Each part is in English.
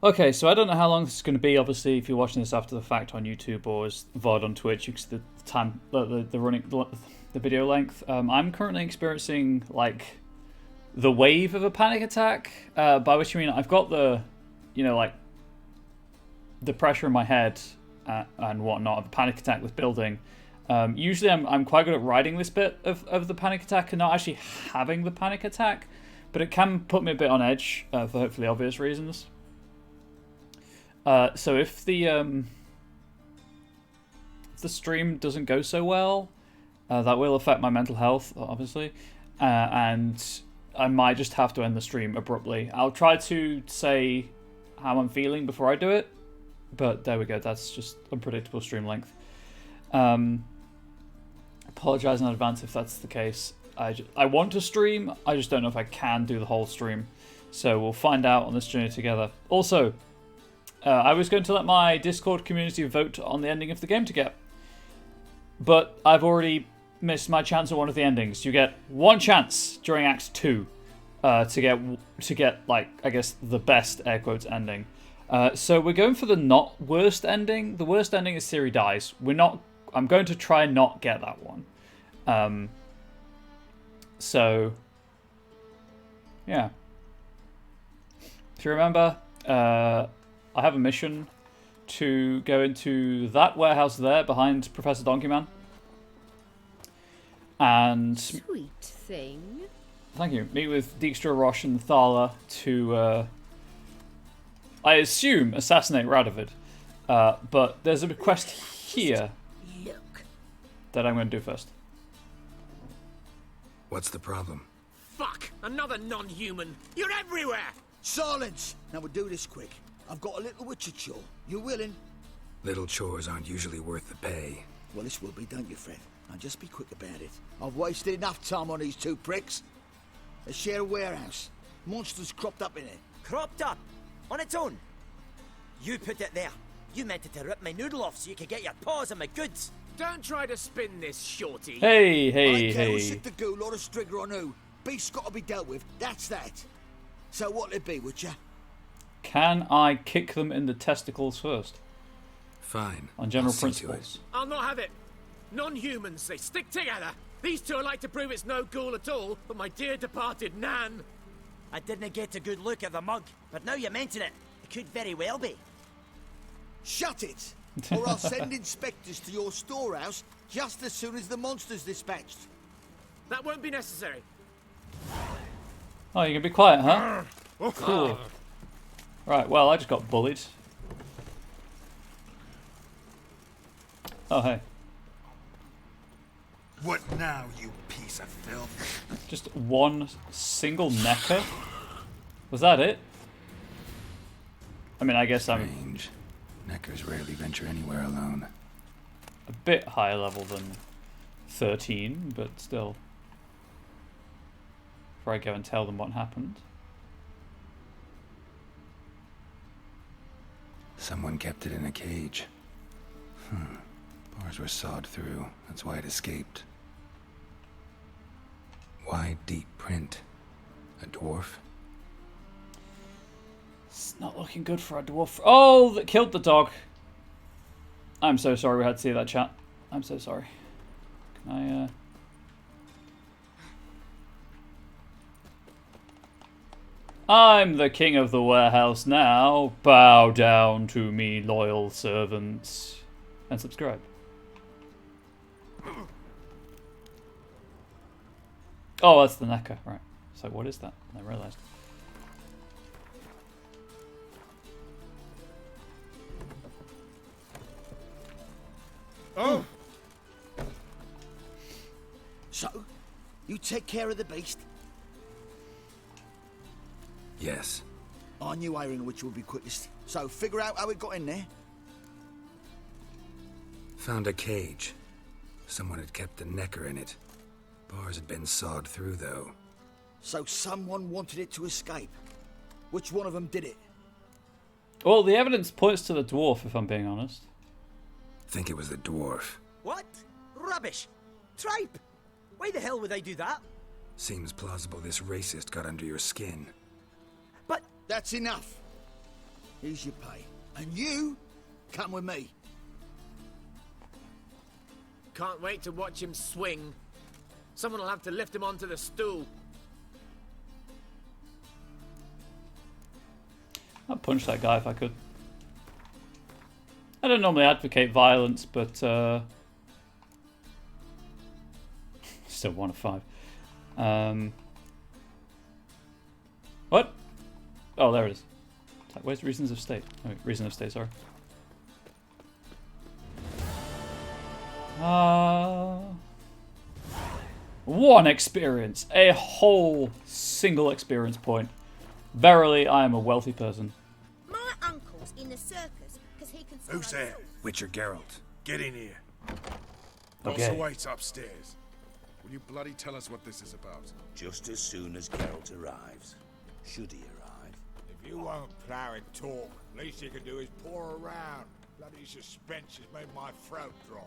Okay, so I don't know how long this is going to be. Obviously, if you're watching this after the fact on YouTube or as VOD on Twitch, you can see the time, the video length. I'm currently experiencing like the wave of a panic attack. By which I mean I've got the, like the pressure in my head and whatnot of a panic attack with building. Usually, I'm quite good at riding this bit of the panic attack and not actually having the panic attack, but it can put me a bit on edge for hopefully obvious reasons. So if the stream doesn't go so well, that will affect my mental health, obviously, and I might just have to end the stream abruptly. I'll try to say how I'm feeling before I do it, but there we go. That's just unpredictable stream length. Apologize in advance if that's the case. I want to stream. I just don't know if I can do the whole stream. So we'll find out on this journey together. Also, I was going to let my Discord community vote on the ending of the game to get, but I've already missed my chance at one of the endings. You get one chance during Act 2 to get like, I guess, the best air quotes ending. So we're going for the not worst ending. The worst ending is Siri dies. I'm going to try and not get that one. So yeah. If you remember, I have a mission to go into that warehouse there behind Professor Donkeyman. And sweet thing. Thank you. Meet with Dijkstra, Rosh, and Thala to, I assume, assassinate Radovid. But there's a quest here that I'm going to do first. What's the problem? Fuck! Another non-human! You're everywhere! Silence! Now we'll do this quick. I've got a little witcher chore. You willing? Little chores aren't usually worth the pay. Well, this will be, don't you, Fred? Now just be quick about it. I've wasted enough time on these two pricks. They share a warehouse. Monsters cropped up in it. Cropped up? On its own? You put it there. You meant it to rip my noodle off so you could get your paws on my goods. Don't try to spin this, shorty. Hey. I care who sick the ghoul or the strigger on who. Beast's got to be dealt with. That's that. So what'll it be, Witcher? Can I kick them in the testicles first? Fine. On general I'll principles. I'll not have it. Non-humans, they stick together. These two are like to prove it's no ghoul at all, but my dear departed Nan. I didn't get a good look at the mug, but now you mention it, it could very well be. Shut it! Or I'll send inspectors to your storehouse just as soon as the monster's dispatched. That won't be necessary. Oh, you're going to be quiet, huh? Cool. Right, well, I just got bullied. Oh, hey. What now, you piece of filth? Just one single necker? Was that it? I mean, I guess I'm Strange. Neckers rarely venture anywhere alone. a bit higher level than 13, but still. Before I go and tell them what happened. Someone kept it in a cage. Bars were sawed through. That's why it escaped. Why deep print? A dwarf? It's not looking good for a dwarf. Oh, that killed the dog. I'm so sorry we had to see that, chat. I'm so sorry. Can I'm the king of the warehouse now. Bow down to me, loyal servants. And subscribe. Oh, that's the necker, right. So what is that? I realised. Oh! So, you take care of the beast? Yes. I knew hiring which would be quickest. So, figure out how it got in there. Found a cage. Someone had kept the necker in it. Bars had been sawed through, though. So someone wanted it to escape. Which one of them did it? Well, the evidence points to the dwarf, if I'm being honest. Think it was the dwarf. What? Rubbish! Tripe! Why the hell would I do that? Seems plausible this racist got under your skin. But That's enough. Here's your pay. And you, come with me. Can't wait to watch him swing. Someone will have to lift him onto the stool. I'd punch that guy if I could. I don't normally advocate violence, but still 1 of 5. What? Oh, there it is. Where's Reasons of State? Oh, Reason of State, sorry. One experience. A whole single experience point. Verily, I am a wealthy person. My uncle's in the circus because he can. Who's there? Witcher Geralt. Get in here. Okay. Also waits upstairs. Will you bloody tell us what this is about? Just as soon as Geralt arrives. Should he arrive? If you won't plough and talk, least you can do is pour around. Bloody suspense has made my throat dry.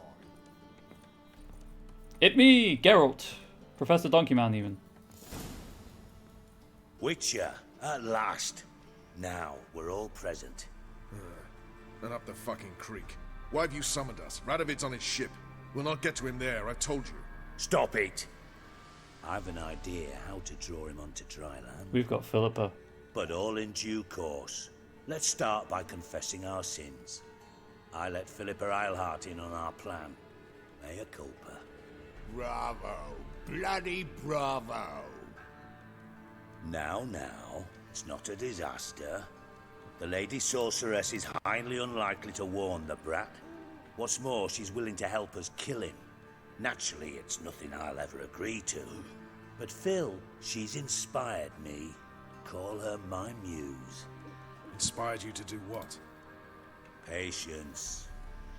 It me, Geralt. Professor Donkeyman, even. Witcher, at last. Now, we're all present. Then up the fucking creek. Why have you summoned us? Radovid's on his ship. We'll not get to him there, I told you. Stop it! I've an idea how to draw him onto dry land. We've got Philippa. But all in due course. Let's start by confessing our sins. I let Philippa Eilhart in on our plan. Mea culpa. Bravo. Bloody bravo. Now, it's not a disaster. The Lady Sorceress is highly unlikely to warn the brat. What's more, she's willing to help us kill him. Naturally, it's nothing I'll ever agree to. But Phil, she's inspired me. Call her my muse. Inspired you to do what? Patience.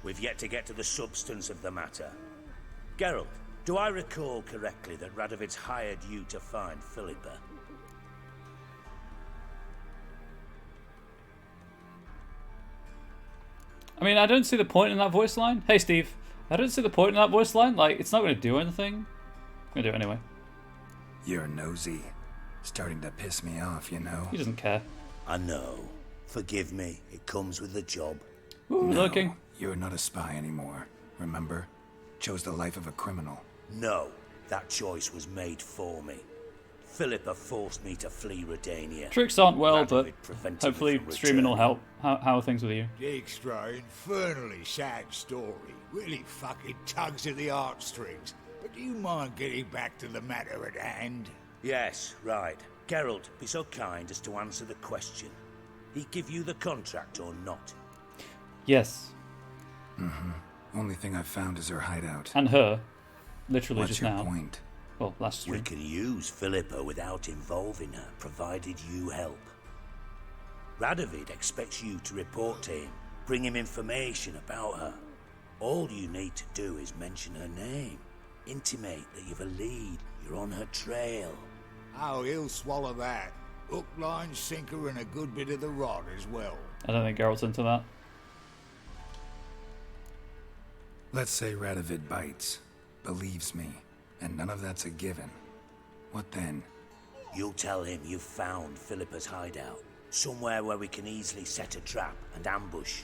We've yet to get to the substance of the matter. Geralt, do I recall correctly that Radovid's hired you to find Philippa? I mean, I don't see the point in that voice line. Hey, Steve. I don't see the point in that voice line. Like, it's not going to do anything. I'm going to do it anyway. You're nosy. Starting to piss me off, you know. He doesn't care. I know. Forgive me. It comes with the job. Ooh, No, looking. you're not a spy anymore. Remember? Chose the life of a criminal. No, that choice was made for me. Philippa forced me to flee Redania. Tricks aren't well, Radovid but prevented me hopefully from streaming will returning. help. How are things with you? Dijkstra, infernally sad story. Really fucking tugs at the heartstrings. But do you mind getting back to the matter at hand? Yes, right. Geralt, be so kind as to answer the question. He give you the contract or not? Yes. Only thing I've found is her hideout. And her. Literally What's just your now. point? Well, last We stream. can use Philippa without involving her, provided you help. Radovid expects you to report to him, bring him information about her. All you need to do is mention her name. Intimate that you've a lead, you're on her trail. Oh, he'll swallow that. Hook, line, sinker, and a good bit of the rod as well. I don't think Geralt's into that. Let's say Radovid bites, believes me, and none of that's a given. What then? You'll tell him you've found Philippa's hideout, somewhere where we can easily set a trap and ambush.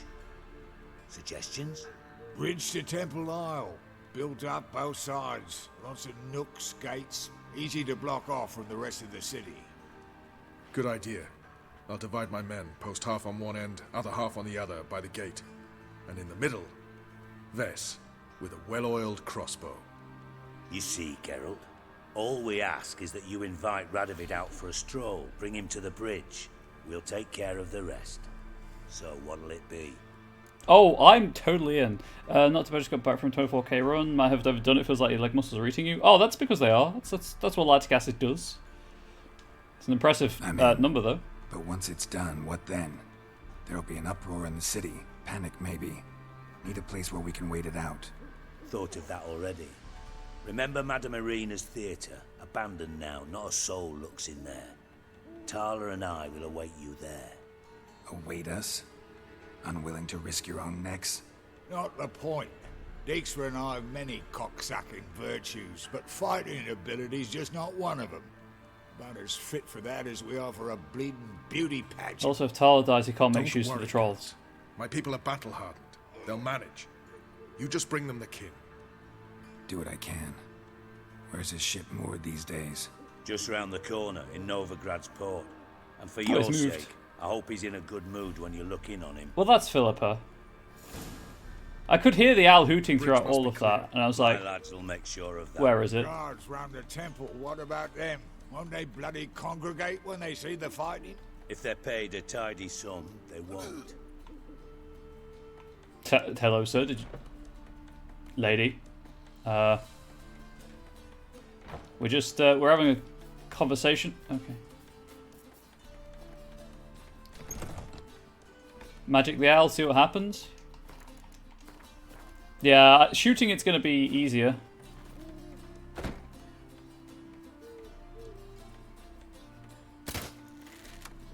Suggestions? Bridge to Temple Isle. Built up both sides. Lots of nooks, gates. Easy to block off from the rest of the city. Good idea. I'll divide my men, post half on one end, other half on the other, by the gate. And in the middle, Vess, with a well-oiled crossbow. You see, Geralt, all we ask is that you invite Radovid out for a stroll, bring him to the bridge. We'll take care of the rest. So what'll it be? Oh, I'm totally in. Not to just got back from 24k run. Might have never done it. Feels like your leg muscles are eating you. Oh, that's because they are. That's what lactic acid does. It's an impressive number, though. But once it's done, what then? There'll be an uproar in the city. Panic, maybe. Need a place where we can wait it out. Thought of that already. Remember Madame Irina's theatre? Abandoned now, not a soul looks in there. Tala and I will await you there. Await us? Unwilling to risk your own necks? Not the point. Dijkstra and I have many cocksucking virtues, but fighting ability's just not one of them. About as fit for that as we are for a bleeding beauty pageant. Also, if Tala dies, he can't make Don't use of worry, the trolls. My people are battle-hardened. They'll manage. You just bring them the king. Do what I can. Where's his ship moored these days? Just round the corner in Novigrad's port. And for Oh, your he's moved. sake, I hope he's in a good mood when you look in on him. Well, that's Philippa. I could hear the owl hooting throughout all of that, and I was like, My lads will make sure of that. where is it? Guards round the temple, what about them? Won't they bloody congregate when they see the fighting? If they're paid a tidy sum, they won't. Hello, sir. Did you... Lady. We're just, we're having a conversation. Okay. Magic the owl, see what happens. Yeah, shooting it's going to be easier.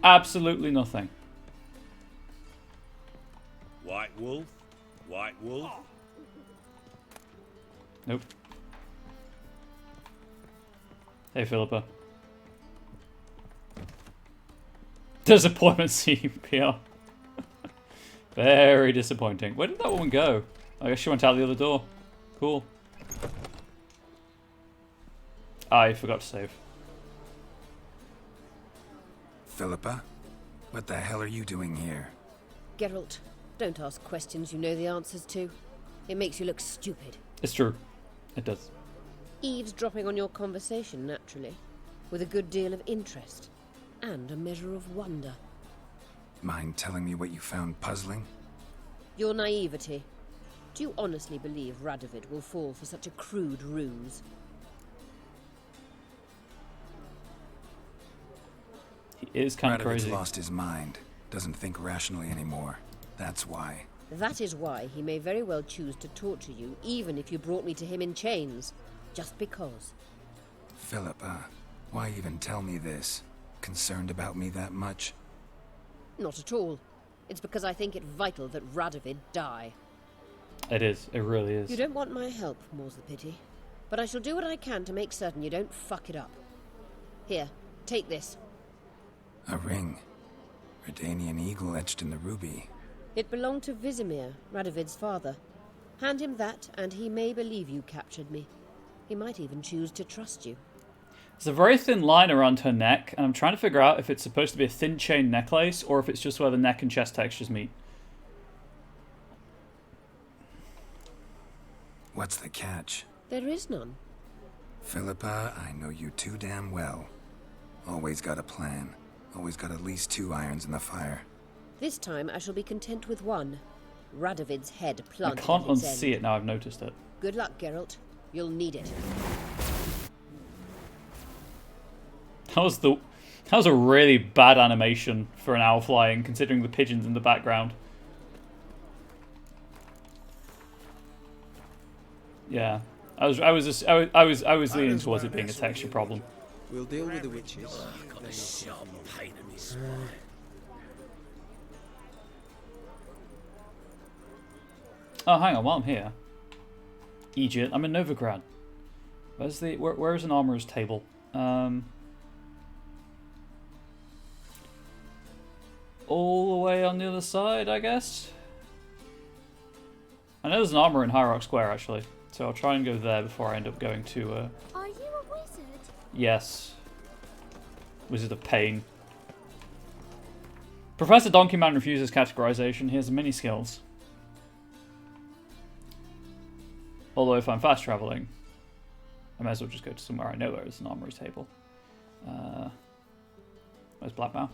Absolutely nothing. White wolf? White wolf? Nope. Hey, Philippa. Disappointment CPR. Very disappointing. Where did that woman go? I guess she went out the other door. Cool. I forgot to save. Philippa? What the hell are you doing here? Geralt, don't ask questions you know the answers to. It makes you look stupid. It's true. It does. Eavesdropping on your conversation, naturally. With a good deal of interest. And a measure of wonder. Mind telling me what you found puzzling? Your naivety. Do you honestly believe Radovid will fall for such a crude ruse? He is kind of Radovid's crazy. lost his mind. Doesn't think rationally anymore. That's why. That is why he may very well choose to torture you, even if you brought me to him in chains. Just because. Philippa, why even tell me this? Concerned about me that much? Not at all. It's because I think it vital that Radovid die. It is. It really is. You don't want my help, more's the pity. But I shall do what I can to make certain you don't fuck it up. Here, take this. A ring. Redanian eagle etched in the ruby. It belonged to Vizimir, Radovid's father. Hand him that, and he may believe you captured me. He might even choose to trust you. There's a very thin line around her neck, and I'm trying to figure out if it's supposed to be a thin chain necklace, or if it's just where the neck and chest textures meet. What's the catch? There is none. Philippa, I know you too damn well. Always got a plan. Always got at least 2 irons in the fire. This time I shall be content with one. Radovid's head I planted can't at its unsee end. it now I've noticed it. Good luck, Geralt. You'll need it. That was a really bad animation for an owl flying, considering the pigeons in the background. Yeah, I was leaning towards it being a texture problem. We'll deal with the witches. Got a sharp pain in his spine. Oh, hang on, while I'm here. Egypt, I'm in Novigrad. Where's an armorer's table? All the way on the other side, I guess? I know there's an armor in High Rock Square, actually. So I'll try and go there before I end up going to, Are you a wizard? yes. Wizard of Pain. Professor Donkeyman refuses categorization. He has many skills. Although if I'm fast traveling, I might as well just go to somewhere I know where there's an armory table. Where's Blackbow?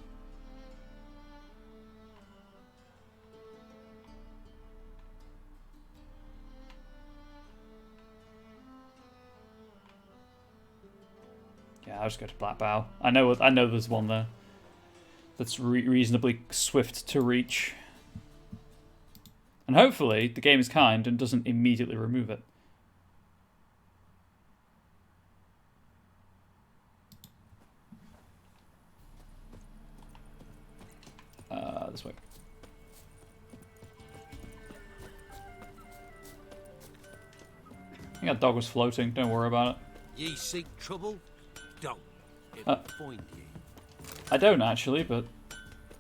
Yeah, I'll just go to Blackbow. I know there's one there that's reasonably swift to reach. And hopefully the game is kind and doesn't immediately remove it. This way. I think that dog was floating. Don't worry about it. Ye seek trouble? Don't. I don't actually, but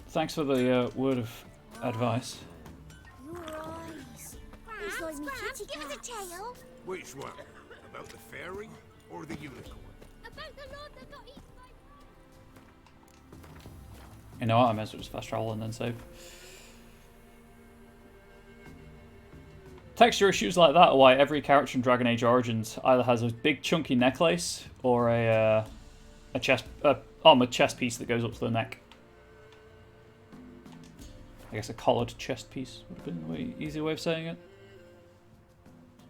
thanks for the word of advice. Your eyes. He's like me kitty cat. Give us a tale. Which one? About the fairy or the unicorn? About the lord that got eaten by... You know what? I might as well just fast travel and then save. Texture issues like that are why every character in Dragon Age Origins either has a big chunky necklace or a armored chest piece that goes up to the neck. I guess a collared chest piece would have been the easier way of saying it.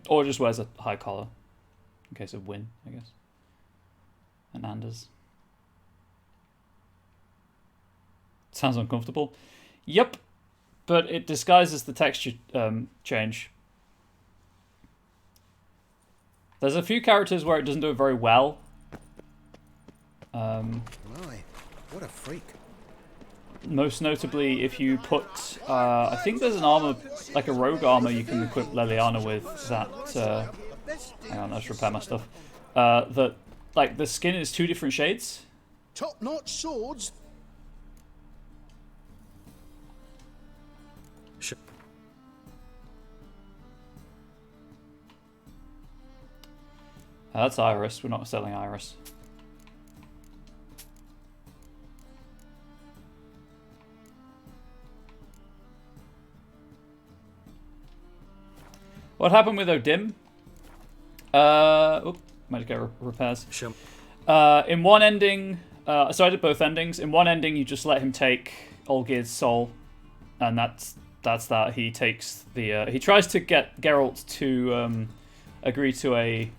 Or just wears a high collar in case of win, I guess. And Anders. Sounds uncomfortable. Yep, but it disguises the texture change. There's a few characters where it doesn't do it very well. My, what a freak. Most notably, if you put, I think there's an armor, like a rogue armor you can equip Leliana with that, hang on, let's repair my stuff. That, like, the skin is 2 different shades. Top-notch swords. That's Iris, we're not selling Iris. What happened with Odim? Might get repairs. Sure. In one ending, so I did both endings. In one ending, you just let him take Olgierd's soul, and that's that. He takes the. He tries to get Geralt to agree to a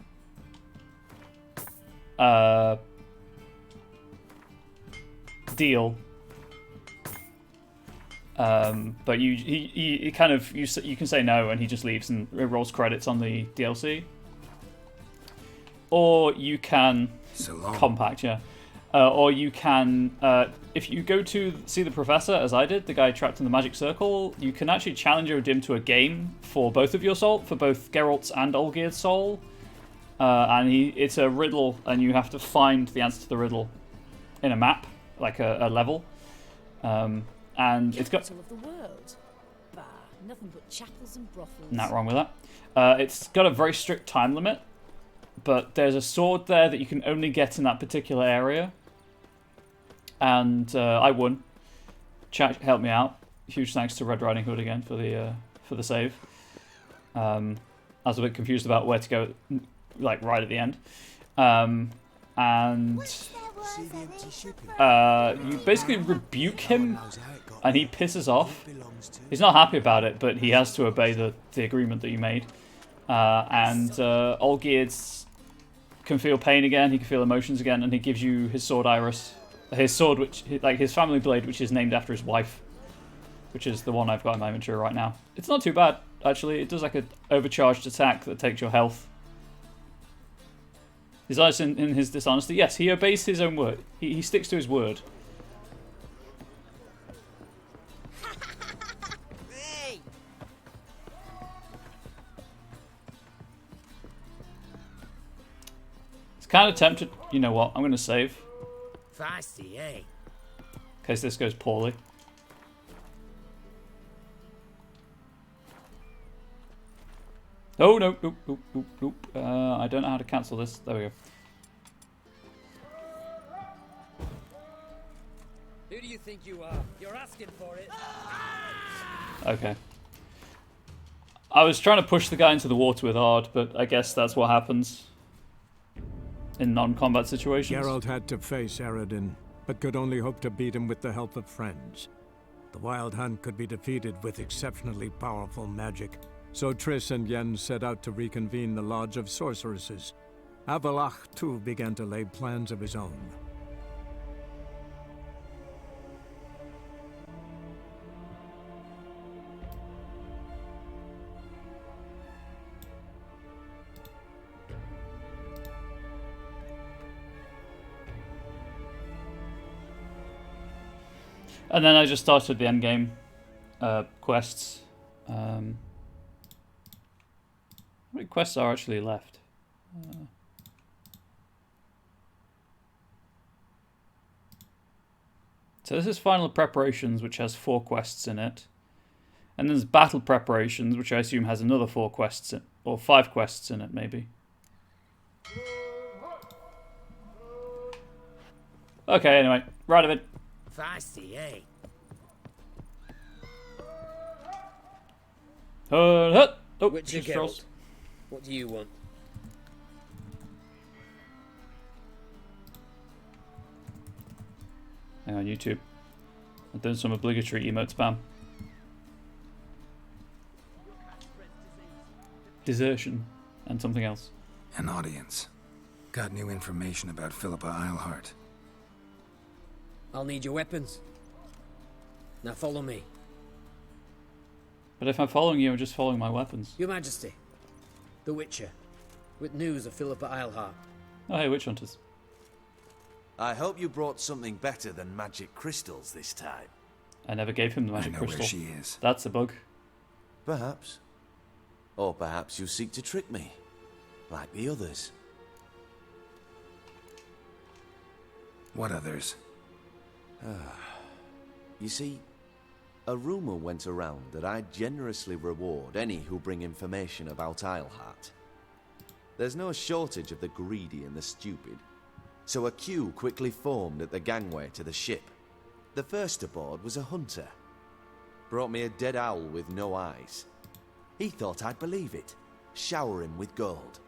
deal. But he kind of you can say no, and he just leaves and rolls credits on the DLC. Or you can compact, yeah. Or you can, if you go to see the professor, as I did, the guy trapped in the magic circle, you can actually challenge Odim to a game for both of your soul, for both Geralt's and Olgierd's soul. And it's a riddle, and you have to find the answer to the riddle in a map, like a level. And it's got of the world. Bah, nothing but chapels and brothels. Not wrong with that. It's got a very strict time limit, but there's a sword there that you can only get in that particular area. And I won. Chat helped me out. Huge thanks to Red Riding Hood again for the save. I was a bit confused about where to go, like right at the end. And you basically rebuke him, and he pisses off. He's not happy about it, but he has to obey the agreement that you made. And Olgierd can feel pain again, he can feel emotions again, and he gives you his sword Iris. His sword, which, like his family blade, which is named after his wife, which is the one I've got in my inventory right now. It's not too bad, actually. It does like an overcharged attack that takes your health. He's honest in his dishonesty. Yes, he obeys his own word. He sticks to his word. Hey! It's kind of tempted. You know what? I'm going to save. Feisty, eh? In case this goes poorly. Oh, no. Nope. I don't know how to cancel this. There we go. Who do you think you are? You're asking for it. Okay. I was trying to push the guy into the water with Ard, but I guess that's what happens in non-combat situations. Geralt had to face Eredin, but could only hope to beat him with the help of friends. The Wild Hunt could be defeated with exceptionally powerful magic. So Triss and Yen set out to reconvene the Lodge of Sorceresses. Avalach, too, began to lay plans of his own. And then I just started the endgame quests. How many quests are actually left? So this is final preparations, which has 4 quests in it. And there's battle preparations, which I assume has another 4 quests in, or 5 quests in it, maybe. Okay, anyway, right of it. Feisty, eh? Oh, Witcher she's trolls. Geralt, what do you want? Hang on, YouTube. I'm doing some obligatory emote spam. Desertion and something else. An audience. Got new information about Philippa Eilhart. I'll need your weapons. Now follow me. But if I'm following you, I'm just following my weapons. Your Majesty, the Witcher, with news of Philippa Eilhart. Oh, hey, witch hunters. I hope you brought something better than magic crystals this time. I never gave him the magic I know crystal. where she is. That's a bug. Perhaps. Or perhaps you seek to trick me, like the others. What others? You see, a rumor went around that I generously reward any who bring information about Eilhart. There's no shortage of the greedy and the stupid, so a queue quickly formed at the gangway to the ship. The first aboard was a hunter. Brought me a dead owl with no eyes. He thought I'd believe it, shower him with gold.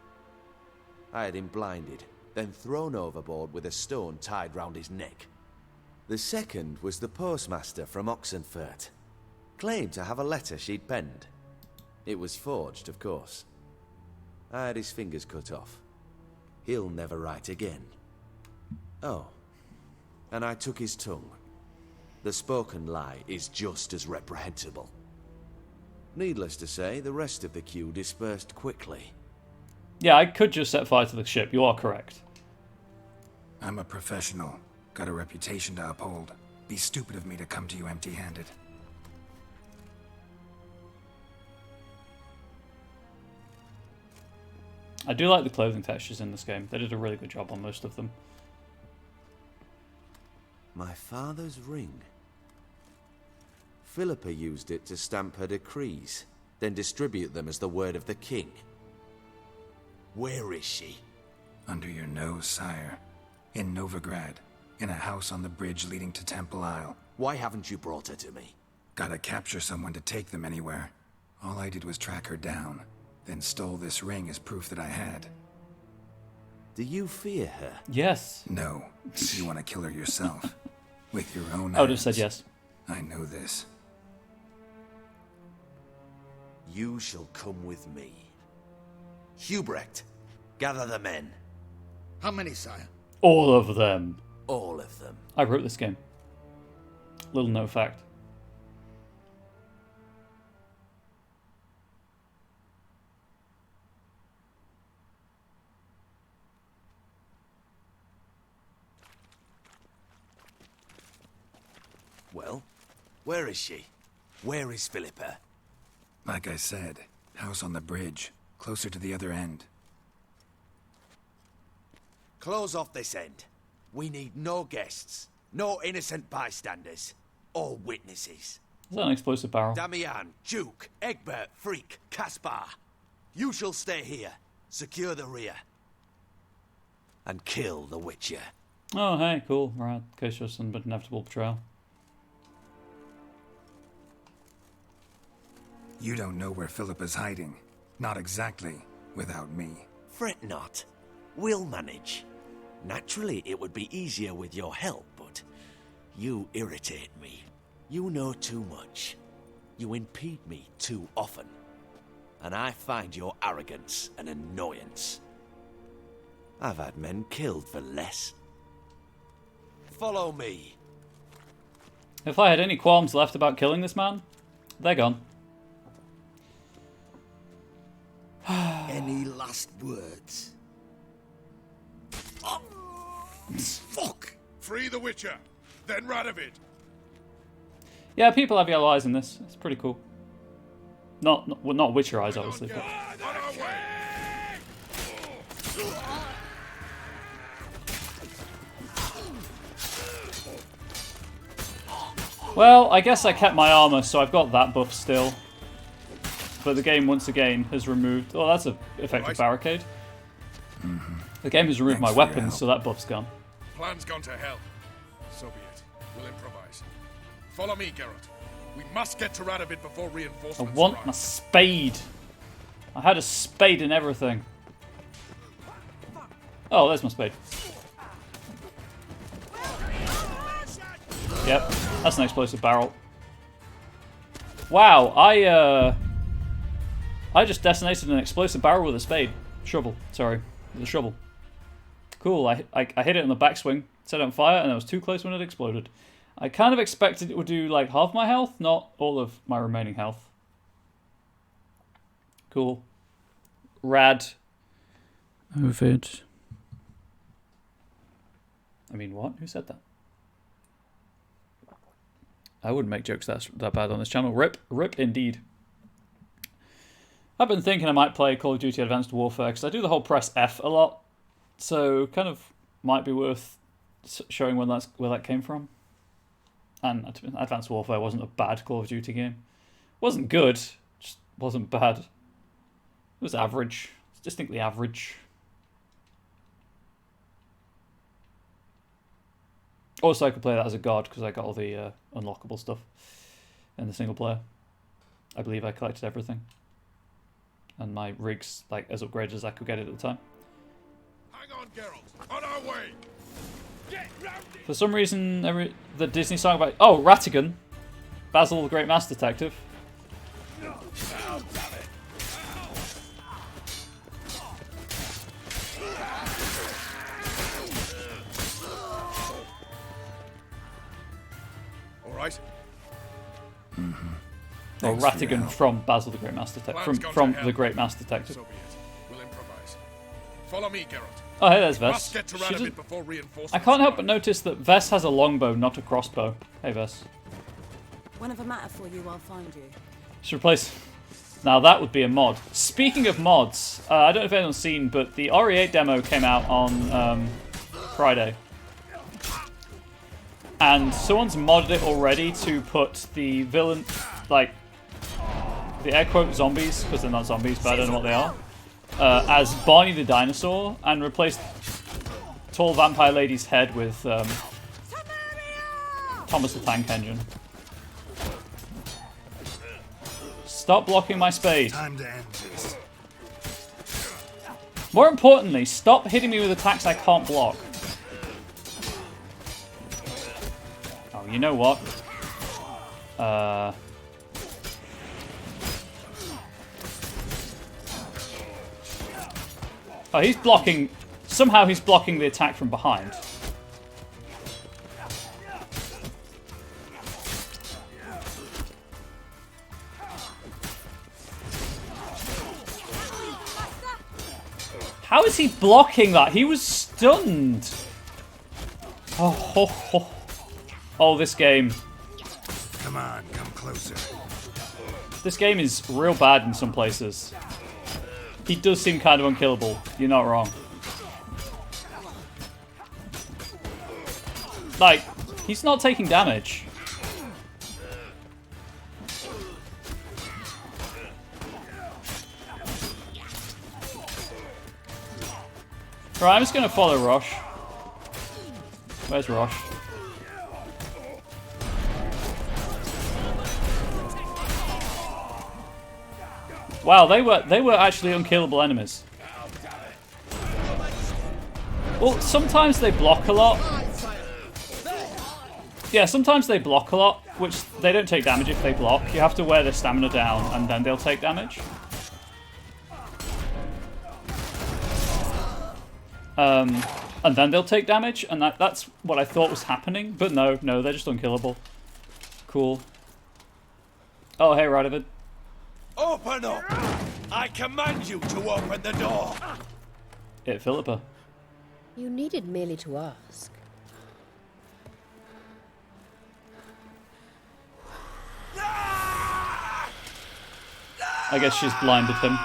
I had him blinded, then thrown overboard with a stone tied round his neck. The second was the postmaster from Oxenfurt. Claimed to have a letter she'd penned. It was forged, of course. I had his fingers cut off. He'll never write again. Oh, and I took his tongue. The spoken lie is just as reprehensible. Needless to say, the rest of the queue dispersed quickly. Yeah, I could just set fire to the ship. You are correct. I'm a professional. Got a reputation to uphold. Be stupid of me to come to you empty-handed. I do like the clothing textures in this game. They did a really good job on most of them. My father's ring. Philippa used it to stamp her decrees, then distribute them as the word of the king. Where is she? Under your nose, sire. In Novigrad. In a house on the bridge leading to Temple Isle. Why haven't you brought her to me? Gotta capture someone to take them anywhere. All I did was track her down, then stole this ring as proof that I had. Do you fear her? Yes. No. You want to kill her yourself. With your own I would have hands. said yes. I know this. You shall come with me. Hubrecht, gather the men. How many, sire? All of them. All of them. I wrote this game. Little known fact. Well, where is she? Where is Philippa? Like I said, house on the bridge, closer to the other end. Close off this end. We need no guests, no innocent bystanders, or witnesses. Is that an explosive barrel? Damian, Duke, Egbert, Freak, Caspar. You shall stay here, secure the rear, and kill the Witcher. Oh, hey, cool. Right, case for some inevitable betrayal. You don't know where Philippa's hiding. Not exactly, without me. Fret not. We'll manage. Naturally, it would be easier with your help, but you irritate me. You know too much. You impede me too often. And I find your arrogance an annoyance. I've had men killed for less. Follow me. If I had any qualms left about killing this man, they're gone. Any last words? Oh, fuck! Free the Witcher, then Radovid. Yeah, people have yellow eyes in this. It's pretty cool. Not Witcher eyes, obviously. But... Well, I guess I kept my armor, so I've got that buff still. But the game, once again, has removed... Oh, that's an effective barricade. The game has removed my weapons, so that buff's gone. Plan's gone to hell. So be it. We'll improvise. Follow me, Geralt. We must get to Radovid before I reinforcements want arrive. my spade. I had a spade and everything. Oh, there's my spade. Yep, that's an explosive barrel. Wow, I just detonated an explosive barrel with a spade. Shovel, sorry, with a shovel. Cool, I hit it in the backswing, set it on fire, and I was too close when it exploded. I kind of expected it would do like half my health, not all of my remaining health. Cool. Rad. Ovid. I mean, what? Who said that? I wouldn't make jokes that bad on this channel. Rip indeed. I've been thinking I might play Call of Duty Advanced Warfare because I do the whole press F a lot, so kind of might be worth showing where that came from. And Advanced Warfare wasn't a bad Call of Duty game. It wasn't good, just wasn't bad. It was average, it's distinctly average. Also, I could play that as a god because I got all the unlockable stuff in the single player. I believe I collected everything. And my rig's like as upgraded as I could get it at the time. Hang on, Geralt. On our way. For some reason, the Disney song about... Oh, Ratigan. Basil the Great Master Detective. Right. Or Ratigan from Basil the Great Master Detective. From the Great Master Detective. So be it. We'll improvise. Follow me, Geralt. Oh, hey, there's Vess. Must get to Radovid before reinforcements I can't help but notice that Vess has a longbow, not a crossbow. Hey, Vess. Whenever matter for you, I'll find you. Should replace... Now, that would be a mod. Speaking of mods, I don't know if anyone's seen, but the RE8 demo came out on Friday. And someone's modded it already to put the villain, like, the air quote zombies, because they're not zombies, but I don't know what they are, as Barney the dinosaur, and replaced Tall Vampire Lady's head with Thomas the Tank Engine. Stop blocking my spade. Time to end this. More importantly, stop hitting me with attacks I can't block. Oh, you know what? Oh, he's blocking... Somehow he's blocking the attack from behind. How is he blocking that? He was stunned. Oh, this game. Come on, come closer. This game is real bad in some places. He does seem kind of unkillable. You're not wrong. Like, he's not taking damage. Right, I'm just going to follow Rosh. Where's Rosh? Wow, they were actually unkillable enemies. Well, sometimes they block a lot. Yeah, sometimes they block a lot, which they don't take damage if they block. You have to wear their stamina down, and then they'll take damage. And then they'll take damage, and that's what I thought was happening. But no, they're just unkillable. Cool. Oh, hey, Radovid. Open up! I command you to open the door! Hit Philippa. You needed merely to ask. I guess she's blinded him.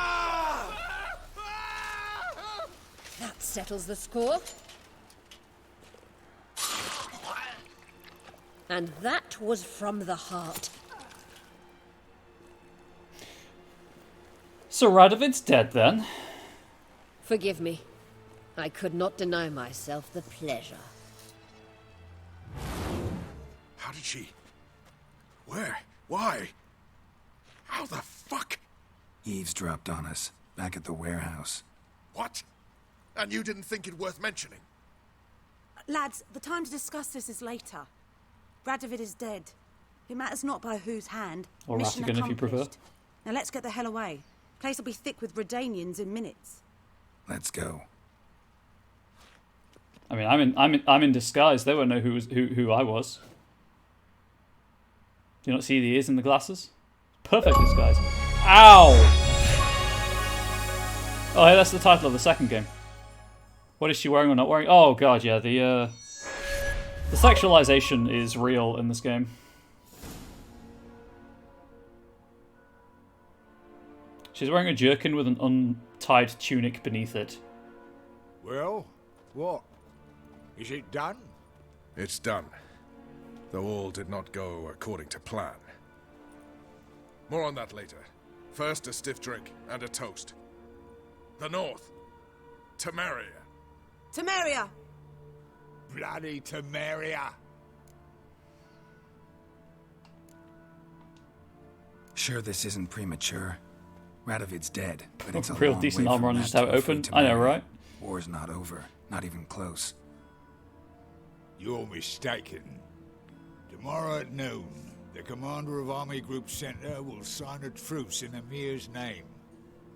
That settles the score. And that was from the heart. So Radovid's dead then? Forgive me. I could not deny myself the pleasure. How did she... Where? Why? How the fuck? Eavesdropped on us, back at the warehouse. What? And you didn't think it worth mentioning? Lads, the time to discuss this is later. Radovid is dead. It matters not by whose hand. Or Mission Ratigan, if you prefer. accomplished. Now let's get the hell away. Place will be thick with Redanians in minutes. Let's go. I mean, I'm in disguise. They won't know who I was. Do you not see the ears and the glasses? Perfect disguise. Ow! Oh, hey, that's the title of the second game. What is she wearing or not wearing? Oh god, yeah, the sexualization is real in this game. She's wearing a jerkin with an untied tunic beneath it. Well, what? Is it done? It's done. Though all did not go according to plan. More on that later. First, a stiff drink and a toast. The North. Temeria. Temeria! Bloody Temeria! Sure this isn't premature? Radovid's dead, but it's a Real long decent way armor from on just that how to it a free opened. I know, Temeria. right? War's not over. Not even close. You're mistaken. Tomorrow at noon, the commander of Army Group Center will sign a truce in Emir's name.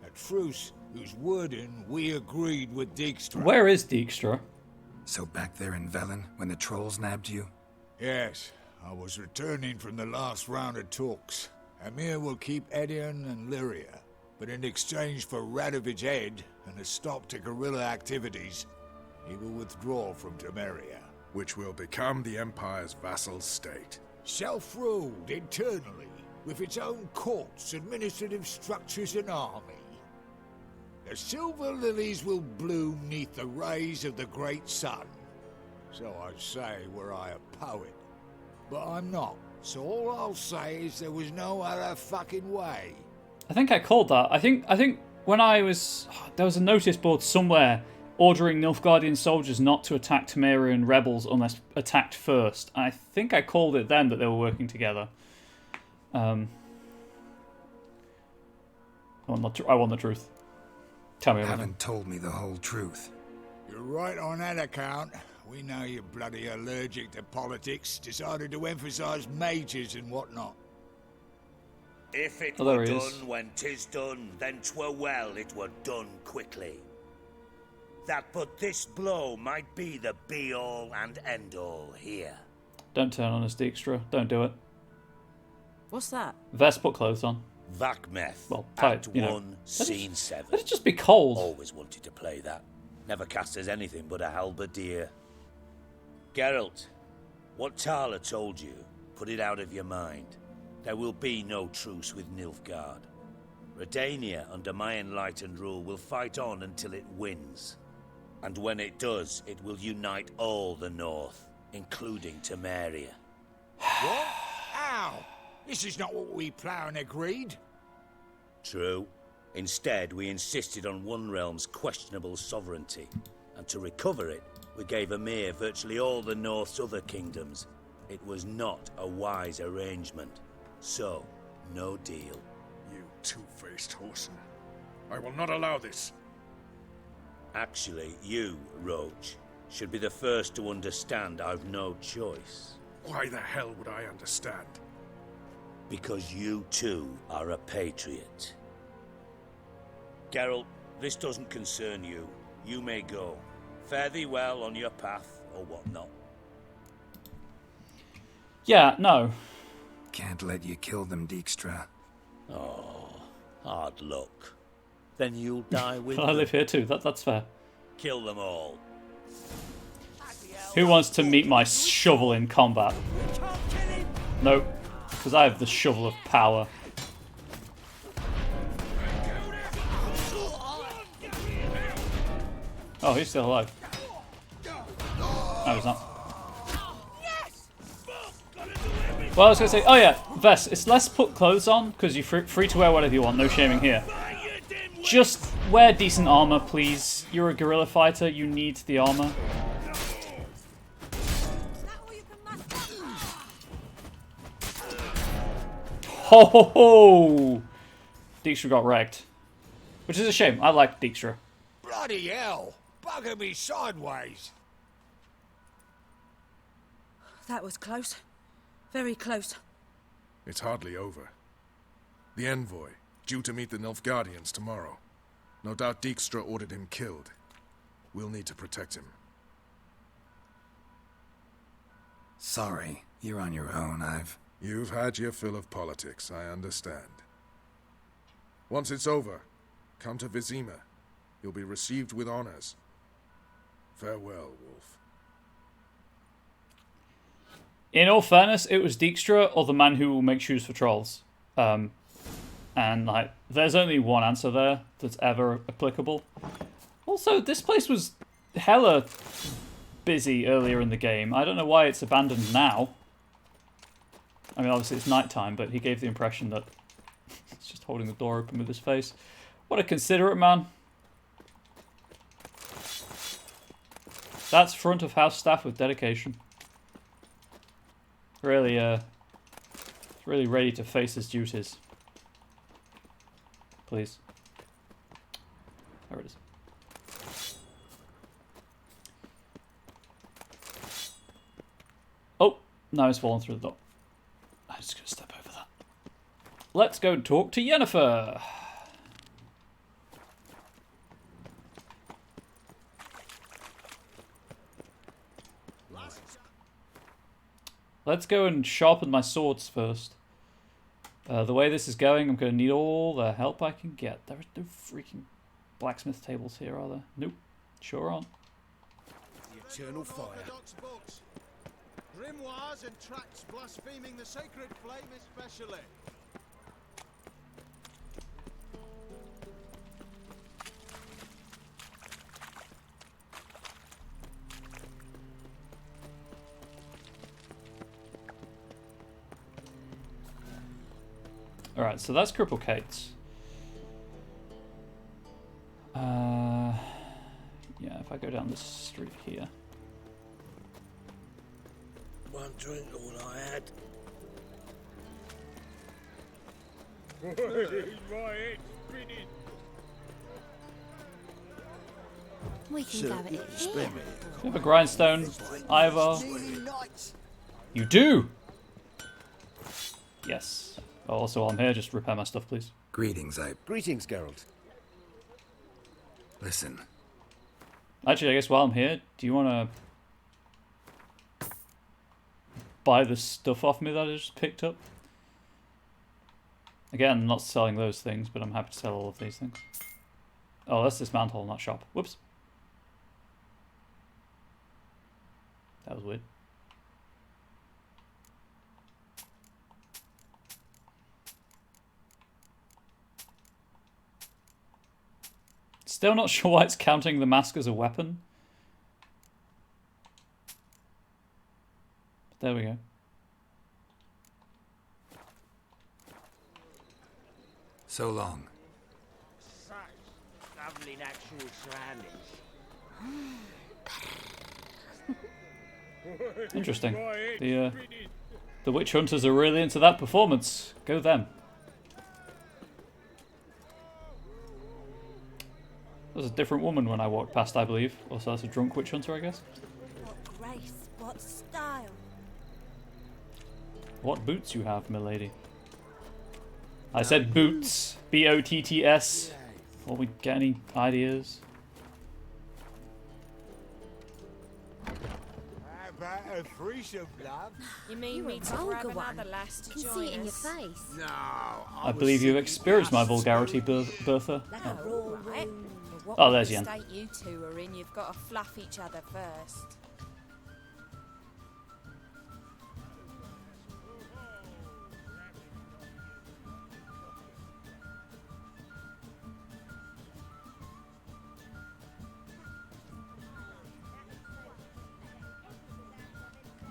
A truce whose wording we agreed with Dijkstra. Where is Dijkstra? So back there in Velen, when the trolls nabbed you? Yes, I was returning from the last round of talks. Emir will keep Edion and Lyria, but in exchange for Radovid's head and a stop to guerrilla activities, he will withdraw from Temeria. Which will become the Empire's vassal state. Self-ruled internally, with its own courts, administrative structures and army. The silver lilies will bloom neath the rays of the great sun. So I'd say were I a poet. But I'm not, so all I'll say is there was no other fucking way. I think I called that. I think when I was... There was a notice board somewhere ordering Nilfgaardian soldiers not to attack Temerian rebels unless attacked first. And I think I called it then that they were working together. I want the truth. Tell me everything. Haven't told me the whole truth. You're right on that account. We know you're bloody allergic to politics, decided to emphasize majors and whatnot. If it Oh, there were he done is. when 'tis done, then 'twere well it were done quickly. That but this blow might be the be-all and end-all here. Don't turn on us, Dijkstra. Don't do it. What's that? Vest, put clothes on. Vakmeth, Well, tight, Act you know. 1, Scene 7. Let it just be cold. Always wanted to play that. Never cast as anything but a halberdier. Geralt, what Tala told you, put it out of your mind. There will be no truce with Nilfgaard. Redania, under my enlightened rule, will fight on until it wins. And when it does, it will unite all the North, including Temeria. What? How? This is not what we plough and agreed. True. Instead, we insisted on one realm's questionable sovereignty, and to recover it, we gave Emir virtually all the North's other kingdoms. It was not a wise arrangement. So, no deal. You two-faced whoreson. I will not allow this. Actually, you, Roach, should be the first to understand I've no choice. Why the hell would I understand? Because you too are a patriot. Geralt, this doesn't concern you. You may go. Fare thee well on your path, or whatnot. Yeah, no. Can't let you kill them, Dijkstra. Oh, hard luck. Then you'll die with I them. live here too. That's fair. Kill them all. Who wants to meet my shovel in combat? Nope. Because I have the shovel of power. Oh, he's still alive. No, he's not. Well, I was going to say, oh yeah, Vess, it's less put clothes on, because you're free to wear whatever you want, no shaming here. Just wear decent armor, please. You're a guerrilla fighter, you need the armor. Ho ho ho! Dijkstra got wrecked. Which is a shame, I like Dijkstra. Bloody hell! Bugger me sideways! That was close. Very close. It's hardly over. The envoy, due to meet the Nilfgaardians tomorrow. No doubt Dijkstra ordered him killed. We'll need to protect him. Sorry, you're on your own. You've had your fill of politics, I understand. Once it's over, come to Vizima. You'll be received with honors. Farewell, Wolf. In all fairness, it was Dijkstra or the man who will make shoes for trolls. And, like, there's only one answer there that's ever applicable. Also, this place was hella busy earlier in the game. I don't know why it's abandoned now. I mean, obviously it's nighttime, but he gave the impression that he's just holding the door open with his face. What a considerate man. That's front of house staff with dedication. Really, really ready to face his duties. Please. There it is. Oh, now he's fallen through the door. I'm just gonna step over that. Let's go talk to Yennefer. Let's go and sharpen my swords first. The way this is going, I'm going to need all the help I can get. There are no freaking blacksmith tables here, are there? Nope. Sure aren't. The eternal fire. Orthodox books. Grimoires and tracts blaspheming the sacred flame especially. Alright, so that's Cripple Kate's. Yeah, if I go down this street here. One drink, all I had. We can go at it here. You have a grindstone, Ivar. You do! Yes. Oh, also, while I'm here, just repair my stuff, please. Greetings, Greetings, Geralt. Listen. Actually, I guess while I'm here, do you want to buy the stuff off me that I just picked up? Again, I'm not selling those things, but I'm happy to sell all of these things. Oh, that's dismantle, not shop. Whoops. That was weird. Still not sure why it's counting the mask as a weapon. But there we go. So long. Such lovely natural surroundings. Interesting. The witch hunters are really into that performance. Go them. There was a different woman when I walked past, I believe. Also, that's a drunk witch hunter, I guess. What grace, what style. What boots you have, milady. I said boots. B-O-T-T-S. Before we get any ideas. How about a threesome, love? You mean You're me a to grab vulgar one. another lass to Can join see it in your us? face. No, I believe you've experienced my vulgarity, Bertha. Oh, all right. But what Oh, with there's the Yen. state you two are in, you've got to fluff each other first.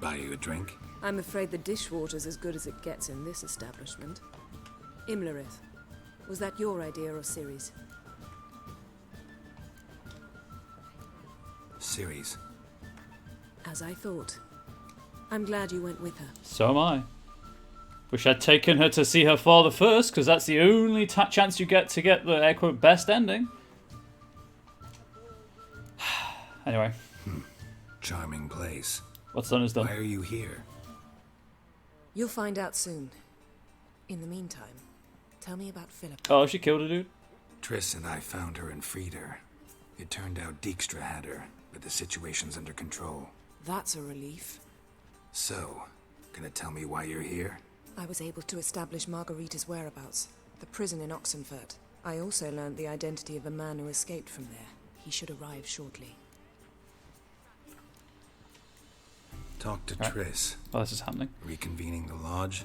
Buy you a drink? I'm afraid the dishwater's as good as it gets in this establishment. Imlerith, was that your idea or Ciri's? Ciri's. As I thought. I'm glad you went with her. So am I. Wish I'd taken her to see her father first, because that's the only chance you get to get the air quote best ending. Anyway. Charming place. What's done is done. Why are you here? You'll find out soon. In the meantime, tell me about Philip. Oh, she killed a dude? Triss and I found her and freed her. It turned out Dijkstra had her, but the situation's under control. That's a relief. So, gonna tell me why you're here? I was able to establish Margarita's whereabouts, the prison in Oxenfurt. I also learned the identity of a man who escaped from there. He should arrive shortly. Talk to Right. Triss. Oh, this is happening. Reconvening the lodge?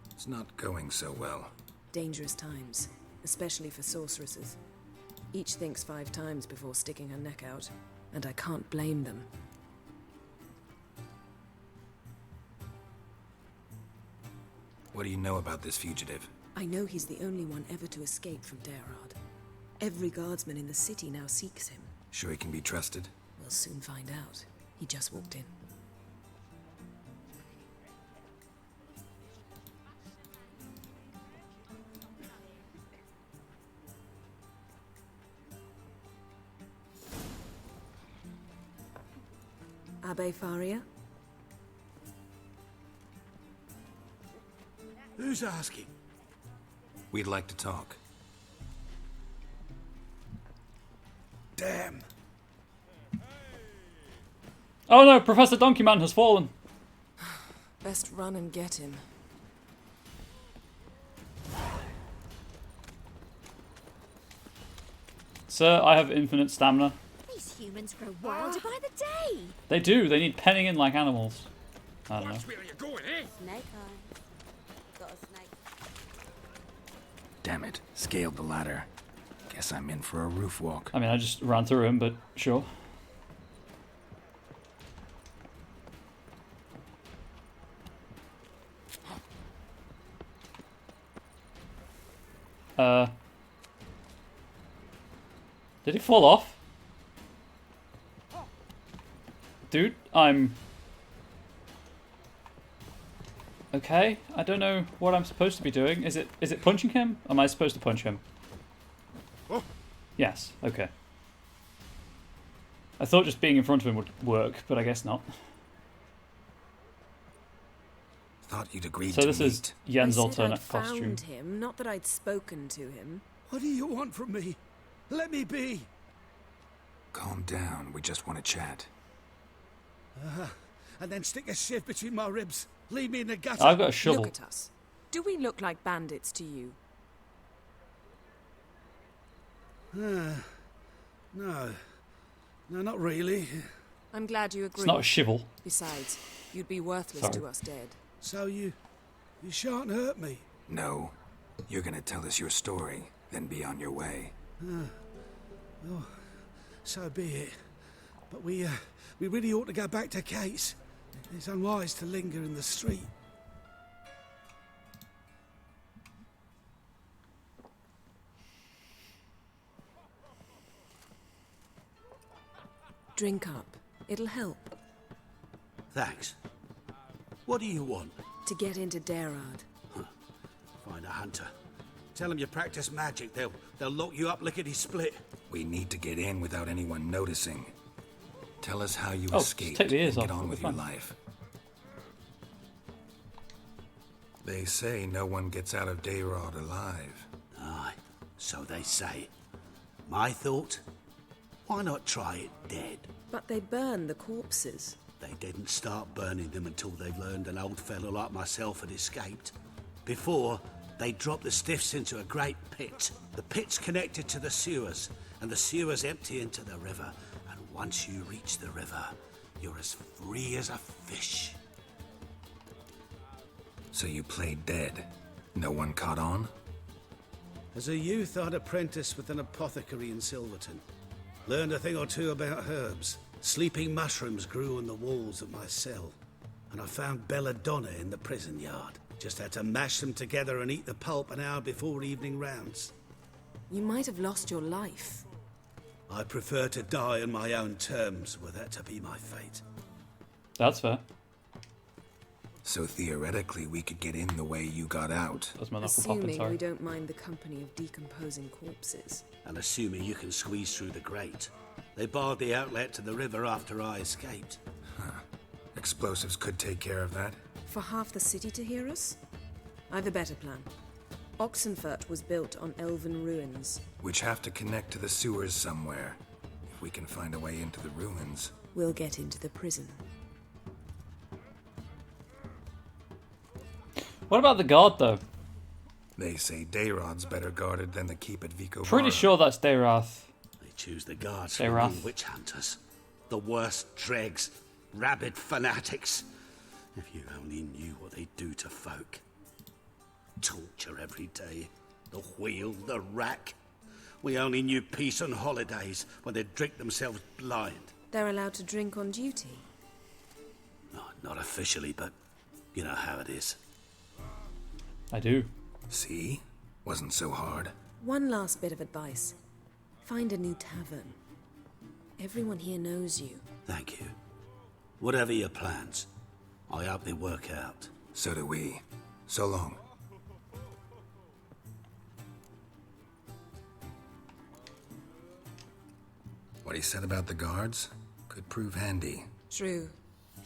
It's not going so well. Dangerous times, especially for sorceresses. Each thinks 5 times before sticking her neck out, and I can't blame them. What do you know about this fugitive? I know he's the only one ever to escape from Daerard. Every guardsman in the city now seeks him. Sure he can be trusted? We'll soon find out. He just walked in. Abbe Faria? Who's asking? We'd like to talk. Damn. Oh no, Professor Donkey Man has fallen. Best run and get him. Sir, I have infinite stamina. These humans grow wilder by the day. They do, they need penning in like animals. I don't know. Where are you going, eh? Snake eye. Got a snake. Damn it. Scaled the ladder. Guess I'm in for a roof walk. I mean, I just ran through him, but sure. Did he fall off? Dude, I'm... Okay, I don't know what I'm supposed to be doing. Is it punching him? Am I supposed to punch him? Oh. Yes, okay. I thought just being in front of him would work, but I guess not. Thought you'd agreed so to this meet. is Yen's I said alternate I'd costume. found him, not that I'd spoken to him. What do you want from me? Let me be. Calm down. We just want to chat. And then stick a shiv between my ribs. Leave me in the gutter. I've got a shovel. Look at us. Do we look like bandits to you? No. No, not really. I'm glad you agree. It's not a shivel. Besides, you'd be worthless Sorry. to us dead. So you shan't hurt me. No. You're gonna tell us your story, then be on your way. Oh, so be it. But we really ought to go back to Kate's. It's unwise to linger in the street. Drink up. It'll help. Thanks. What do you want? To get into Daerard. Find a hunter. Tell them you practice magic. They'll lock you up lickety-split. We need to get in without anyone noticing. Tell us how you Oh, just escaped take the ears and get off, on it'll with be your fine. life. They say no one gets out of Daerard alive. Aye, so they say. My thought? Why not try it dead? But they burn the corpses. They didn't start burning them until they learned an old fellow like myself had escaped. Before, they dropped the stiffs into a great pit. The pit's connected to the sewers, and the sewers empty into the river. And once you reach the river, you're as free as a fish. So you played dead. No one caught on? As a youth, I'd apprenticed with an apothecary in Silverton. Learned a thing or two about herbs. Sleeping mushrooms grew on the walls of my cell. and I found belladonna in the prison yard. Just had to mash them together and eat the pulp an hour before evening rounds. You might have lost your life. I prefer to die on my own terms, were that to be my fate. That's fair. So theoretically, we could get in the way you got out. That's my knuckle Assuming popping, sorry. we don't mind the company of decomposing corpses. And assuming you can squeeze through the grate. They barred the outlet to the river after I escaped. Huh. Explosives could take care of that. For half the city to hear us? I've a better plan. Oxenfurt was built on elven ruins. Which have to connect to the sewers somewhere. If we can find a way into the ruins. We'll get into the prison. What about the guard, though? They say Dayrod's better guarded than the keep at Vico. Pretty sure that's Dayrath. They choose the guards Dayrath. from witch hunters. The worst dregs. Rabid fanatics. If you only knew what they do to folk. Torture every day. The wheel, the rack. We only knew peace on holidays when they'd drink themselves blind. They're allowed to drink on duty? No, not officially, but you know how it is. I do. See? Wasn't so hard. One last bit of advice. Find a new tavern. Everyone here knows you. Thank you. Whatever your plans, I hope they work out. So do we. So long. What he said about the guards could prove handy. True.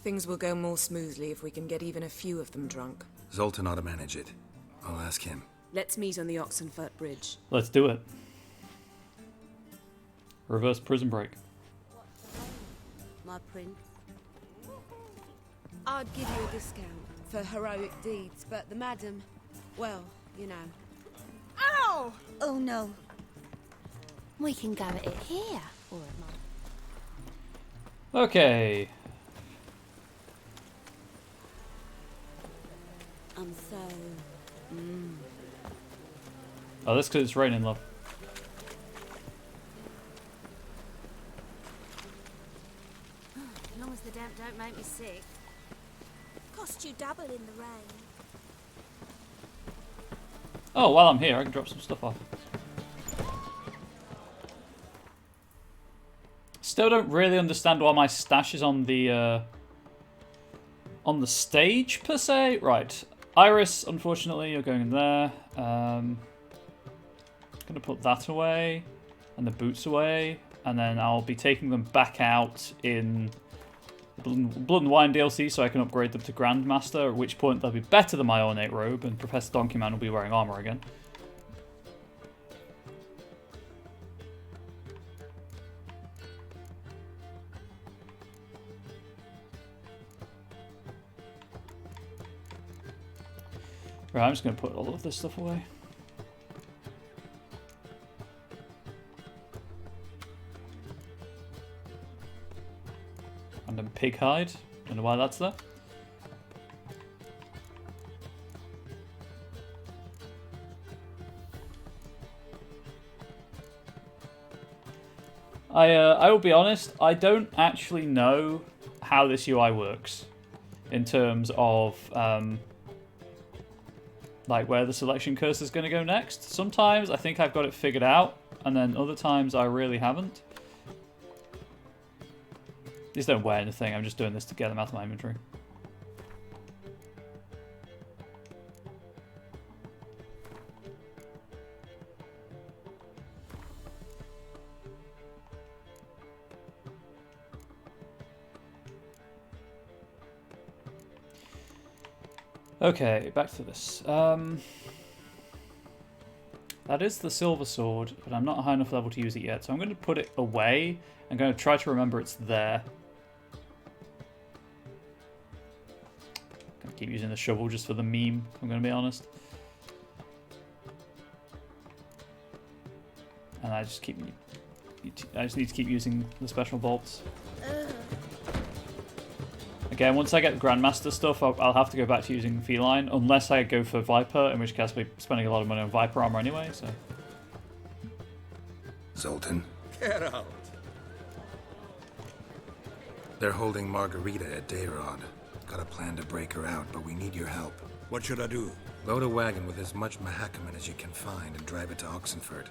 Things will go more smoothly if we can get even a few of them drunk. Zoltan ought to manage it. I'll ask him. Let's meet on the Oxenfurt Bridge. Let's do it. Reverse prison break. My prince. I'd give you a discount for heroic deeds, but the madam, well, you know. Ow! Oh no. We can go at it here, or at mine. Okay. I'm so... Oh, that's because it's raining, love. As long as the damp don't make me sick. Cost you double in the rain. Oh, while I'm here, I can drop some stuff off. Still don't really understand why my stash is on the stage, per se. Right. Iris, unfortunately, you're going in there. Gonna put that away. And the boots away. And then I'll be taking them back out in Blood and Wine DLC so I can upgrade them to Grandmaster, at which point they'll be better than my ornate robe, and Professor Donkey Man will be wearing armor again. Right, I'm just going to put all of this stuff away. And then pig hide. Don't know why that's there. I will be honest, I don't actually know how this UI works in terms of like where the selection cursor is going to go next. Sometimes I think I've got it figured out, and then other times I really haven't. These don't wear anything, I'm just doing this to get them out of my inventory. Okay, back to this. That is the silver sword, but I'm not a high enough level to use it yet, so I'm going to put it away. I'm going to try to remember it's there. I'm going to keep using the shovel just for the meme, if I'm going to be honest. And I just need to keep using the special bolts. Again, once I get Grandmaster stuff, I'll have to go back to using Feline, unless I go for Viper, in which case I'll be spending a lot of money on Viper armor anyway, so... Zoltan. Get out. They're holding Margarita at Dayrod. Got a plan to break her out, but we need your help. What should I do? Load a wagon with as much Mahakaman as you can find and drive it to Oxenford.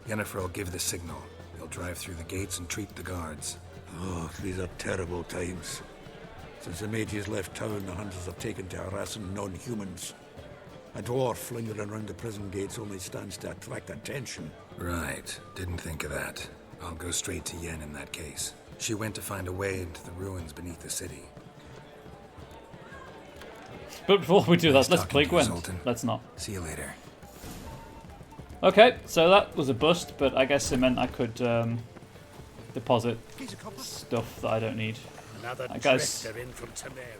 Yennefer will give the signal. You'll drive through the gates and treat the guards. Oh, these are terrible times. Since the mages left town, the hunters have taken to harassing non-humans. A dwarf lingering around the prison gates only stands to attract attention. Right. Didn't think of that. I'll go straight to Yen in that case. She went to find a way into the ruins beneath the city. But before we do that, let's play Gwent. Let's not. See you later. Okay, so that was a bust, but I guess it meant I could deposit stuff that I don't need. Another That guy's, drifter in from Temeria.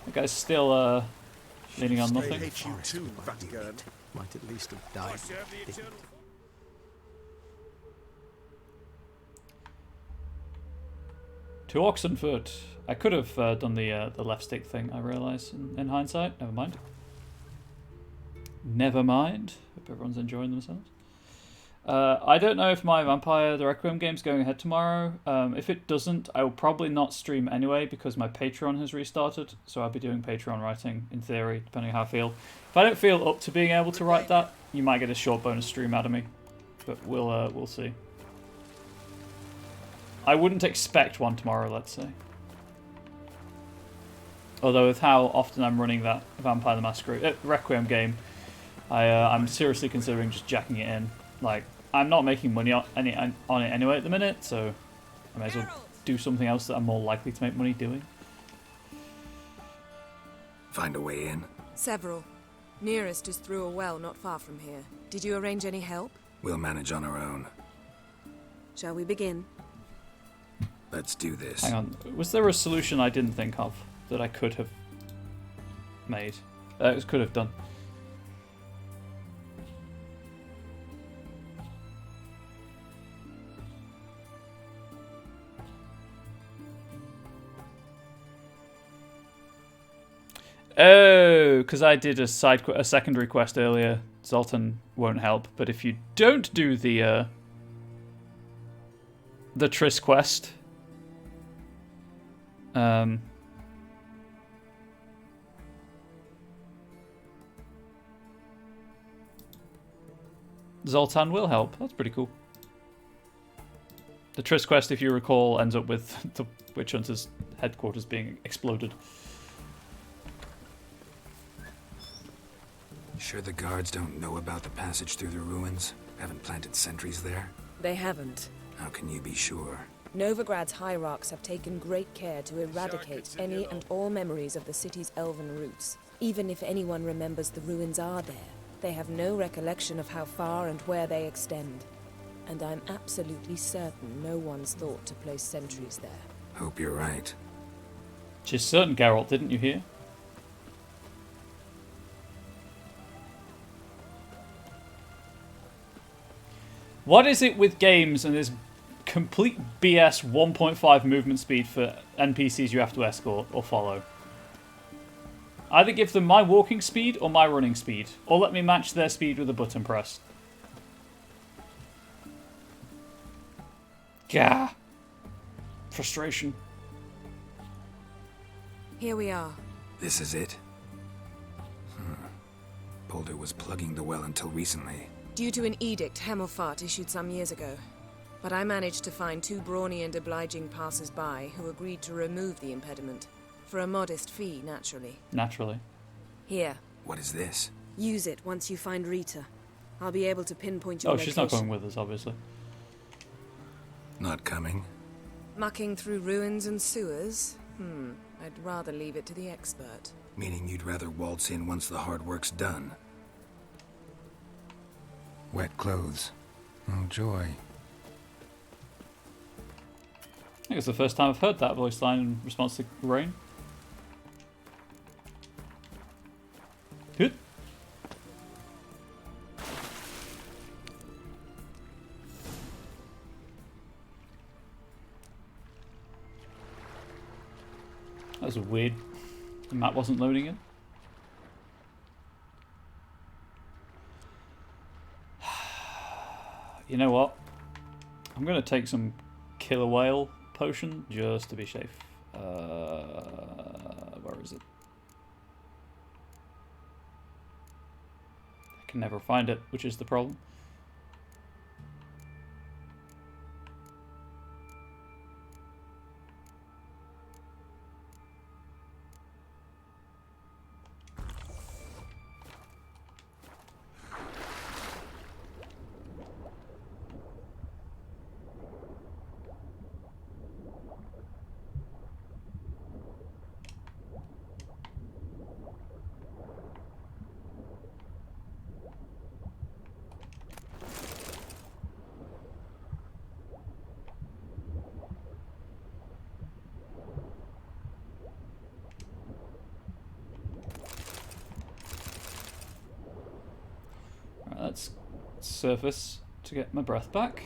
that guy's still leaning on They nothing. hate you too, Vatgern. Might at least have died. To Oxenford. I could have done the left stick thing, I realise, in hindsight. Never mind. Never mind. Hope everyone's enjoying themselves. I don't know if my Vampire the Requiem game's going ahead tomorrow. If it doesn't, I will probably not stream anyway because my Patreon has restarted. So I'll be doing Patreon writing, in theory, depending on how I feel. If I don't feel up to being able to write that, you might get a short bonus stream out of me. But we'll see. I wouldn't expect one tomorrow, let's say. Although with how often I'm running that Vampire the Masquerade Requiem game, I'm seriously considering just jacking it in. Like, I'm not making money on it anyway at the minute, so I may as well do something else that I'm more likely to make money doing. Find a way in? Several. Nearest is through a well not far from here. Did you arrange any help? We'll manage on our own. Shall we begin? Let's do this. Hang on, was there a solution I didn't think of that I could have made? Could have done. Oh, because I did a secondary quest earlier. Zoltan won't help, but if you don't do the Triss quest, Zoltan will help. That's pretty cool. The Triss quest, if you recall, ends up with the Witch Hunter's headquarters being exploded. Sure the guards don't know about the passage through the ruins? Haven't planted sentries there? They haven't. How can you be sure? Novigrad's hierarchs have taken great care to eradicate any and all memories of the city's elven roots. Even if anyone remembers the ruins are there, they have no recollection of how far and where they extend. And I'm absolutely certain no one's thought to place sentries there. Hope you're right. She's certain, Geralt, didn't you hear? What is it with games and this complete BS 1.5 movement speed for NPCs you have to escort or follow? Either give them my walking speed or my running speed, or let me match their speed with a button press. Gah. Frustration. Here we are. This is it? Boulder was plugging the well until recently. Due to an edict Hemmelfart issued some years ago. But I managed to find two brawny and obliging passers-by who agreed to remove the impediment. For a modest fee, naturally. Naturally. Here. What is this? Use it once you find Rita. I'll be able to pinpoint your Oh, location. she's not going with us, obviously. Not coming? Mucking through ruins and sewers? I'd rather leave it to the expert. Meaning you'd rather waltz in once the hard work's done? Wet clothes. Oh, joy. I think it's the first time I've heard that voice line in response to rain. Good. That was weird. The map wasn't loading in. You know what? I'm going to take some killer whale potion just to be safe. Where is it? can never find it, which is the problem. Let's surface to get my breath back.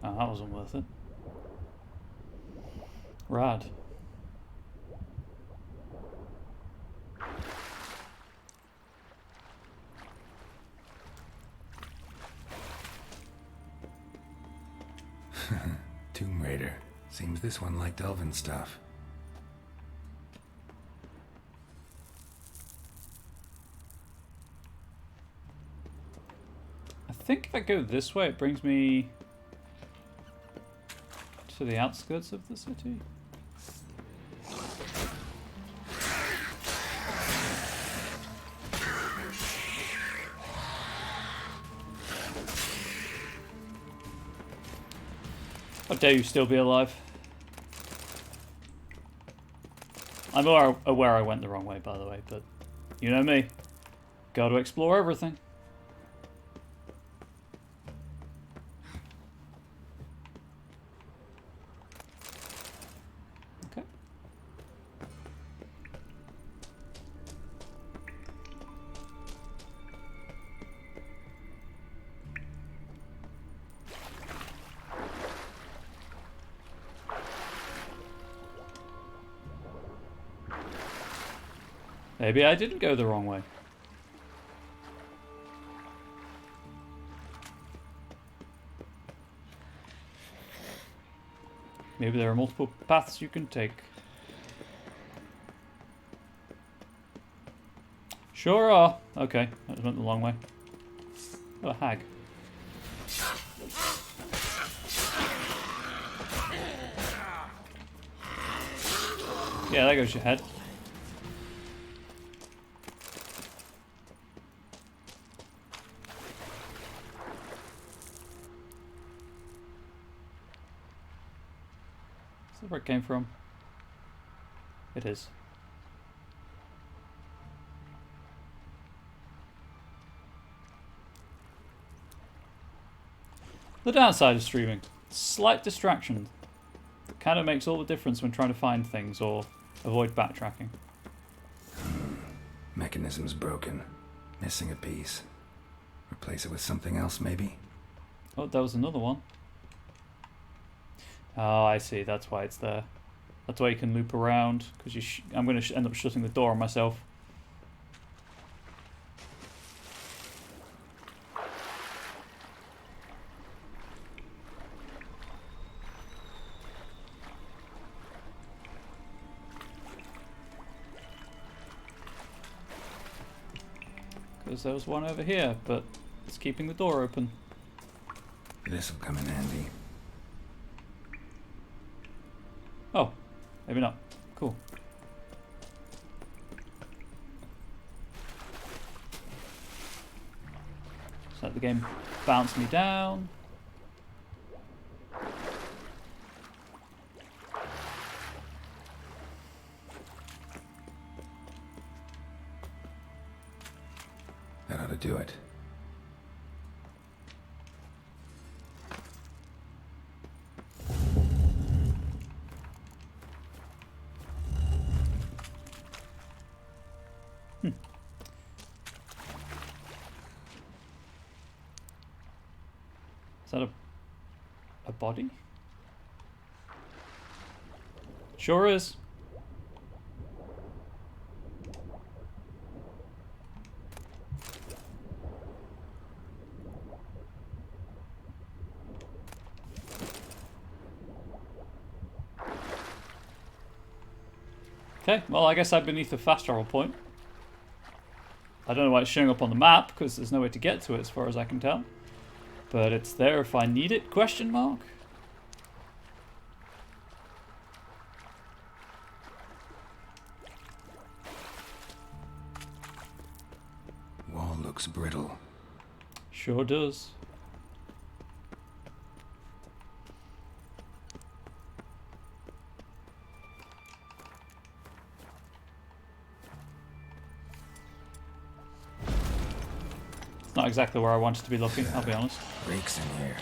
Oh, that wasn't worth it. Rad. Tomb Raider. Seems this one liked elven stuff. I think if I go this way, it brings me to the outskirts of the city. How dare you still be alive? I'm aware I went the wrong way, by the way, but you know me. Got to explore everything. Okay. Maybe I didn't go the wrong way. Maybe there are multiple paths you can take. Sure are. Okay, that went the long way. Oh, a hag. Yeah, there goes your head. Is that where it came from? It is. The downside of streaming, slight distraction. That kind of makes all the difference when trying to find things or avoid backtracking. Mechanism's broken. Missing a piece. Replace it with something else, maybe? Oh, there was another one. Oh, I see. That's why it's there. That's why you can loop around. Because I'm going to end up shutting the door on myself. Because there was one over here, but it's keeping the door open. This'll come in handy. Oh, maybe not. Cool. Just let the game bounce me down. That ought to do it. Is that a body? Sure is. Okay, well, I guess I'm beneath the fast travel point. I don't know why it's showing up on the map, because there's no way to get to it as far as I can tell. But it's there if I need it, question mark? Wall looks brittle. Sure does. It's not exactly where I wanted to be looking, I'll be honest. Breaks in here.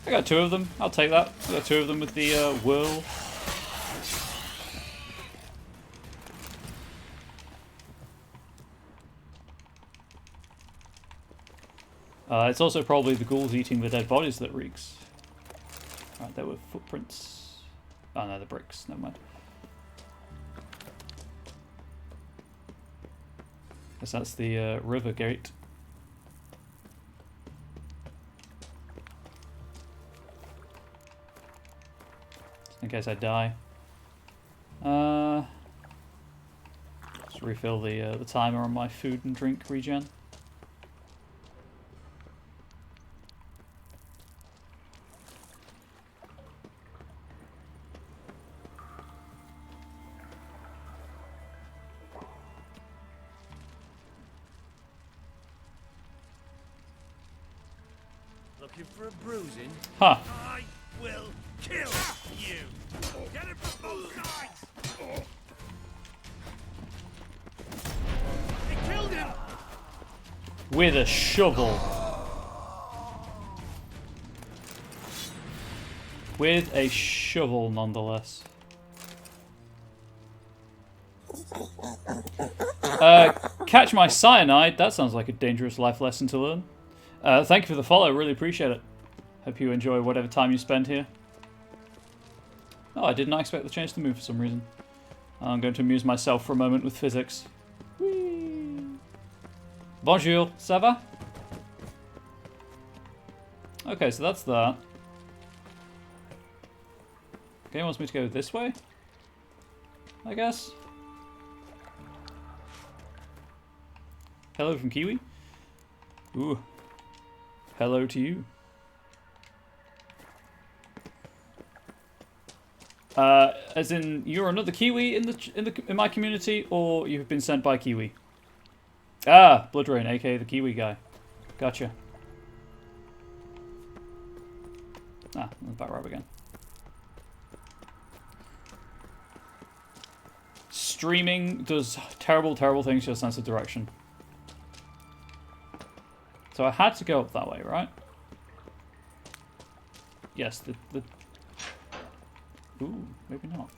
I got 2 of them. I'll take that. I got 2 of them with the whirl. It's also probably the ghouls eating the dead bodies that reeks. Right, there were footprints. Oh no, the bricks. Never mind. Guess that's the river gate. In case I die. Just refill the timer on my food and drink regen. Looking for a bruising? Huh. I will kill you. Get it from both sides. He killed him. With a shovel. With a shovel, nonetheless. Catch my cyanide. That sounds like a dangerous life lesson to learn. Thank you for the follow. Really appreciate it. Hope you enjoy whatever time you spend here. Oh, I did not expect the change to move for some reason. I'm going to amuse myself for a moment with physics. Whee! Bonjour, ça va? Okay, so that's that. Game wants me to go this way, I guess. Hello from Kiwi. Ooh. Hello to you. As in, you're another Kiwi in my community, or you've been sent by Kiwi? Ah, Bloodrain, aka the Kiwi guy. Gotcha. Ah, I'm back right again. Streaming does terrible, terrible things to your sense of direction. So I had to go up that way, right? Yes, the... Ooh, maybe not.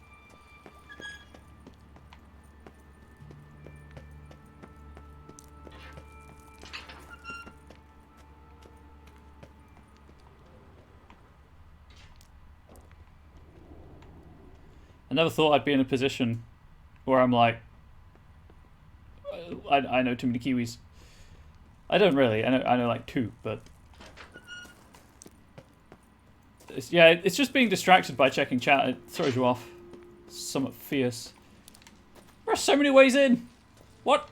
I never thought I'd be in a position where I'm like, I know too many Kiwis. I don't really. I know like 2, but it's just being distracted by checking chat. It throws you off. Somewhat fierce. There are so many ways in. What?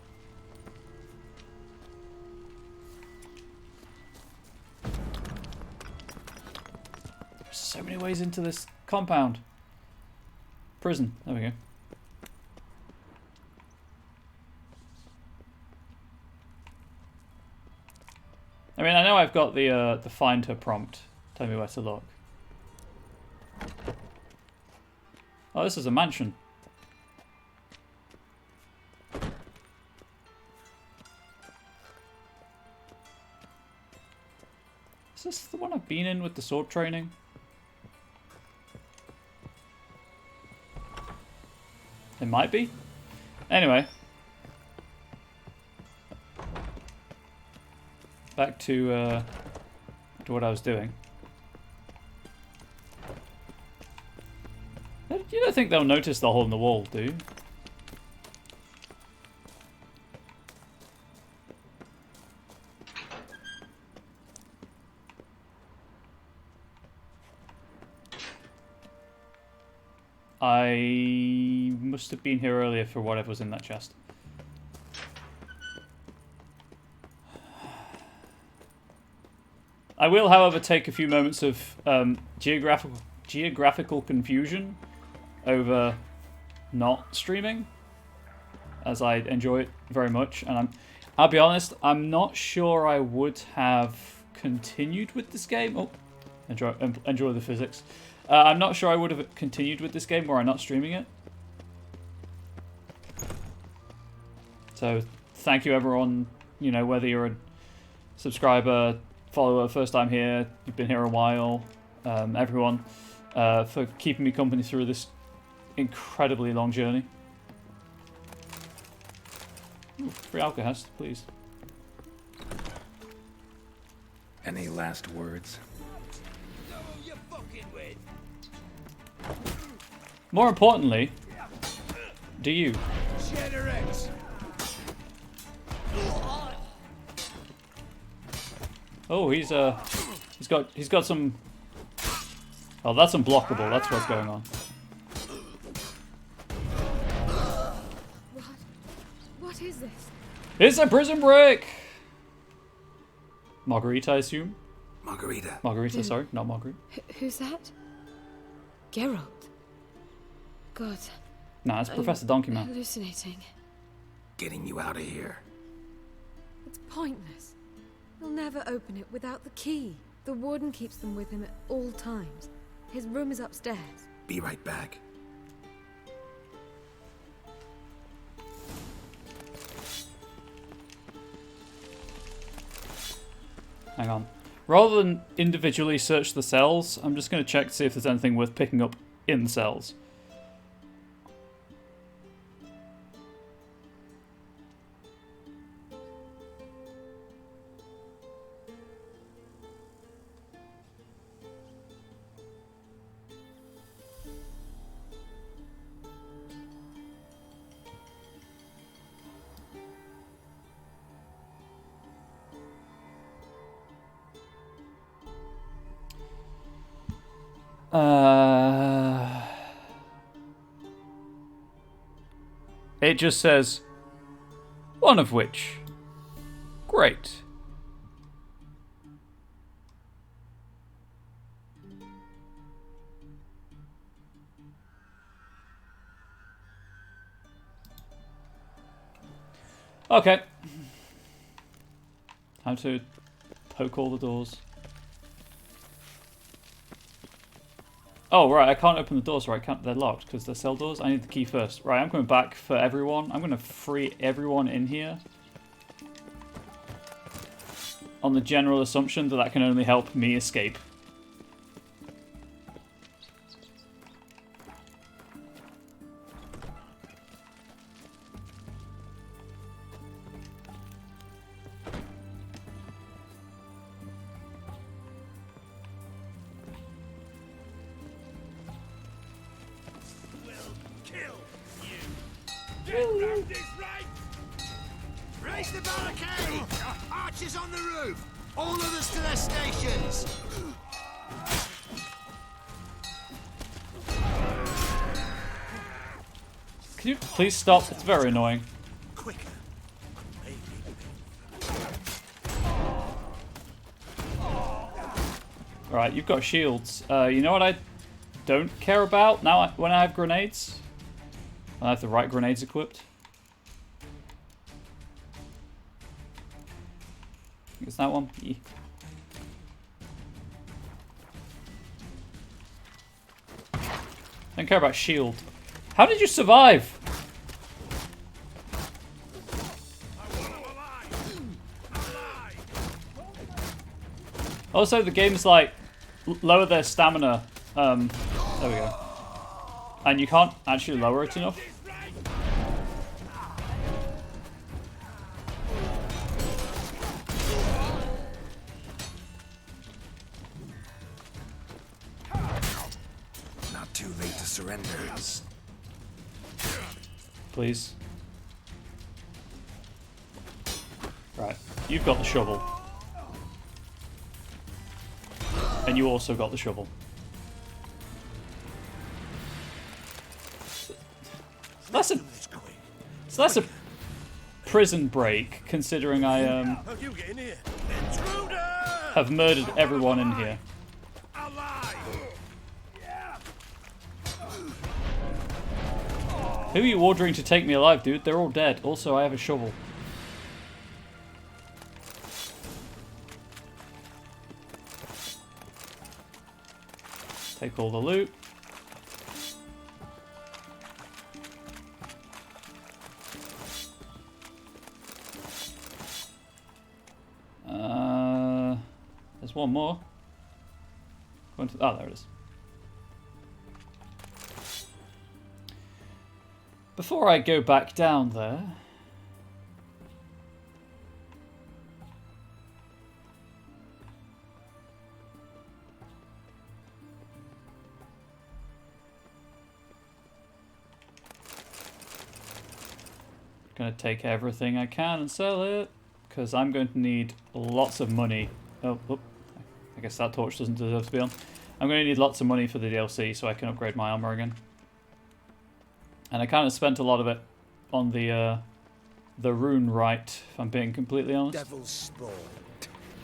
There's so many ways into this compound. Prison. There we go. I mean, I know I've got the find her prompt. Tell me where to look. Oh, this is a mansion. Is this the one I've been in with the sword training? It might be. Anyway. Back to what I was doing. You don't think they'll notice the hole in the wall, do you? I must have been here earlier for whatever was in that chest. I will, however, take a few moments of geographical confusion over not streaming, as I enjoy it very much. And I'll be honest, I'm not sure I would have continued with this game. Oh, enjoy the physics. I'm not sure I would have continued with this game were I not streaming it. So thank you everyone, you know, whether you're a subscriber, follower, first time here, you've been here a while, everyone, for keeping me company through this incredibly long journey. Ooh, free alcohol, please. Any last words? More importantly, do you? Oh, he's got some. Oh, that's unblockable. That's what's going on. What is this? It's a prison break. Margarita, I assume. Margarita, sorry, not Marguerite. Who's that? Geralt. God. Nah, it's Professor Donkey Man. Hallucinating. Getting you out of here. It's pointless. He'll never open it without the key. The warden keeps them with him at all times. His room is upstairs. Be right back. Hang on. Rather than individually search the cells, I'm just going to check to see if there's anything worth picking up in the cells. It just says, one of which. Great. Okay. Time to poke all the doors. Oh, right, I can't open the doors, right? They're locked because they're cell doors. I need the key first. Right, I'm coming back for everyone. I'm going to free everyone in here. On the general assumption that that can only help me escape. Raise the barricade! Archers on the roof! All others to their stations! Can you please stop? It's very annoying. Right, you've got shields. You know what I don't care about now when I have grenades? When I have the right grenades equipped. Is that one? Yeah. Don't care about shield. How did you survive? Also, the game's like lower their stamina. There we go. And you can't actually lower it enough. Not too late to surrender. Please. Right, you've got the shovel. And you also got the shovel. that's a prison break, considering I have murdered everyone in here. Who are you ordering to take me alive, dude? They're all dead. Also, I have a shovel. Take all the loot. There's one more. Oh, there it is. Before I go back down there... Gonna take everything I can and sell it, because I'm going to need lots of money. Oh, I guess that torch doesn't deserve to be on. I'm going to need lots of money for the DLC so I can upgrade my armor again. And I kind of spent a lot of it on the rune right, if I'm being completely honest. Devil's spawn.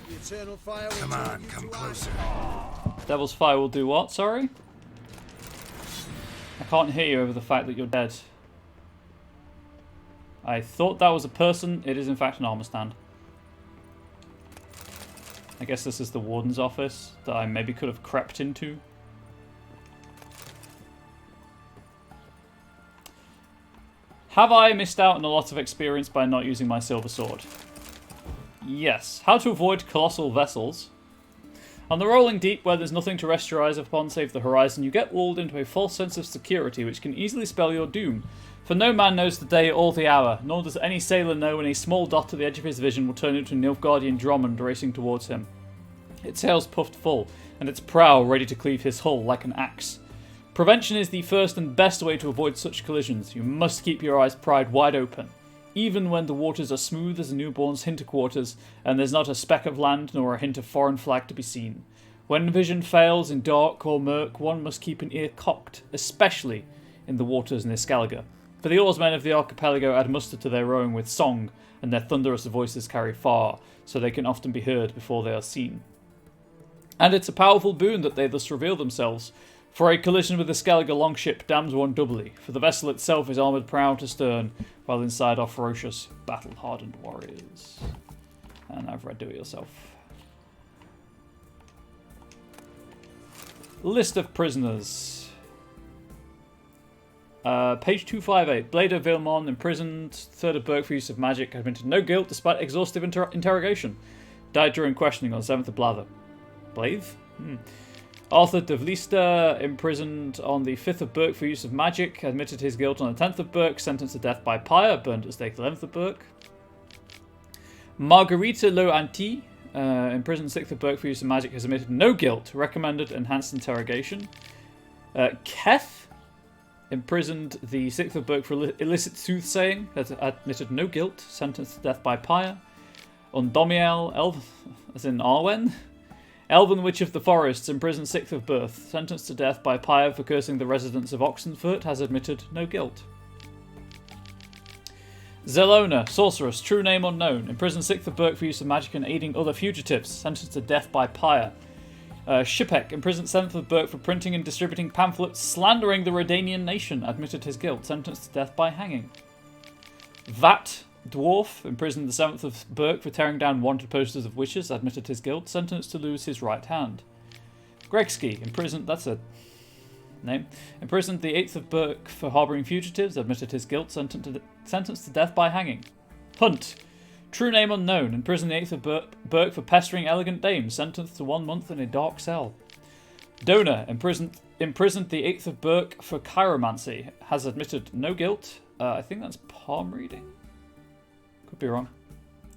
The eternal fire will Come on, come closer. Devil's fire will do what? Sorry? I can't hear you over the fact that you're dead. I thought that was a person. It is in fact an armor stand. I guess this is the warden's office that I maybe could have crept into. Have I missed out on a lot of experience by not using my silver sword? Yes. How to avoid colossal vessels. On the rolling deep, where there's nothing to rest your eyes upon save the horizon, you get lulled into a false sense of security which can easily spell your doom. For no man knows the day or the hour, nor does any sailor know when a small dot at the edge of his vision will turn into a Nilfgaardian Drummond racing towards him. Its sails puffed full, and its prow ready to cleave his hull like an axe. Prevention is the first and best way to avoid such collisions. You must keep your eyes pried wide open. Even when the waters are smooth as a newborn's hinterquarters, and there's not a speck of land nor a hint of foreign flag to be seen. When vision fails in dark or murk, one must keep an ear cocked, especially in the waters near Skellige. For the oarsmen of the archipelago add muster to their rowing with song, and their thunderous voices carry far, so they can often be heard before they are seen. And it's a powerful boon that they thus reveal themselves, for a collision with the Skellige longship damns one doubly, for the vessel itself is armoured prow to stern, while inside are ferocious, battle-hardened warriors. And I've read Do It Yourself. List of prisoners. Page 258. Blade of Vilmon, imprisoned, 3rd of Berg for use of magic, admitted no guilt despite exhaustive interrogation. Died during questioning on 7th of Blather. Blaive? Arthur de Vlister, imprisoned on the 5th of Berg for use of magic, admitted his guilt on the 10th of Berg, sentenced to death by pyre, burned at stake 11th of Berg. Marguerite Le Anti, imprisoned 6th of Berg for use of magic, has admitted no guilt, recommended enhanced interrogation. Keth, imprisoned the 6th of Berg for illicit soothsaying, has admitted no guilt, sentenced to death by pyre. Undomiel, as in Arwen, Elven Witch of the Forests, imprisoned 6th of birth, sentenced to death by pyre for cursing the residents of Oxenfurt, has admitted no guilt. Zelona, sorceress, true name unknown, imprisoned 6th of Berg for use of magic and aiding other fugitives, sentenced to death by pyre. Shipek, imprisoned 7th of Berg for printing and distributing pamphlets slandering the Redanian nation, admitted his guilt, sentenced to death by hanging. Vat, dwarf, imprisoned the 7th of Berg for tearing down wanted posters of witches, admitted his guilt, sentenced to lose his right hand. Gregski, imprisoned, that's a name, imprisoned the 8th of Berg for harbouring fugitives, admitted his guilt, sentenced to death by hanging. Hunt, true name unknown, imprisoned the 8th of Berg for pestering elegant dames, sentenced to 1 month in a dark cell. Dona, imprisoned the 8th of Berg for chiromancy, has admitted no guilt. I think that's palm reading. Could be wrong.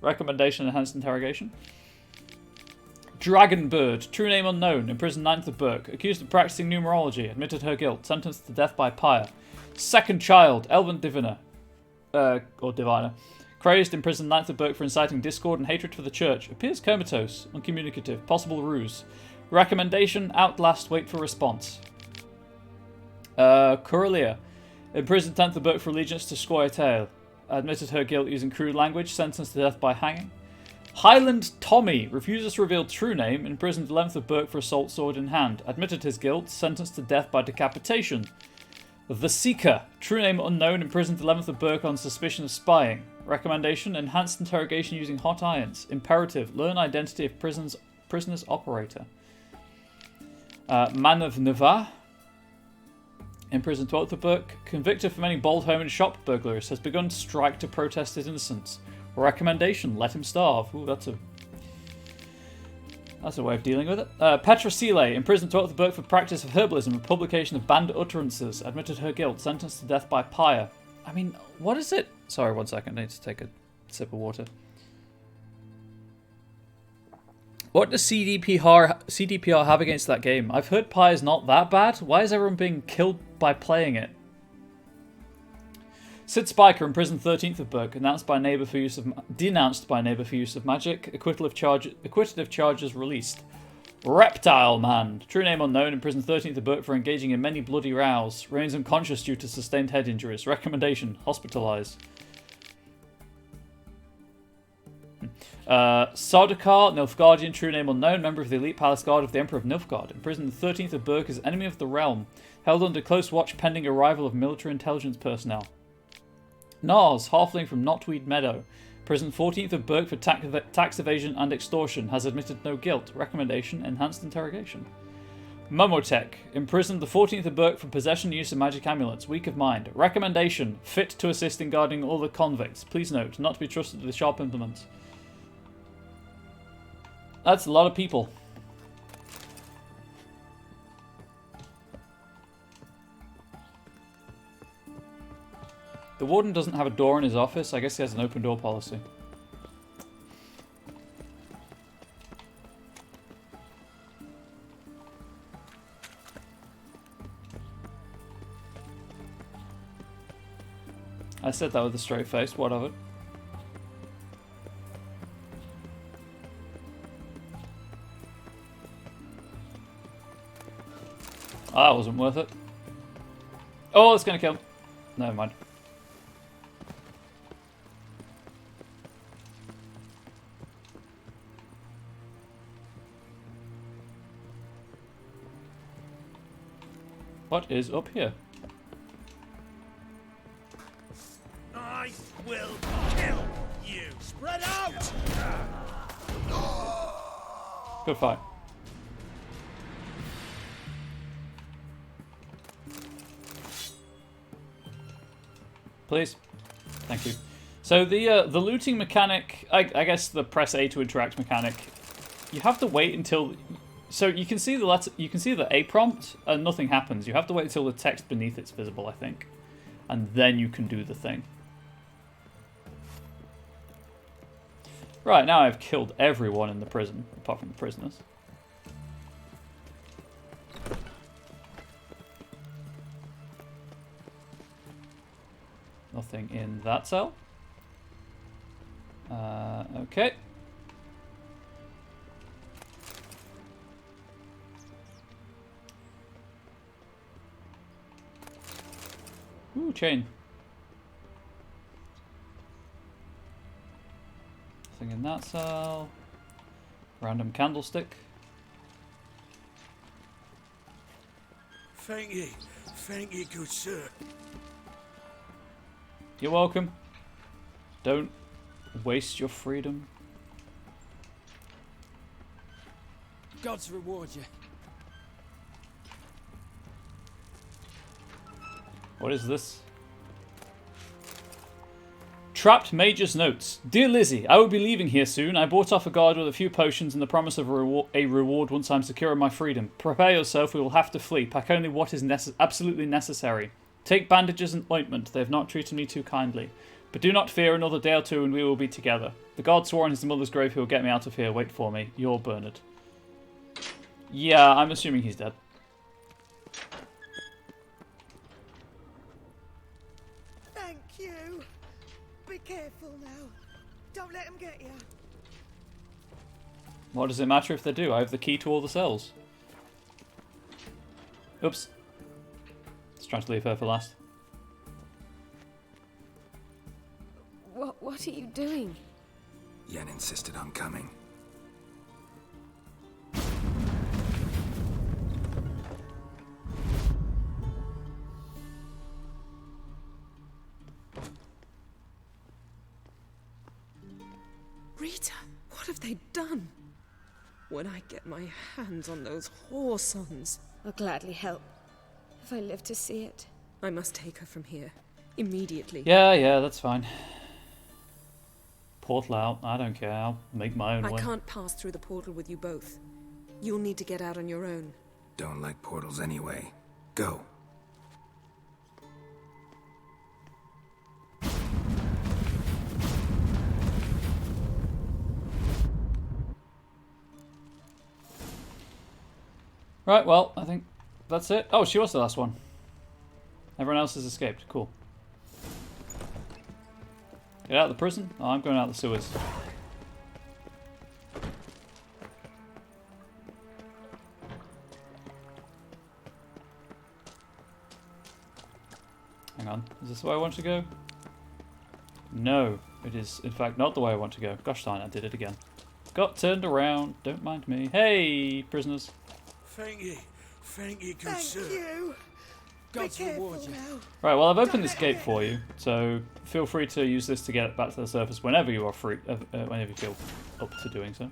Recommendation, enhanced interrogation. Dragonbird, true name unknown, imprisoned 9th of Berg, accused of practicing numerology, admitted her guilt, sentenced to death by pyre. Second child, Elven Diviner, or Diviner, crazed, imprisoned 9th of Berg for inciting discord and hatred for the church, appears comatose, uncommunicative, possible ruse. Recommendation, outlast, wait for response. Coralia, Imprisoned 10th of book for allegiance to Squire Tail. Admitted her guilt using crude language, sentenced to death by hanging. Highland Tommy refuses to reveal true name, imprisoned 11th of book for assault sword in hand. Admitted his guilt, sentenced to death by decapitation. The Seeker, true name unknown, imprisoned 11th of book on suspicion of spying. Recommendation, enhanced interrogation using hot irons. Imperative, learn identity of prisoner's operator. Man of Navarre, imprisoned 12th of book, convicted for many bold home and shop burglaries, has begun to strike to protest his innocence. Recommendation, let him starve. Ooh, that's a way of dealing with it. Petrosile, imprisoned 12th of book for practice of herbalism and publication of banned utterances, admitted her guilt, sentenced to death by pyre. I mean, what is it? Sorry, 1 second, I need to take a sip of water. What does CDPR have against that game? I've heard Pi is not that bad. Why is everyone being killed by playing it? Sid Spiker, imprisoned 13th of book, denounced by neighbour for use of magic. Acquitted charges released. Reptile Man, true name unknown, imprisoned 13th of book for engaging in many bloody rows. Remains unconscious due to sustained head injuries. Recommendation, hospitalised. Sardaukar, Nilfgaardian, true name unknown, member of the elite palace guard of the Emperor of Nilfgaard, imprisoned the 13th of Burke as enemy of the realm, held under close watch pending arrival of military intelligence personnel. Nars, halfling from Knotweed Meadow, imprisoned 14th of Burke for tax evasion and extortion, has admitted no guilt. Recommendation, enhanced interrogation. Momotek, imprisoned the 14th of Burke for possession and use of magic amulets, weak of mind. Recommendation, fit to assist in guarding all the convicts. Please note, not to be trusted with sharp implements. That's a lot of people. The warden doesn't have a door in his office. I guess he has an open door policy. I said that with a straight face. What of it? That wasn't worth it. Oh, it's gonna kill him. Never mind. What is up here? I will kill you. Spread out. Good fight. Please. Thank you. So the looting mechanic, I guess the press A to interact mechanic, you have to wait until, so you can see the letter, you can see the A prompt and nothing happens. You have to wait until the text beneath it's visible, I think, and then you can do the thing. Right, now I've killed everyone in the prison, apart from the prisoners. Nothing in that cell. Okay. Ooh, chain. Nothing in that cell. Random candlestick. Thank you, good sir. You're welcome. Don't waste your freedom. Gods reward you. What is this? Trapped Major's notes. Dear Lizzie, I will be leaving here soon. I bought off a guard with a few potions and the promise of a reward once I'm secure in my freedom. Prepare yourself, we will have to flee. Pack only what is absolutely necessary. Take bandages and ointment. They have not treated me too kindly. But do not fear, another day or two and we will be together. The guard swore on his mother's grave he will get me out of here. Wait for me. You're Bernard. Yeah, I'm assuming he's dead. Thank you. Be careful now. Don't let him get you. What does it matter if they do? I have the key to all the cells. Oops. Just trying to leave her for last. What are you doing? Yen insisted on coming. Rita, what have they done? When I get my hands on those whore sons, I'll gladly help, if I live to see it. I must take her from here, immediately. Yeah, that's fine. Portal out, I don't care, I'll make my own way. I can't pass through the portal with you both. You'll need to get out on your own. Don't like portals anyway. Go. Right, well, I think that's it. Oh, she was the last one. Everyone else has escaped. Cool. Get out of the prison? Oh, I'm going out the sewers. Hang on. Is this the way I want to go? No. It is, in fact, not the way I want to go. Gosh darn, I did it again. Got turned around. Don't mind me. Hey, prisoners. Thank you, good sir. Thank you. God's reward you. Right, well, I've opened this gate for you, so feel free to use this to get back to the surface whenever you are free, whenever you feel up to doing so.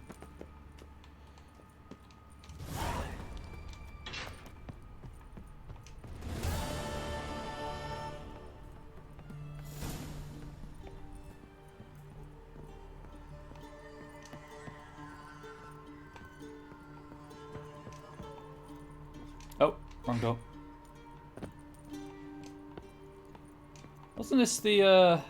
Oh, wrong door. Wasn't this the,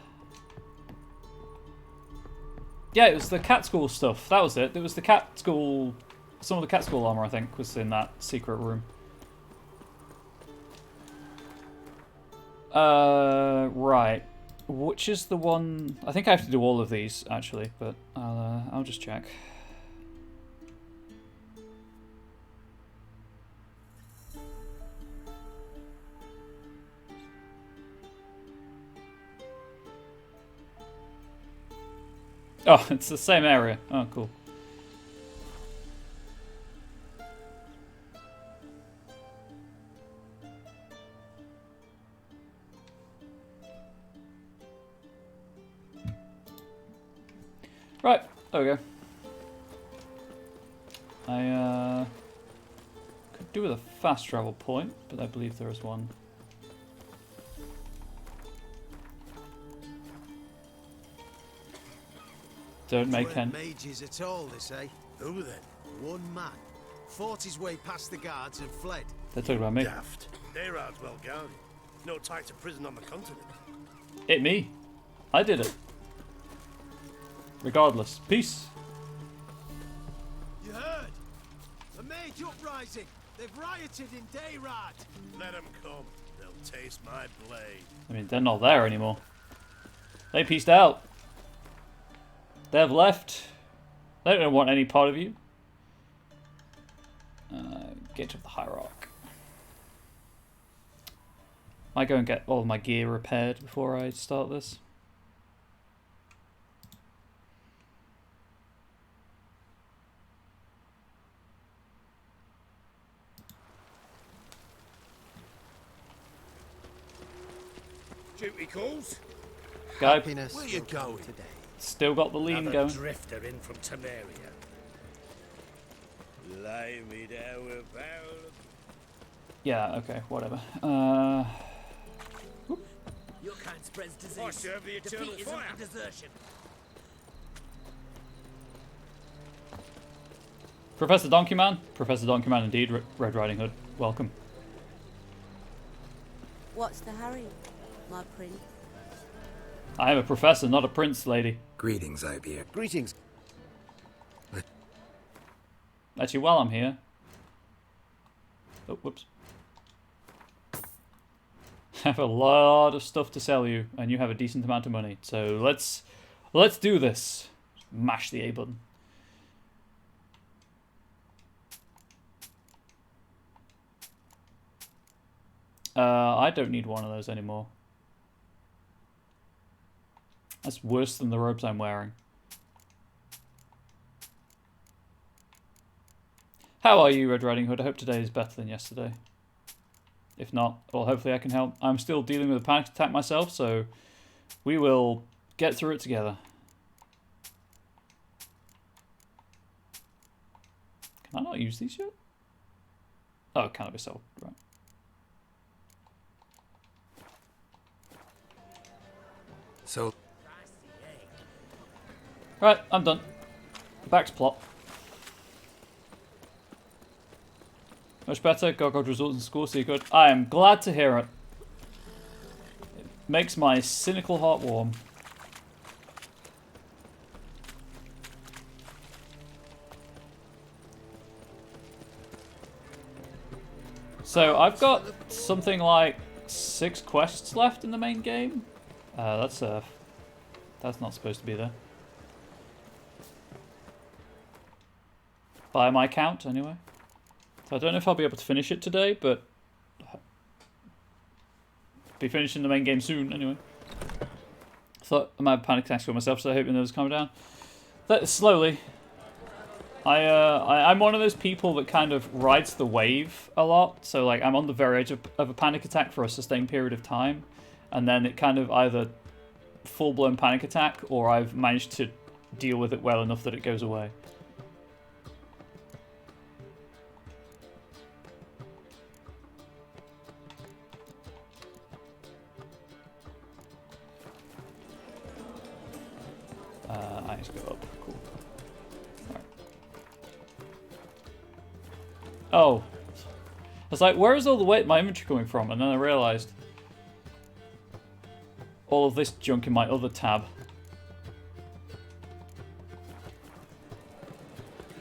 Yeah, it was the cat school stuff. That was it. It was the cat school... Some of the cat school armor, I think, was in that secret room. Right. Which is the one... I think I have to do all of these, actually, but I'll just check. Oh, it's the same area. Oh, cool. Right, there we go. I could do with a fast travel point, but I believe there is one. Don't make any mages at all, they say. Who then? One man. Fought his way past the guards and fled. They're talking about me. Daft. Nerad's well gone. No tie to prison on the continent. It me. I did it. Regardless. Peace. You heard? A mage uprising. They've rioted in Dayrad. Let them come. They'll taste my blade. I mean, they're not there anymore. They peaced out. They've left. They don't want any part of you. Get to the High Rock. Might go and get all of my gear repaired before I start this. Duty calls. Guy, Where you going today? still got the lean Another going. drifter in from Temeria. Lay me down with barrel. Yeah, okay, whatever. Your kind spreads disease. I serve the eternal Defeat fire. isn't a desertion. Professor Donkey Man? Professor Donkey Man indeed, Red Riding Hood. Welcome. What's the hurry, my prince? I am a professor, not a prince, lady. Greetings, Ibir. Greetings. Actually, while I'm here... Oh, whoops. I have a lot of stuff to sell you, and you have a decent amount of money. So let's do this. Mash the A button. I don't need one of those anymore. That's worse than the robes I'm wearing. How are you, Red Riding Hood? I hope today is better than yesterday. If not, well, hopefully I can help. I'm still dealing with a panic attack myself, so we will get through it together. Can I not use these yet? Oh, cannabis sold, right. So... Right, I'm done. Back to plot. Much better. Got good results in school, so you're good. I am glad to hear it. It makes my cynical heart warm. So I've got something like 6 quests left in the main game. That's not supposed to be there. By my count, anyway. So I don't know if I'll be able to finish it today, but be finishing the main game soon, anyway. Thought I might have panic attacks for myself, so I hope the nerves calm down. But slowly. I'm one of those people that kind of rides the wave a lot. So like I'm on the very edge of a panic attack for a sustained period of time, and then it kind of either full-blown panic attack, or I've managed to deal with it well enough that it goes away. I need to go up. Cool. Right. Oh. I was like, where is all the weight in my inventory coming from? And then I realised all of this junk in my other tab.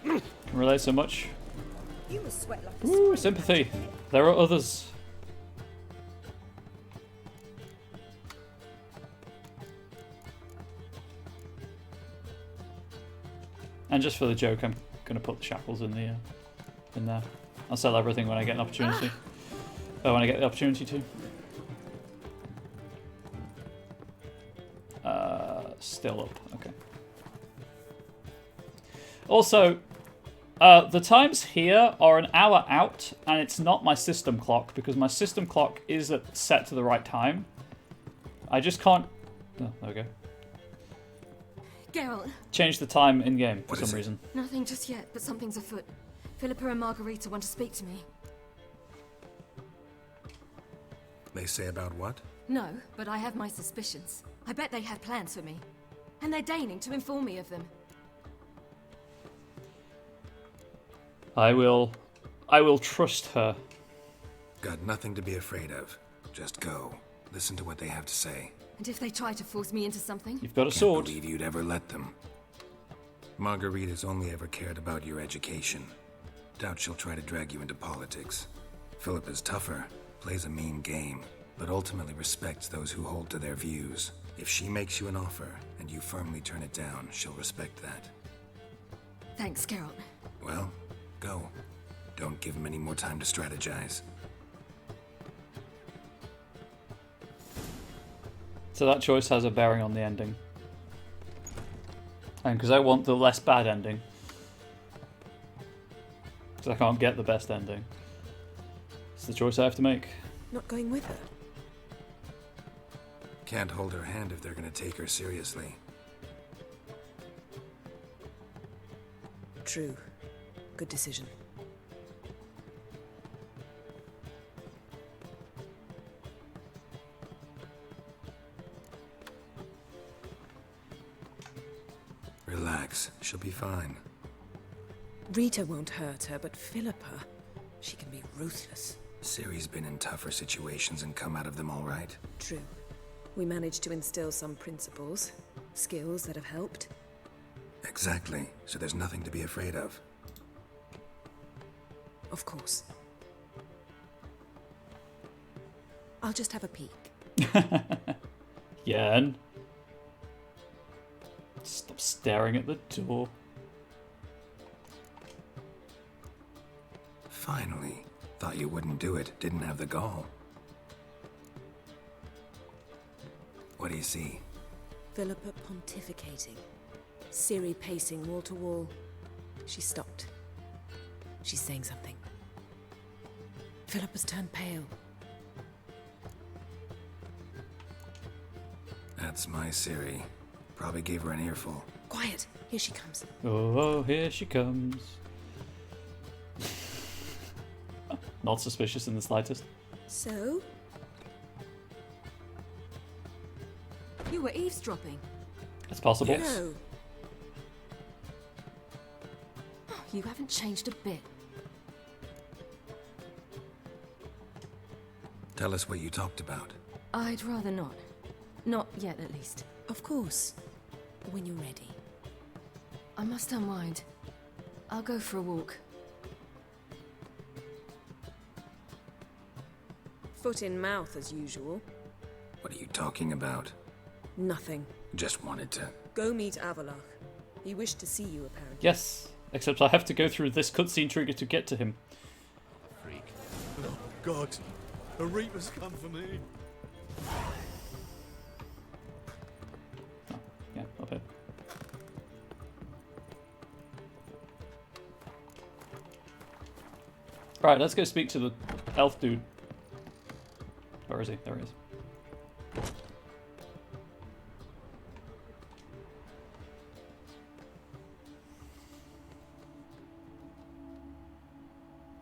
Can relate so much. You must sweat like a Ooh, sympathy. There are others. And just for the joke, I'm gonna put the shackles in the in there. I'll sell everything when I get an opportunity. Oh, when I get the opportunity to. Still up. Okay. Also, the times here are an hour out, and it's not my system clock because my system clock is set to the right time. I just can't. Oh, there we go. Geralt. Change the time in game for some reason. Nothing just yet, but something's afoot. Philippa and Margarita want to speak to me. They say about what? No, but I have my suspicions. I bet they have plans for me. And they're deigning to inform me of them. I will trust her. Got nothing to be afraid of. Just go. Listen to what they have to say. And if they try to force me into something? You've got a sword. Can't believe you'd ever let them. Margarita's only ever cared about your education. Doubt she'll try to drag you into politics. Philippa's tougher, plays a mean game, but ultimately respects those who hold to their views. If she makes you an offer, and you firmly turn it down, she'll respect that. Thanks, Geralt. Well, go. Don't give him any more time to strategize. So that choice has a bearing on the ending. And because I want the less bad ending. Because I can't get the best ending. It's the choice I have to make. Not going with her? Can't hold her hand if they're gonna take her seriously. True. Good decision. Relax. She'll be fine. Rita won't hurt her, but Philippa, she can be ruthless. Ciri's been in tougher situations and come out of them all right. True. We managed to instill some principles, skills that have helped. Exactly. So there's nothing to be afraid of. Of course. I'll just have a peek. Yen. Stop staring at the door. Finally. Thought you wouldn't do it. Didn't have the gall. What do you see? Philippa pontificating. Ciri pacing wall to wall. She stopped. She's saying something. Philippa's turned pale. That's my Ciri. Probably gave her an earful. Quiet! Here she comes. Oh, here she comes. Not suspicious in the slightest. So? You were eavesdropping. It's possible. Yes. No. Oh, you haven't changed a bit. Tell us what you talked about. I'd rather not. Not yet, at least. Of course. When you're ready. I must unwind. I'll go for a walk. Foot in mouth, as usual. What are you talking about? Nothing. Just wanted to... Go meet Avalach. He wished to see you, apparently. Yes, except I have to go through this cutscene trigger to get to him. Freak. Oh, God. A Reaper's come for me. Yeah, up here. Right, let's go speak to the elf dude. Where is he? There he is.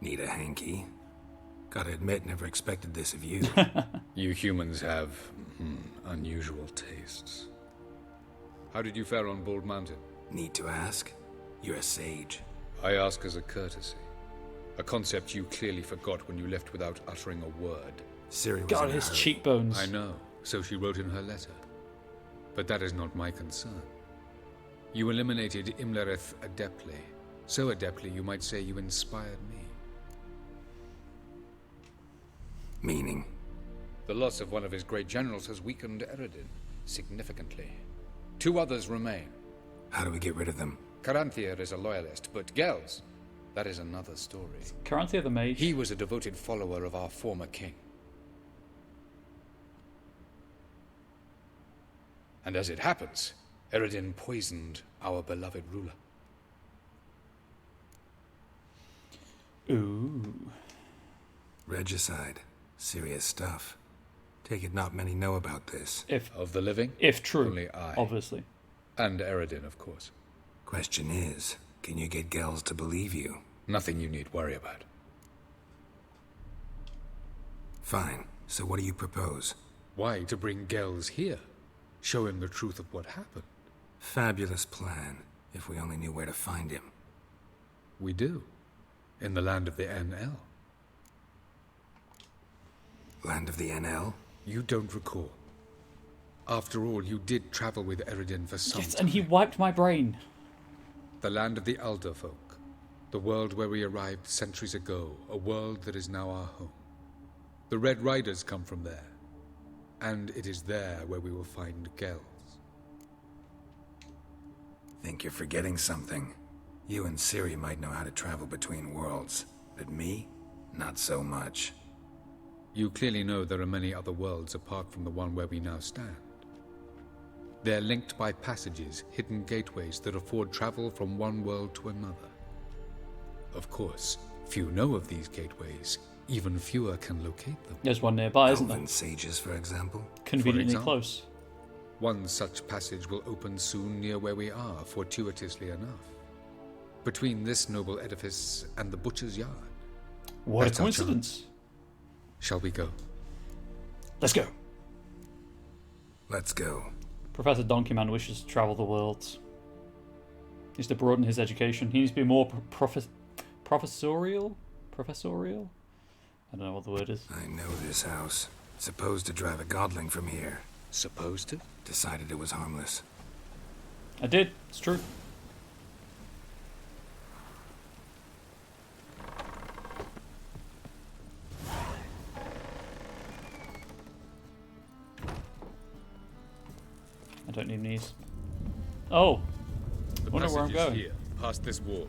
Need a hanky? Gotta admit, never expected this of you. You humans have unusual tastes. How did you fare on Bald Mountain? Need to ask? You're a sage. I ask as a courtesy. A concept you clearly forgot when you left without uttering a word. Ciri was God, in a his hurry. cheekbones. I know, so she wrote in her letter. But that is not my concern. You eliminated Imlerith adeptly. So adeptly, you might say you inspired me. Meaning? The loss of one of his great generals has weakened Eredin significantly. 2 others remain. How do we get rid of them? Caranthier is a loyalist, but Gels, that is another story. Caranthier the mage? He was a devoted follower of our former king. And as it happens, Eredin poisoned our beloved ruler. Ooh. Regicide. Serious stuff. Take it not many know about this. If of the living? If true. Only I. Obviously. And Eredin, of course. Question is, can you get Gels to believe you? Nothing you need worry about. Fine. So what do you propose? Why, to bring Gels here. Show him the truth of what happened. Fabulous plan, if we only knew where to find him. We do. In the land of the NL. Land of the NL? You don't recall. After all, you did travel with Eredin for some Yes, time. and he wiped my brain. The land of the Elder folk. The world where we arrived centuries ago. A world that is now our home. The Red Riders come from there. And it is there where we will find Gels. Think you're forgetting something. You and Ciri might know how to travel between worlds. But me? Not so much. You clearly know there are many other worlds apart from the one where we now stand. They're linked by passages, hidden gateways that afford travel from one world to another. Of course, few know of these gateways. Even fewer can locate them. There's one nearby, isn't there? Elven sages, for example? Conveniently close. One such passage will open soon near where we are, fortuitously enough. Between this noble edifice and the butcher's yard. What That's a coincidence. Shall we go? Let's go. Let's go. Professor Donkeyman wishes to travel the worlds. He needs to broaden his education. He needs to be more professorial? Professorial? I don't know what the word is. I know this house. Supposed to drive a godling from here. Supposed to? Decided it was harmless. I did. It's true. I don't need knees. Oh! The I wonder where I'm passage is going. here, past this wall.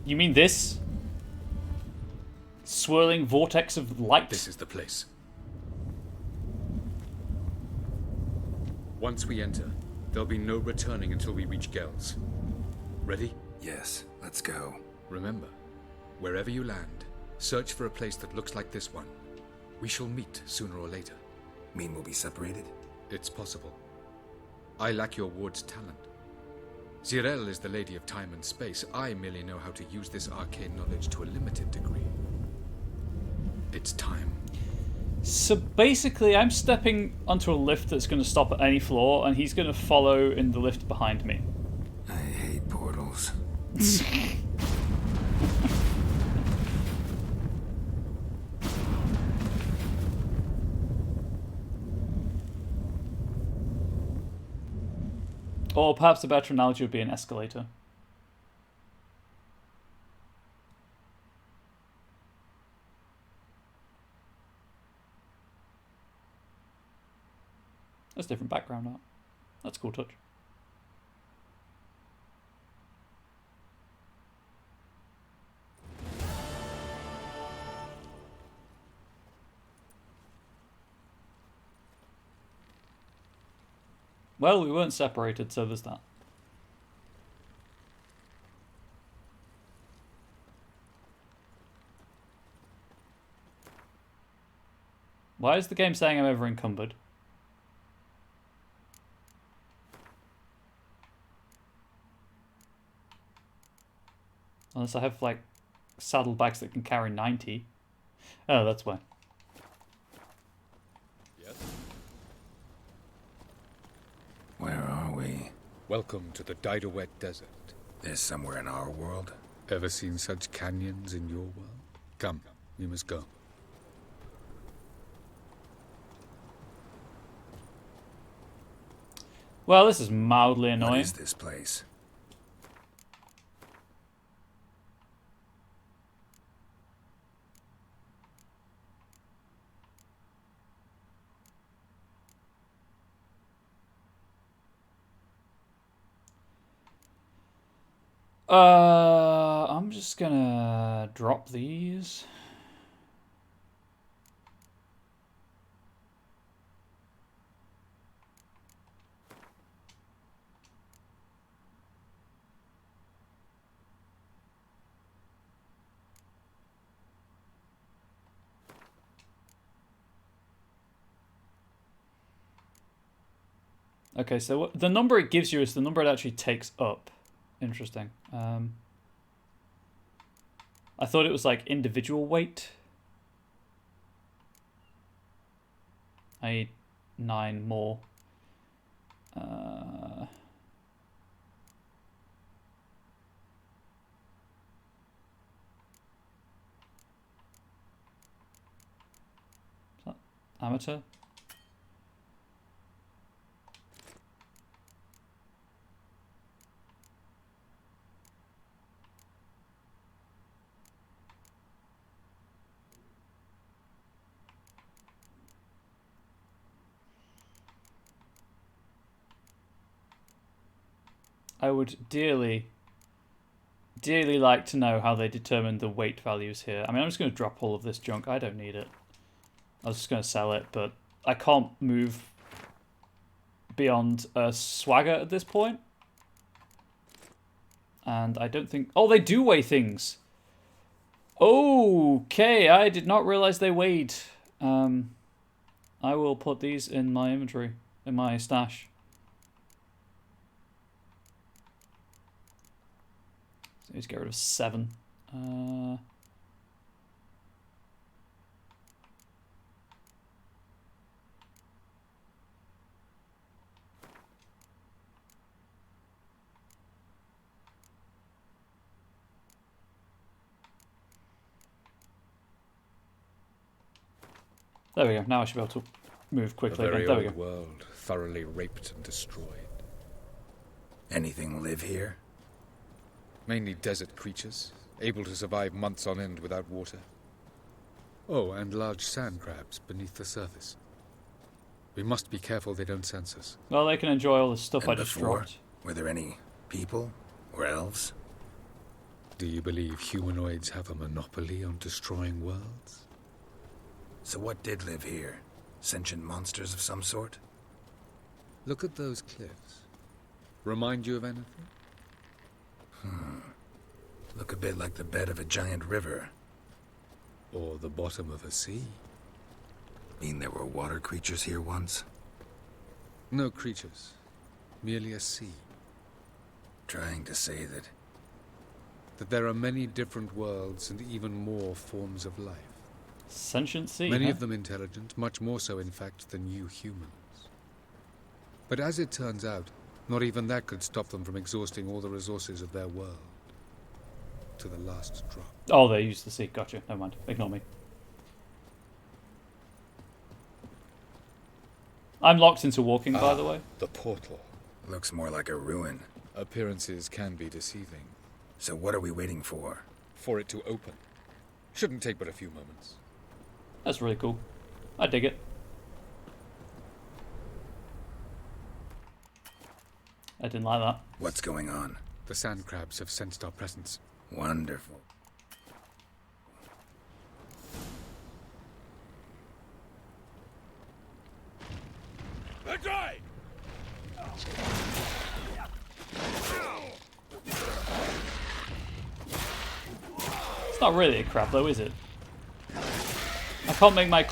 You mean this? Swirling vortex of light? This is the place. Once we enter, there'll be no returning until we reach Gels. Ready? Yes, let's go. Remember, wherever you land, search for a place that looks like this one. We shall meet sooner or later. Mean we'll be separated? It's possible. I lack your ward's talent. Zirel is the lady of time and space. I merely know how to use this arcane knowledge to a limited degree. It's time. So basically, I'm stepping onto a lift that's going to stop at any floor, and he's going to follow in the lift behind me. I hate portals. Or perhaps a better analogy would be an escalator. That's different background art. That's a cool touch. Well, we weren't separated, so there's that. Why is the game saying I'm over encumbered? Unless I have, like, saddlebags that can carry 90. Oh, that's why. Yes? Where are we? Welcome to the Didowet Desert. There's somewhere in our world? Ever seen such canyons in your world? Come, we must go. Well, this is mildly annoying. What is this place? I'm just gonna drop these. Okay, so the number it gives you is the number it actually takes up. Interesting. I thought it was like individual weight. I need 9 more. Is that amateur? I would dearly like to know how they determine the weight values here. I mean, I'm just going to drop all of this junk. I don't need it. I was just going to sell it, but I can't move beyond a swagger at this point. And I don't think... Oh, they do weigh things! Okay, I did not realize they weighed. I will put these in my inventory, in my stash. Let's get rid of 7. There we go. Now I should be able to move quickly A very again. There we old go. world, thoroughly raped and destroyed. Anything live here? Mainly desert creatures, able to survive months on end without water. Oh, and large sand crabs beneath the surface. We must be careful they don't sense us. Well, they can enjoy all the stuff And I just before, dropped. were there any people or elves? Do you believe humanoids have a monopoly on destroying worlds? So what did live here? Sentient monsters of some sort? Look at those cliffs. Remind you of anything? Look a bit like the bed of a giant river. Or the bottom of a sea. Mean there were water creatures here once? No creatures. Merely a sea. Trying to say that... That there are many different worlds and even more forms of life. Sentient sea, Many huh? of them intelligent, much more so in fact than you humans. But as it turns out, not even that could stop them from exhausting all the resources of their world. To the last drop. Oh, they use the sea. Gotcha. Never mind. Ignore me. I'm locked into walking, by the way. The portal. Looks more like a ruin. Appearances can be deceiving. So what are we waiting for? For it to open. Shouldn't take but a few moments. That's really cool. I dig it. I didn't like that. What's going on? The sand crabs have sensed our presence. Wonderful. They're dry! It's not really a crab, though, is it? I can't make my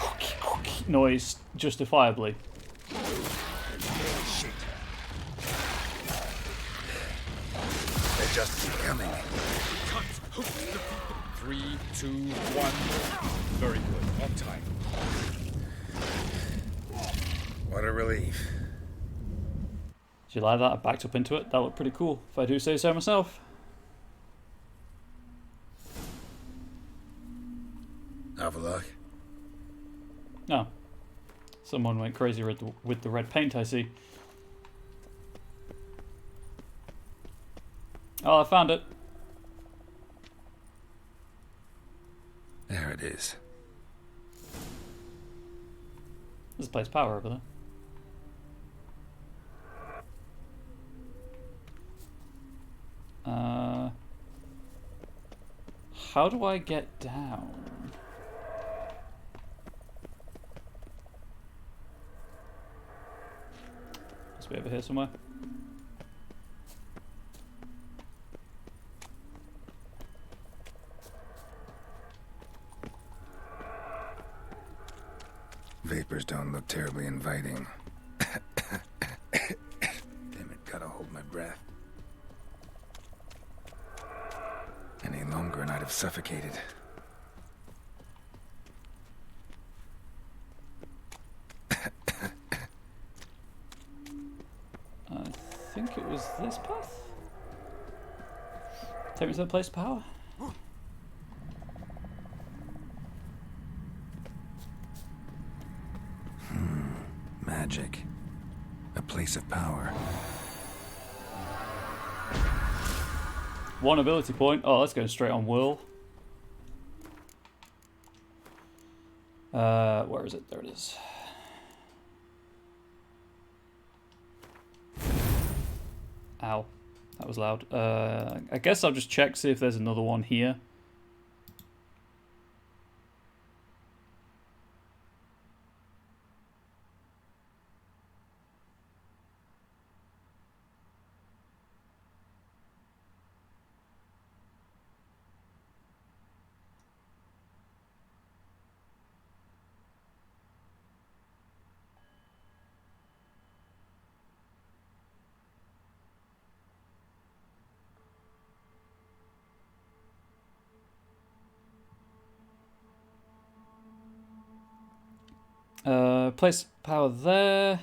noise justifiably. Shit. They just keep coming. 3, 2, 1. Very good. On time. What a relief. Did you like that? I backed up into it. That looked pretty cool, if I do say so myself. Have a look. No. Someone went crazy with the red paint, I see. Oh, I found it. There it is. There's a place power over there. How do I get down? Must be over here somewhere. Vapors don't look terribly inviting. Damn it, gotta hold my breath. Any longer and I'd have suffocated. I think it was this path. Take me to the place of power. Magic. A place of power. One ability point. Oh, let's go straight on whirl. Where is it? There it is. Ow. That was loud. I guess I'll just check, see if there's another one here. Place power there.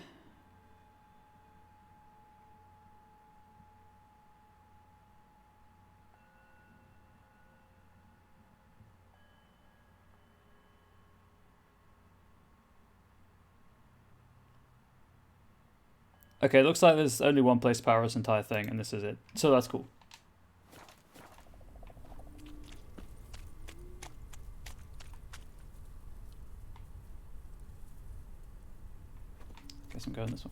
Okay, looks like there's only one place power this entire thing, and this is it. So that's cool. Guess I'm going this way.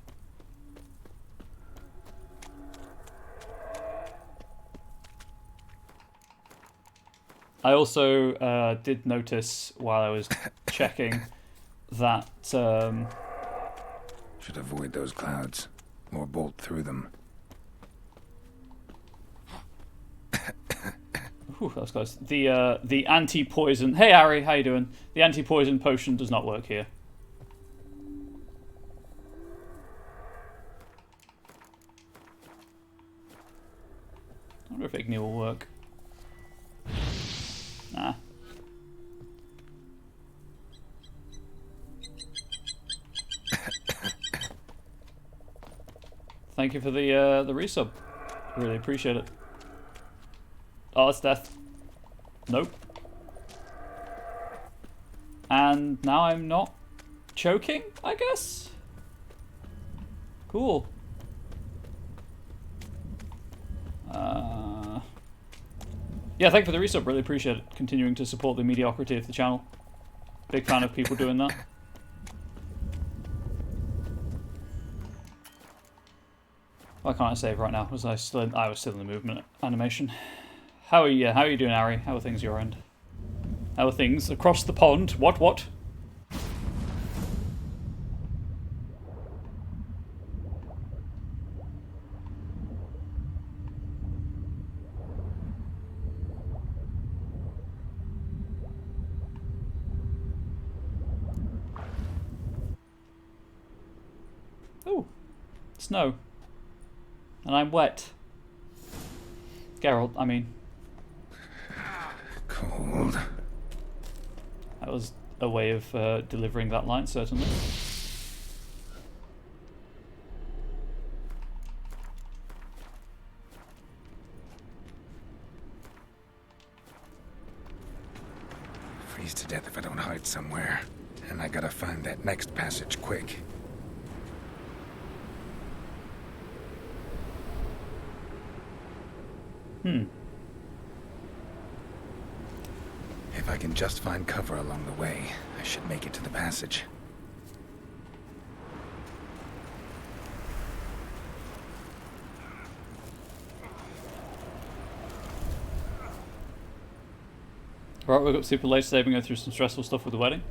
I also did notice while I was checking that... Should avoid those clouds. or bolt through them. Ooh, that was close. The anti-poison. Hey, Harry, how you doing? The anti-poison potion does not work here. I wonder if Igni will work. Nah. Thank you for the resub. Really appreciate it. Oh, that's death. Nope. And now I'm not choking, I guess? Cool. Yeah, thank you for the resub. Really appreciate it. Continuing to support the mediocrity of the channel. Big fan of people doing that. Why can't I save right now? Was I still in, I was still in the movement animation. How are you doing, Ari? How are things your end? How are things across the pond? What? Oh, snow. And I'm wet. Geralt, I mean. Cold. That was a way of delivering that line, certainly. Freeze to death if I don't hide somewhere. And I gotta find that next passage quick. If I can just find cover along the way, I should make it to the passage. Right, woke up super late today, been going through some stressful stuff with the wedding.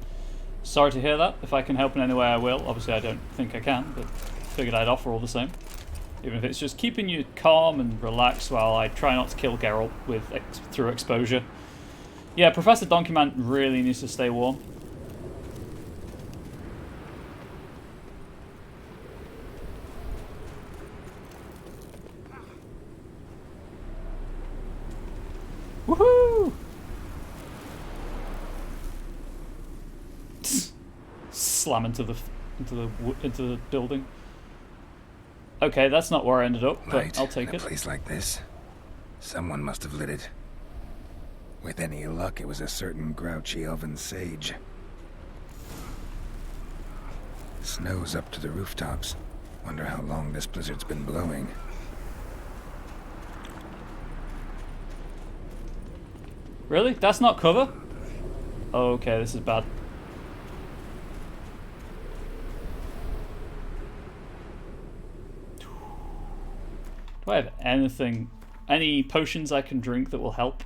Sorry to hear that. If I can help in any way, I will. Obviously, I don't think I can, but figured I'd offer all the same. Even if it's just keeping you calm and relaxed while I try not to kill Geralt through exposure. Yeah, Professor Donkeyman really needs to stay warm. Woohoo! Slam into the building. Okay, that's not where I ended up, but Light I'll take in a it. place like this. Someone must have lit it. With any luck, it was a certain grouchy elven sage. Snow's up to the rooftops. Wonder how long this blizzard's been blowing. Really? That's not cover? Okay, this is bad. Do I have anything, any potions I can drink that will help?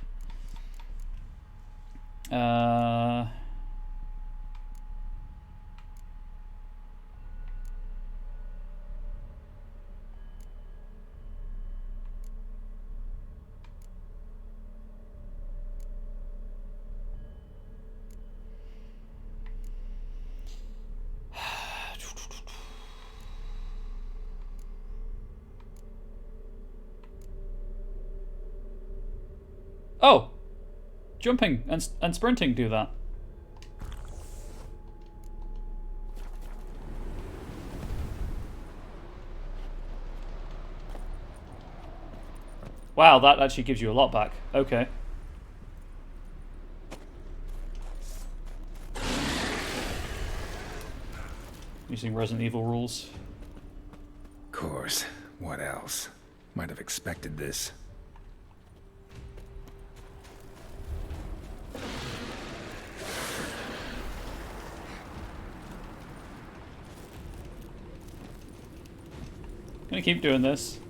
Oh! Jumping and sprinting do that. Wow, that actually gives you a lot back. Okay. Using Resident Evil rules. Course. What else? Might have expected this. Gonna keep doing this.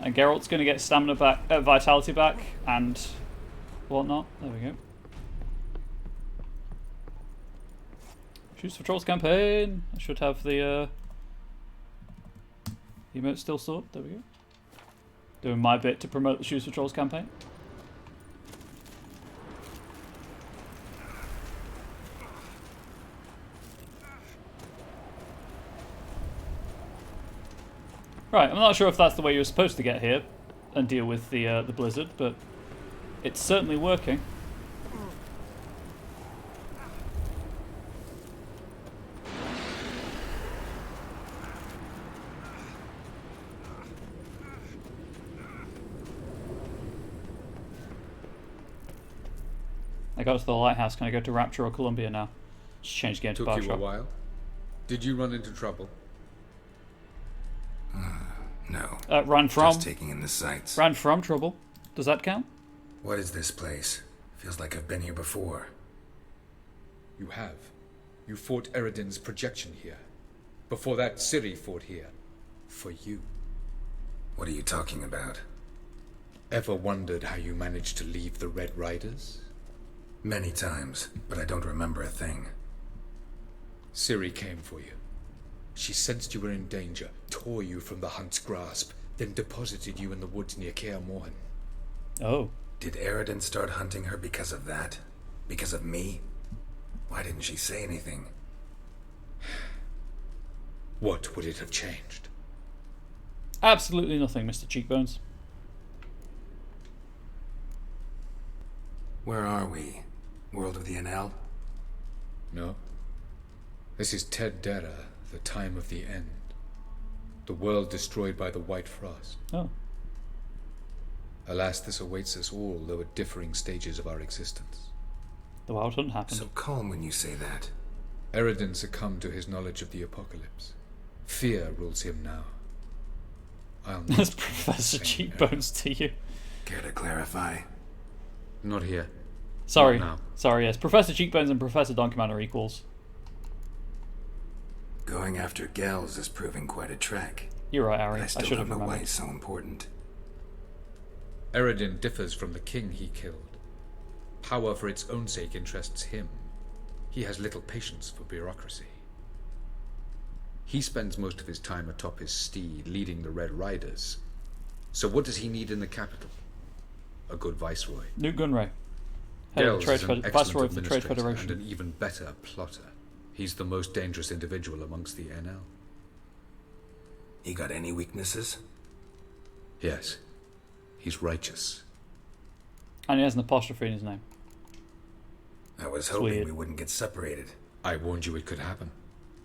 And Geralt's gonna get stamina back, vitality back, and whatnot. There we go. Shoots for Trolls campaign. I should have the Emote still stored. There we go. Doing my bit to promote the Shoes for Trolls campaign. Right, I'm not sure if that's the way you're supposed to get here and deal with the blizzard, but it's certainly working. I got to the lighthouse. Can I go to Rapture or Columbia now? Just change the game to Took you a Bioshock. while? Did you run into trouble? No. Ran from? Just taking in the sights. Ran from trouble. Does that count? What is this place? Feels like I've been here before. You have. You fought Eredin's projection here. Before that, Ciri fought here. For you. What are you talking about? Ever wondered how you managed to leave the Red Riders? Many times, but I don't remember a thing. Ciri came for you. She sensed you were in danger, tore you from the Hunt's grasp, then deposited you in the woods near Kaer Morhen. Oh. Did Eredin start hunting her because of that? Because of me? Why didn't she say anything? What would it have changed? Absolutely nothing, Mr. Cheekbones. Where are we? World of the NL? No. This is Ted Dera, the time of the end. The world destroyed by the White Frost. Oh. Alas, this awaits us all, though at differing stages of our existence. The Wild Hunt happened. So calm when you say that. Eredin succumbed to his knowledge of the apocalypse. Fear rules him now. I'll not That's Professor Cheekbones to you. Care to clarify? Not here. Sorry. Not now. Sorry, yes. Professor Cheekbones and Professor Donkeyman are equals. Going after Gels is proving quite a trek. You're right, Ari. But I I still should don't have know why remembered. it's so important. Eredin differs from the king he killed. Power for its own sake interests him. He has little patience for bureaucracy. He spends most of his time atop his steed, leading the Red Riders. So what does he need in the capital? A good viceroy. Newt Gunray. Head of Gels the is an Trade excellent Viceroy of the Trade administrator Federation. and an even better plotter. He's the most dangerous individual amongst the NL. He got any weaknesses? Yes. He's righteous. And he has an apostrophe in his name. I was It's hoping weird. we wouldn't get separated. I warned you it could happen.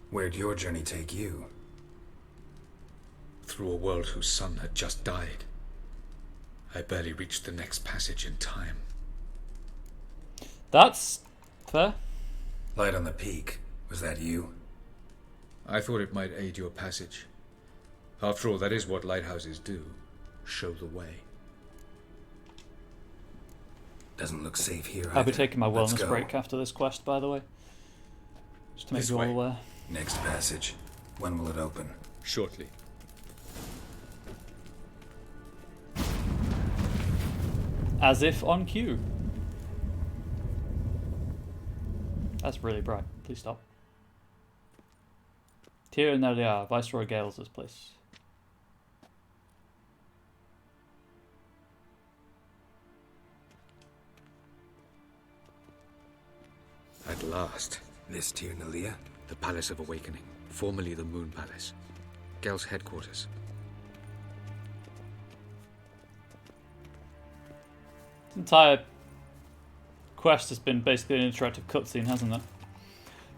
Where'd your journey take you? Through a world whose son had just died. I barely reached the next passage in time. That's fair. Light on the peak. Was that you? I thought it might aid your passage. After all, that is what lighthouses do. Show the way. Doesn't look safe here I'll be either. taking my Let's wellness go. break after this quest, by the way. Just to make This you all way. aware. Next passage. When will it open? Shortly. As if on cue. That's really bright. Please stop. Tyr and Nelia, Viceroy Gales' place. At last. This Tyr Nelia? The Palace of Awakening, formerly the Moon Palace. Gel's headquarters. This entire quest has been basically an interactive cutscene, hasn't it?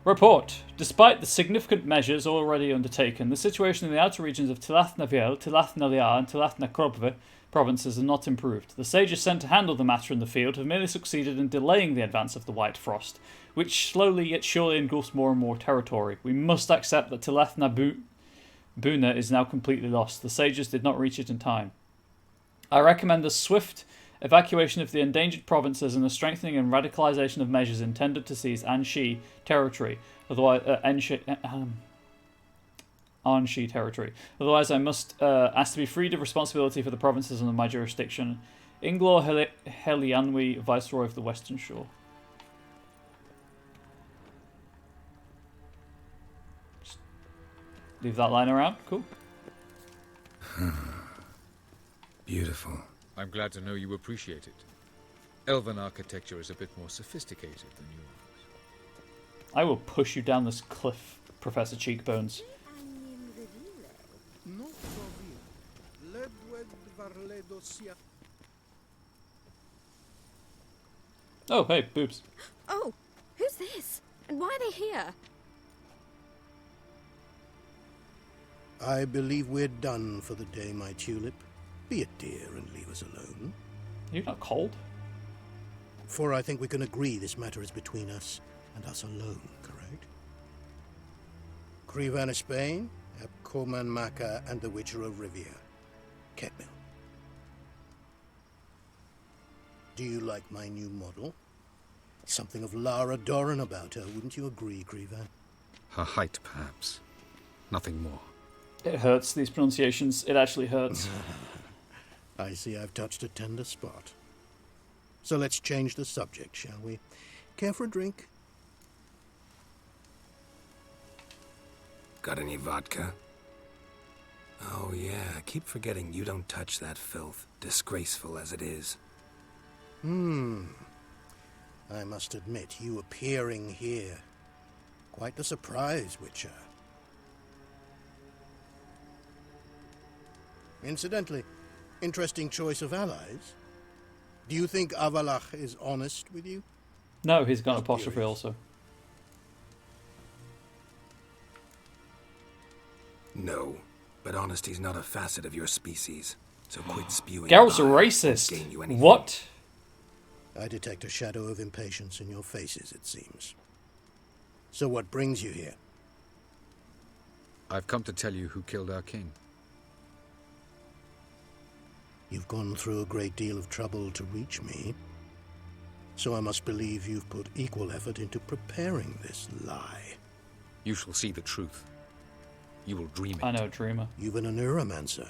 Report. Despite the significant measures already undertaken, the situation in the outer regions of Tilath Naviel, Tilath Nalia, and Tilath Nakrobve provinces has not improved. The sages sent to handle the matter in the field have merely succeeded in delaying the advance of the White Frost, which slowly yet surely engulfs more and more territory. We must accept that Tilath Nabuna is now completely lost. The sages did not reach it in time. I recommend the swift evacuation of the endangered provinces and the strengthening and radicalization of measures intended to seize Anshi territory, otherwise Anshi territory. Otherwise, I must ask to be freed of responsibility for the provinces under my jurisdiction. Inglor Helianwi, Viceroy of the Western Shore. Just leave that line around. Cool. Beautiful. I'm glad to know you appreciate it. Elven architecture is a bit more sophisticated than yours. I will push you down this cliff, Professor Cheekbones. Oh, hey, boobs. Oh, who's this? And why are they here? I believe we're done for the day, my tulip. Be a dear and leave us alone. You're not cold? For I think we can agree this matter is between us and us alone, correct? Crevan of Spain, Abcoman Maca, and the Witcher of Rivia. Ketmil. Do you like my new model? Something of Lara Doran about her, wouldn't you agree, Crevan? Her height, perhaps. Nothing more. It hurts, these pronunciations. It actually hurts. I see I've touched a tender spot. So let's change the subject, shall we? Care for a drink? Got any vodka? Oh yeah, I keep forgetting you don't touch that filth, disgraceful as it is. I must admit, you appearing here. Quite the surprise, Witcher. Incidentally, interesting choice of allies. Do you think Avalach is honest with you? No, he's got an apostrophe also. No, but honesty's not a facet of your species, so quit spewing. Geralt's a lie. racist. Won't gain you anything. What? I detect a shadow of impatience in your faces, it seems. So what brings you here? I've come to tell you who killed our king. You've gone through a great deal of trouble to reach me, so I must believe you've put equal effort into preparing this lie. You shall see the truth. You will dream it. I know, dreamer. You've been a neuromancer.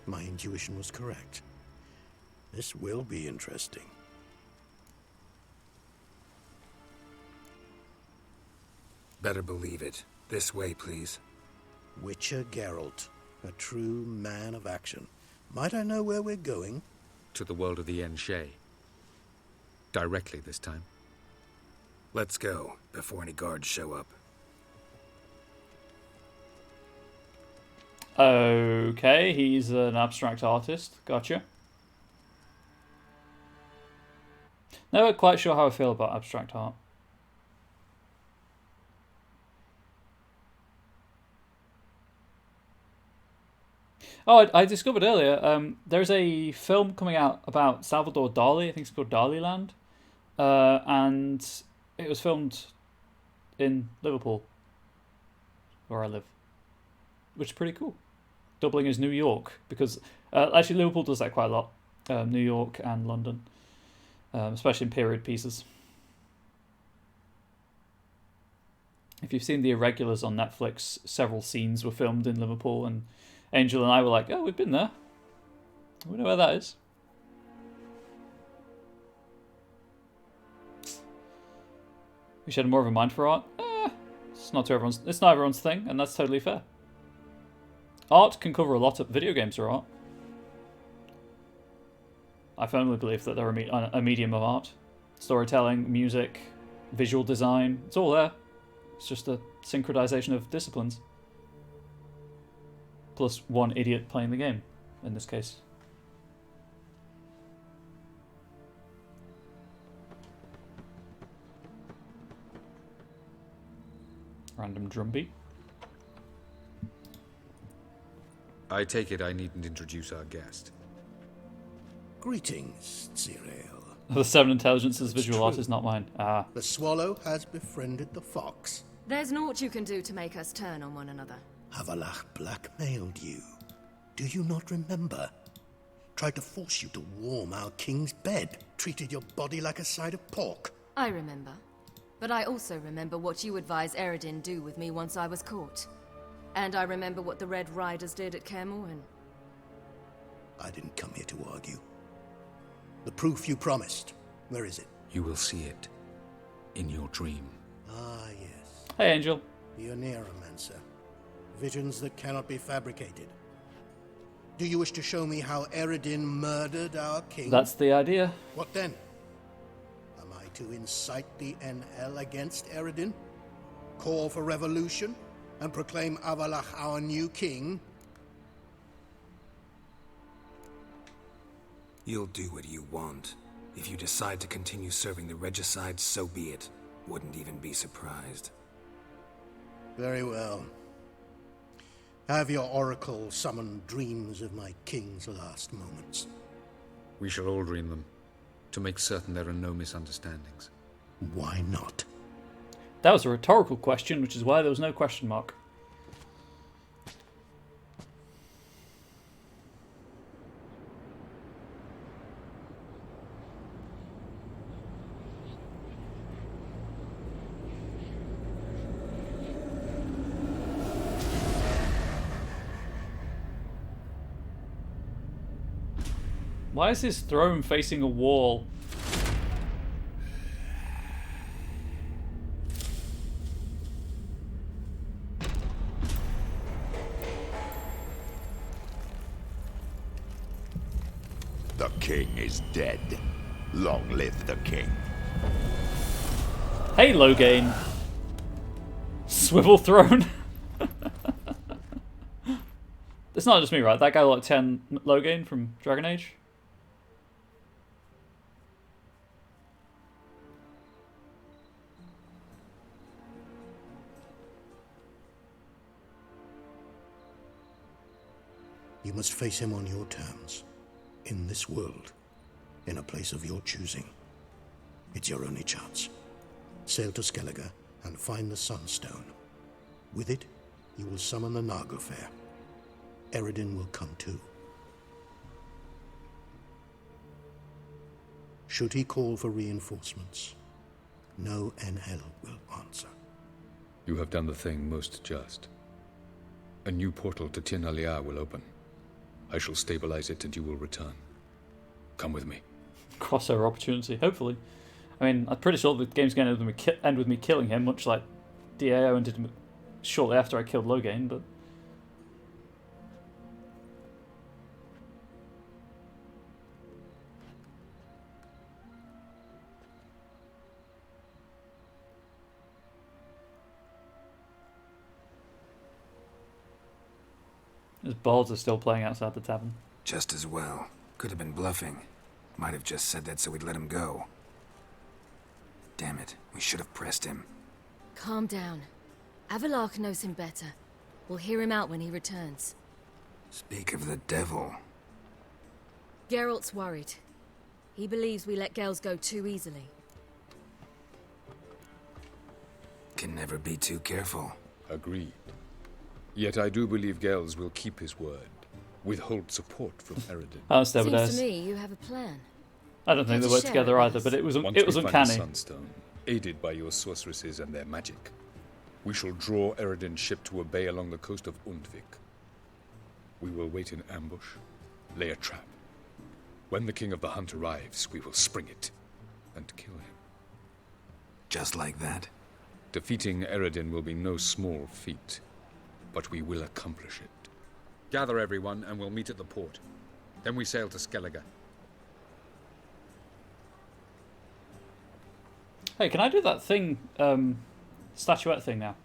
My intuition was correct. This will be interesting. Better believe it. This way, please. Witcher Geralt, a true man of action. Might I know where we're going? To the world of the Enshe. Directly this time. Let's go, before any guards show up. Okay, he's an abstract artist. Gotcha. Never quite sure how I feel about abstract art. Oh, I discovered earlier, there's a film coming out about Salvador Dali. I think it's called Dali Land. And it was filmed in Liverpool, where I live, which is pretty cool. Doubling as New York, because actually Liverpool does that quite a lot. New York and London, especially in period pieces. If you've seen The Irregulars on Netflix, several scenes were filmed in Liverpool, and Angel and I were like, oh, we've been there. We know where that is. We should have more of a mind for art. It's not everyone's thing, and that's totally fair. Art can cover a lot of video games are art. I firmly believe that they're a medium of art. Storytelling, music, visual design, it's all there. It's just a synchronization of disciplines. Plus one idiot playing the game, in this case. Random drum beat. I take it I needn't introduce our guest. Greetings, Cyril. The 7 Intelligence's It's visual true. art is not mine. Ah. The swallow has befriended the fox. There's naught you can do to make us turn on one another. Avalach blackmailed you. Do you not remember? Tried to force you to warm our king's bed. Treated your body like a side of pork. I remember. But I also remember what you advised Eredin do with me once I was caught. And I remember what the Red Riders did at Kaer Morhen. I didn't come here to argue. The proof you promised. Where is it? You will see it in your dream. Ah, yes. Hey, Angel. The Neuromancer. Visions that cannot be fabricated. Do you wish to show me how Eredin murdered our king? That's the idea. What then? Am I to incite the NL against Eredin? Call for revolution? And proclaim Avalach our new king? You'll do what you want. If you decide to continue serving the regicide, so be it. Wouldn't even be surprised. Very well. Have your oracle summon dreams of my king's last moments. We shall all dream them, to make certain there are no misunderstandings. Why not? That was a rhetorical question, which is why there was no question mark. Why is his throne facing a wall? The king is dead. Long live the king. Hey, Loghain. Swivel throne. It's not just me, right? That guy like 10 Loghain from Dragon Age. You must face him on your terms. In this world. In a place of your choosing. It's your only chance. Sail to Skellige and find the Sunstone. With it, you will summon the Nagelfair. Eredin will come too. Should he call for reinforcements, no NL will answer. You have done the thing most just. A new portal to Tin Alia will open. I shall stabilize it and you will return. Come with me. Crossover opportunity, hopefully. I mean, I'm pretty sure the game's going to end with me killing him, much like DAO ended shortly after I killed Loghain, but... His balls are still playing outside the tavern. Just as well. Could have been bluffing. Might have just said that so we'd let him go. Damn it, we should have pressed him. Calm down. Avalach knows him better. We'll hear him out when he returns. Speak of the devil. Geralt's worried. He believes we let Gels go too easily. Can never be too careful. Agreed. Yet I do believe Gels will keep his word. Withhold support from Eredin. Seems to me you have a plan. I don't think they work together either, but it was uncanny. The Sunstone, aided by your sorceresses and their magic, we shall draw Eredin's ship to a bay along the coast of Undvik. We will wait in ambush, lay a trap. When the King of the Hunt arrives, we will spring it and kill him. Just like that? Defeating Eredin will be no small feat, but we will accomplish it. Gather everyone and we'll meet at the port. Then we sail to Skellige. Hey, can I do that thing, statuette thing now?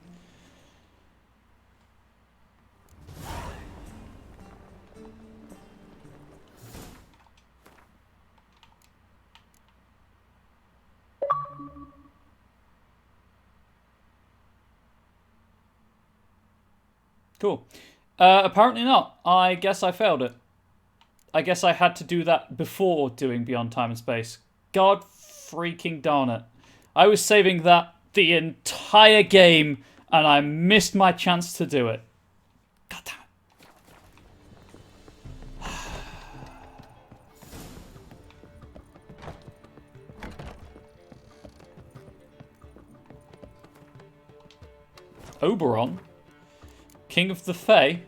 Cool. Apparently not. I guess I failed it. I guess I had to do that before doing Beyond Time and Space. God freaking darn it. I was saving that the entire game, and I missed my chance to do it. God damn it. Oberon? King of the Fae?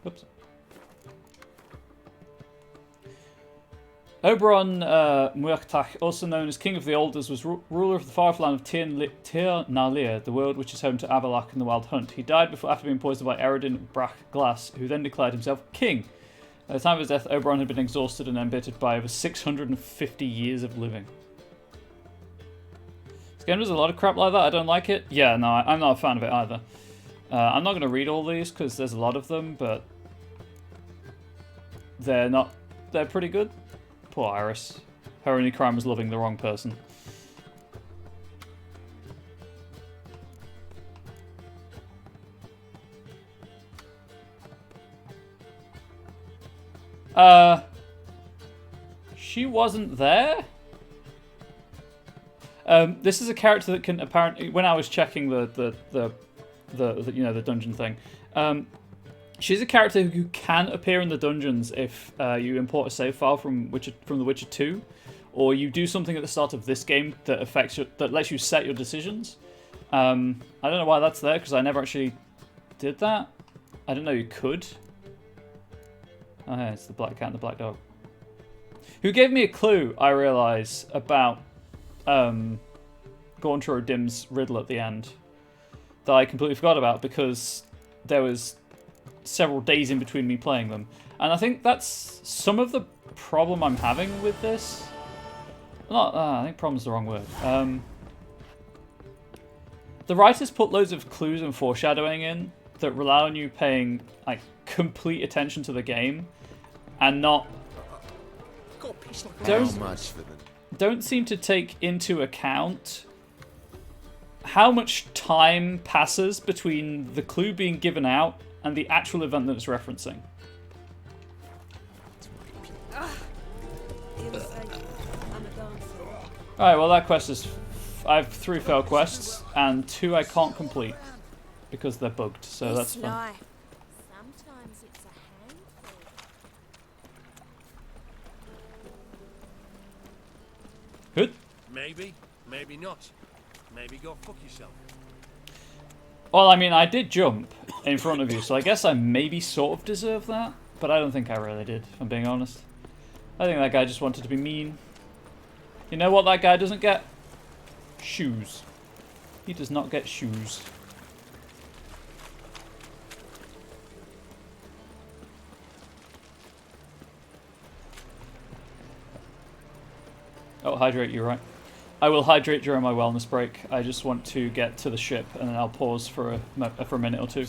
Oops. Oberon Muirtach, also known as King of the Alders, was ruler of the far off land of Tir Nalir, the world which is home to Avalok and the Wild Hunt. He died after being poisoned by Eredin Brach Glass, who then declared himself king. At the time of his death, Oberon had been exhausted and embittered by over 650 years of living. This game does a lot of crap like that. I don't like it. Yeah, no, I'm not a fan of it either. I'm not going to read all these because there's a lot of them, but they're pretty good. Poor Iris. Her only crime was loving the wrong person. She wasn't there? This is a character that can apparently, when I was checking the dungeon thing, she's a character who can appear in the dungeons if you import a save file from The Witcher 2, or you do something at the start of this game that that lets you set your decisions. I don't know why that's there because I never actually did that. I didn't know you could. Oh, yeah, it's the black cat and the black dog. Who gave me a clue, I realise, about Gauntra Dim's riddle at the end that I completely forgot about because there was several days in between me playing them. And I think that's some of the problem I'm having with this. I think problem's the wrong word. The writers put loads of clues and foreshadowing in that rely on you paying like complete attention to the game and not don't seem to take into account how much time passes between the clue being given out and the actual event that it's referencing. Alright, well that quest is... I have 3 failed quests, and 2 I can't complete because they're bugged, so that's fun. Sometimes it's a handful. Good. Maybe, maybe not. Maybe go fuck yourself. Well, I mean, I did jump in front of you, so I guess I maybe sort of deserve that, but I don't think I really did, if I'm being honest. I think that guy just wanted to be mean. You know what that guy doesn't get? Shoes. He does not get shoes. Oh, hydrate, you're right. I will hydrate during my wellness break. I just want to get to the ship, and then I'll pause for a minute or two.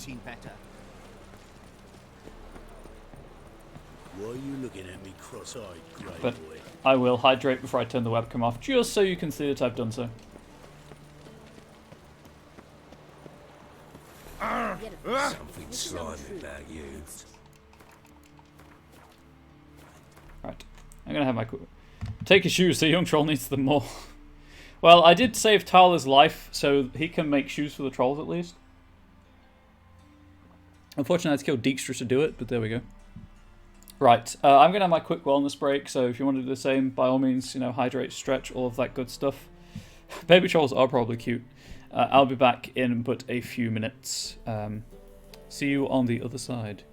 Why are you looking at me cross-eyed, grey But boy? I will hydrate before I turn the webcam off, just so you can see that I've done so. Something slimy about you. Right. I'm going to have my... Take his shoes, the young troll needs them more. Well, I did save Tyler's life, so he can make shoes for the trolls at least. Unfortunately, I had to kill Dijkstra to do it, but there we go. Right, I'm going to have my quick wellness break, so if you want to do the same, by all means, you know, hydrate, stretch, all of that good stuff. Baby trolls are probably cute. I'll be back in but a few minutes. See you on the other side.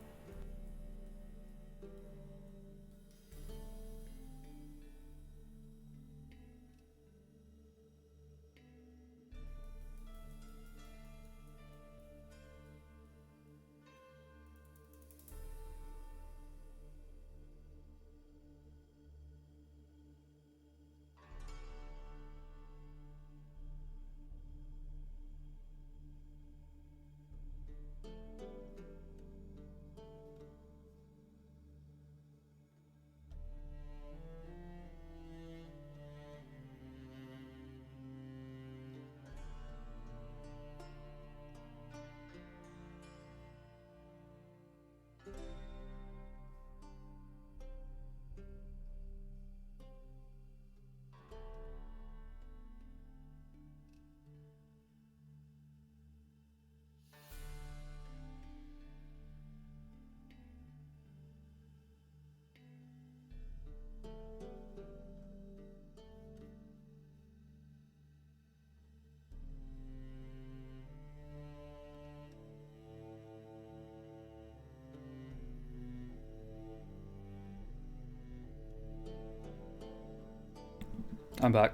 I'm back.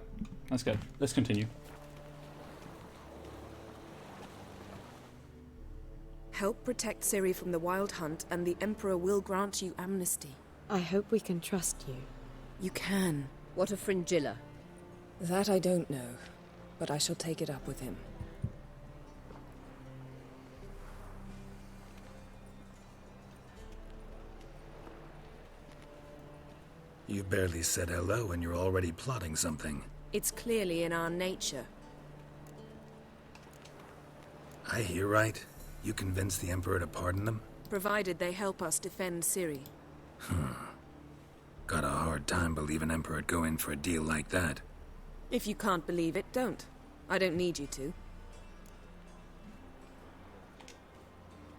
That's good. Let's continue. Help protect Ciri from the Wild Hunt, and the Emperor will grant you amnesty. I hope we can trust you. You can. What of Fringilla? That I don't know, but I shall take it up with him. You barely said hello and you're already plotting something. It's clearly in our nature. I hear right. You convinced the Emperor to pardon them? Provided they help us defend Ciri. Got a hard time believing Emperor'd go in for a deal like that. If you can't believe it, don't. I don't need you to.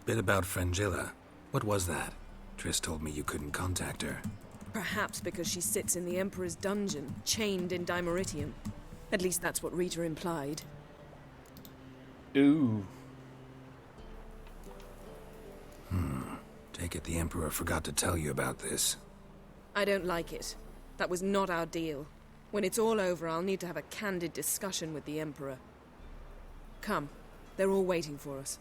Bit about Fringilla. What was that? Triss told me you couldn't contact her. Perhaps because she sits in the Emperor's dungeon, chained in Dimeritium. At least that's what Rita implied. Ooh. Take it the Emperor forgot to tell you about this. I don't like it. That was not our deal. When it's all over, I'll need to have a candid discussion with the Emperor. Come. They're all waiting for us.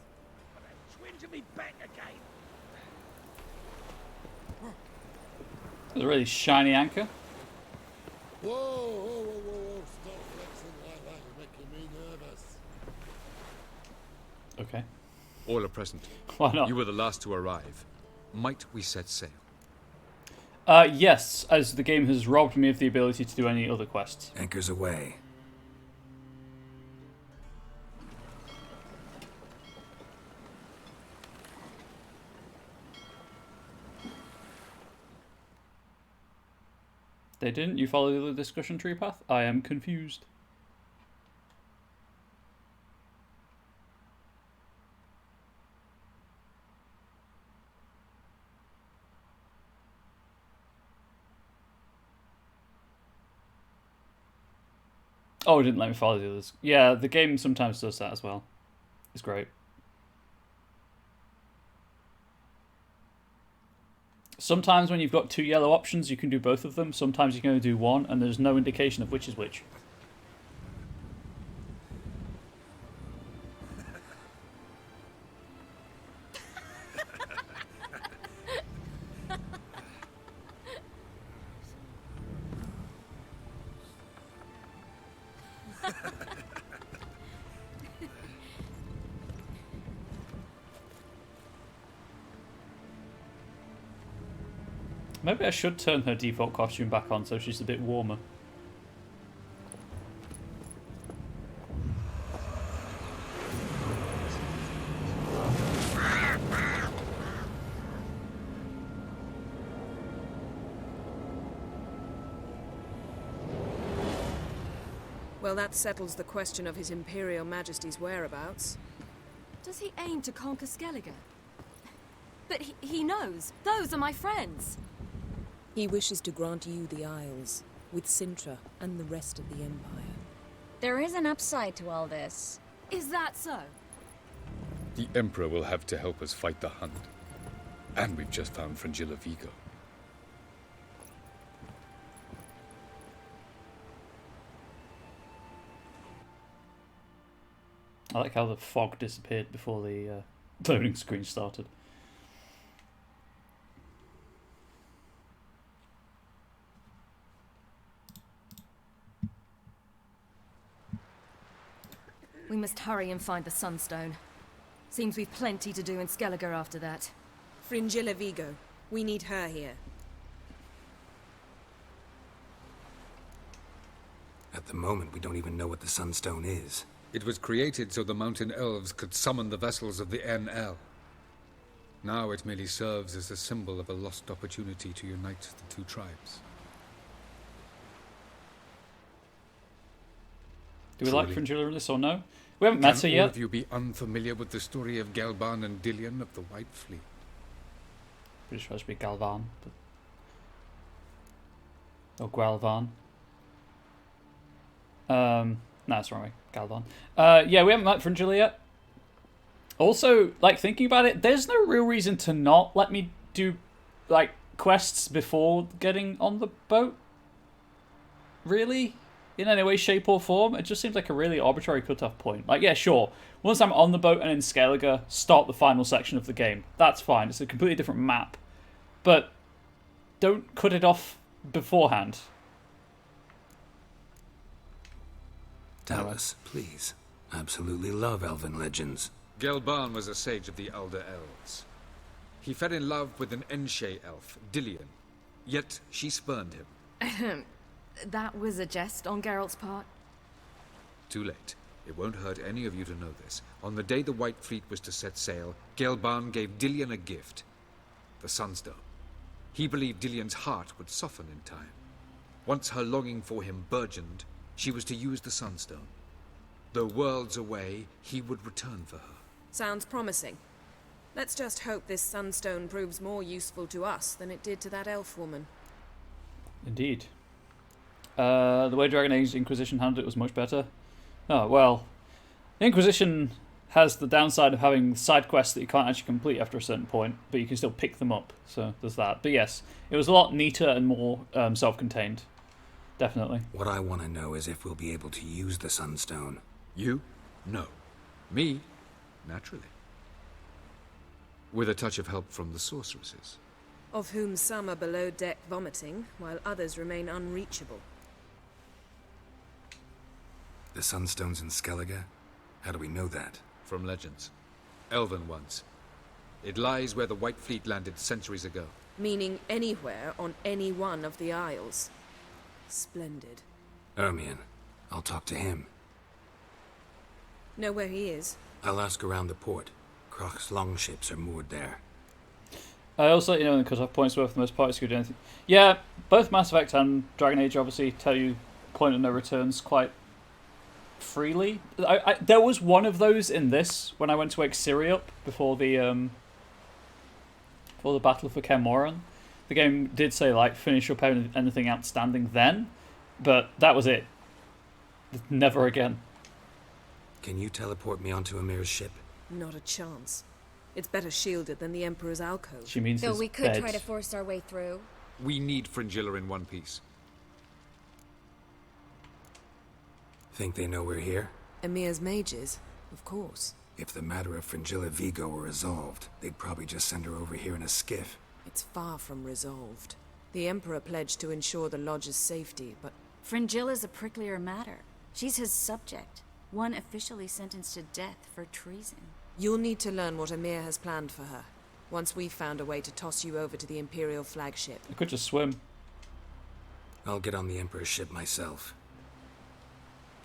There's a really shiny anchor. Whoa, whoa, whoa, whoa, whoa. Stop flexing like that. You're making me nervous. Okay. All are present. Why not? You were the last to arrive. Might we set sail? Yes, as the game has robbed me of the ability to do any other quests. Anchors away. They didn't? You follow the discussion tree path? I am confused. Oh, it didn't let me follow the others. Yeah, the game sometimes does that as well. It's great. Sometimes when you've got two yellow options, you can do both of them. Sometimes you can only do one, and there's no indication of which is which. Maybe I should turn her default costume back on so she's a bit warmer. Well, that settles the question of His Imperial Majesty's whereabouts. Does he aim to conquer Skellige? But he knows. Those are my friends. He wishes to grant you the Isles, with Sintra and the rest of the Empire. There is an upside to all this. Is that so? The Emperor will have to help us fight the Hunt. And we've just found Fringilla Vigo. I like how the fog disappeared before the loading screen started. We must hurry and find the Sunstone. Seems we've plenty to do in Skellige after that. Fringilla Vigo. We need her here. At the moment, we don't even know what the Sunstone is. It was created so the mountain elves could summon the vessels of the NL. Now it merely serves as a symbol of a lost opportunity to unite the two tribes. Do we like Fringilla in this or no? We haven't met her yet. Can all of you be unfamiliar with the story of Galban and Dillion of the White Fleet? Pretty sure it should be Galvan. But... Or Gwalvan. No, that's wrong way. Galvan. Yeah, we haven't met Fringilla yet. Also, like, thinking about it, there's no real reason to not let me do, like, quests before getting on the boat. Really? in any way, shape, or form. It just seems like a really arbitrary cutoff point. Like, yeah, sure. Once I'm on the boat and in Skellige, start the final section of the game. That's fine. It's a completely different map. But don't cut it off beforehand. Tell us, please. Absolutely love elven legends. Gelban was a sage of the Elder Elves. He fell in love with an Enshe elf, Dillion. Yet she spurned him. That was a jest on Geralt's part? Too late. It won't hurt any of you to know this. On the day the White Fleet was to set sail, Gelban gave Dillion a gift. The Sunstone. He believed Dillion's heart would soften in time. Once her longing for him burgeoned, she was to use the Sunstone. Though worlds away, he would return for her. Sounds promising. Let's just hope this sunstone proves more useful to us than it did to that elf woman. Indeed. The way Dragon Age Inquisition handled it was much better. Oh, well. The Inquisition has the downside of having side quests that you can't actually complete after a certain point, but you can still pick them up, so there's that. But yes, it was a lot neater and more self-contained. Definitely. What I want to know is if we'll be able to use the Sunstone. You? No. Me? Naturally. With a touch of help from the sorceresses. Of whom some are below deck vomiting, while others remain unreachable. The Sunstone's in Skellige? How do we know that? From legends. Elven ones. It lies where the White Fleet landed centuries ago. Meaning anywhere on any one of the isles. Splendid. Ermion. I'll talk to him. Know where he is? I'll ask around the port. Croc's longships are moored there. I also let you know the cut-off points were for the most part. Do anything. Yeah, both Mass Effect and Dragon Age obviously tell you point of no returns quite freely. There was one of those in this when I went to wake Ciri up before the battle for Camoran. The game did say like finish up anything outstanding then, but that was it. Never again. Can you teleport me onto Amir's ship? Not a chance. It's better shielded than the Emperor's alcove. She means Though we could try to force our way through. We need Fringilla in one piece. Think they know we're here? Emir's mages, of course. If the matter of Fringilla Vigo were resolved, they'd probably just send her over here in a skiff. It's far from resolved. The Emperor pledged to ensure the Lodge's safety, but... Fringilla's a pricklier matter. She's his subject. One officially sentenced to death for treason. You'll need to learn what Emir has planned for her. Once we've found a way to toss you over to the Imperial flagship. I could just swim. I'll get on the Emperor's ship myself.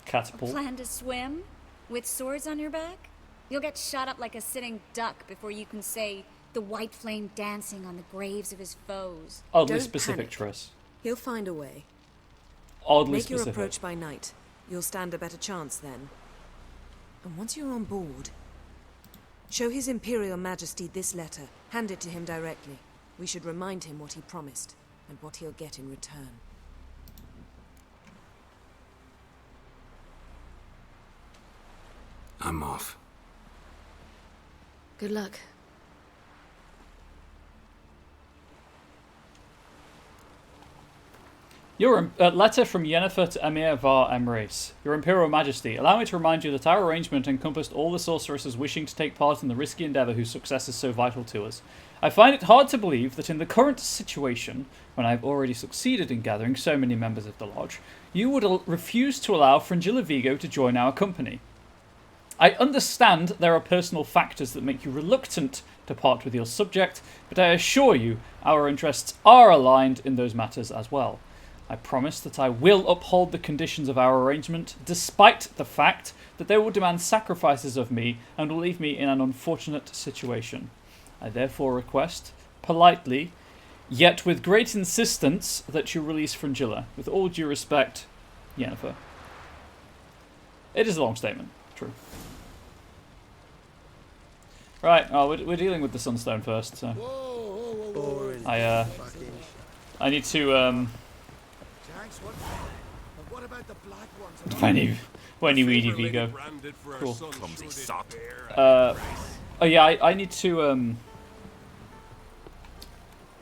Catapult. Plan to swim? With swords on your back? You'll get shot up like a sitting duck before you can say the white flame dancing on the graves of his foes. Oddly Don't specific, panic. Triss. He'll find a way. Oddly Make specific. your approach by night. You'll stand a better chance then. And once you're on board, show His Imperial Majesty this letter. Hand it to him directly. We should remind him what he promised, and what he'll get in return. I'm off. Good luck. Your letter from Yennefer to Emir var Emreis. Your Imperial Majesty, allow me to remind you that our arrangement encompassed all the sorceresses wishing to take part in the risky endeavour whose success is so vital to us. I find it hard to believe that in the current situation, when I have already succeeded in gathering so many members of the Lodge, you would refuse to allow Fringilla Vigo to join our company. I understand there are personal factors that make you reluctant to part with your subject, but I assure you our interests are aligned in those matters as well. I promise that I will uphold the conditions of our arrangement, despite the fact that they will demand sacrifices of me and will leave me in an unfortunate situation. I therefore request, politely, yet with great insistence, that you release Fringilla. With all due respect, Yennefer. It is a long statement, true. Right, we're dealing with the Sunstone first, so... I need to, When you Vigo. Cool. Oh yeah, I need to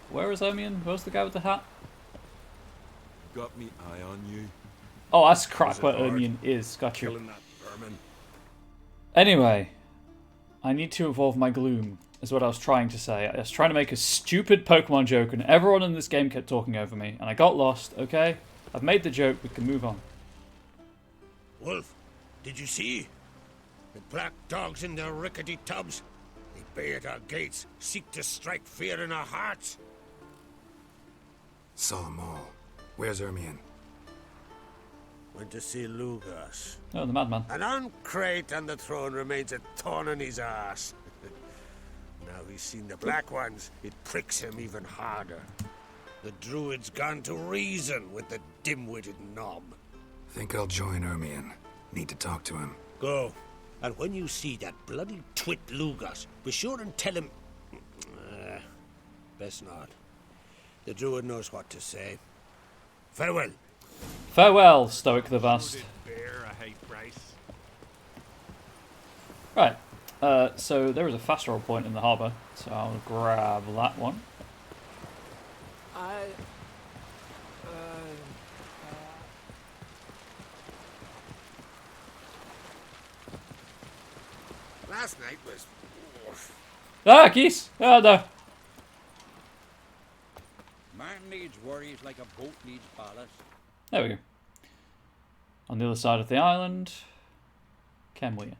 where is Ermion? Where's the guy with the hat? Got me eye on you. Oh, that's crack where Ermion is. Got you. Killing that vermin. Anyway, I need to evolve my gloom, is what I was trying to say. I was trying to make a stupid Pokemon joke, and everyone in this game kept talking over me, and I got lost, okay? I've made the joke, we can move on. Wolf, did you see? The black dogs in their rickety tubs. They bay at our gates, seek to strike fear in our hearts. Saw them all. Where's Ermion? Went to see Lugas. Oh, the madman. And on Crate on the throne remains a thorn in his ass. Now he's seen the Black Ones, it pricks him even harder. The druid's gone to reason with the dim-witted knob. Think I'll join Ermion. Need to talk to him. Go. And when you see that bloody twit Lugas, be sure and tell him... best not. The druid knows what to say. Farewell. Farewell, Stoic the Vast. Right. So there is a fast roll point in the harbour, so I'll grab that one. Last night was... Ah, geese! Oh, no. Man needs worries like a boat needs ballast. There we go. On the other side of the island, Kenway.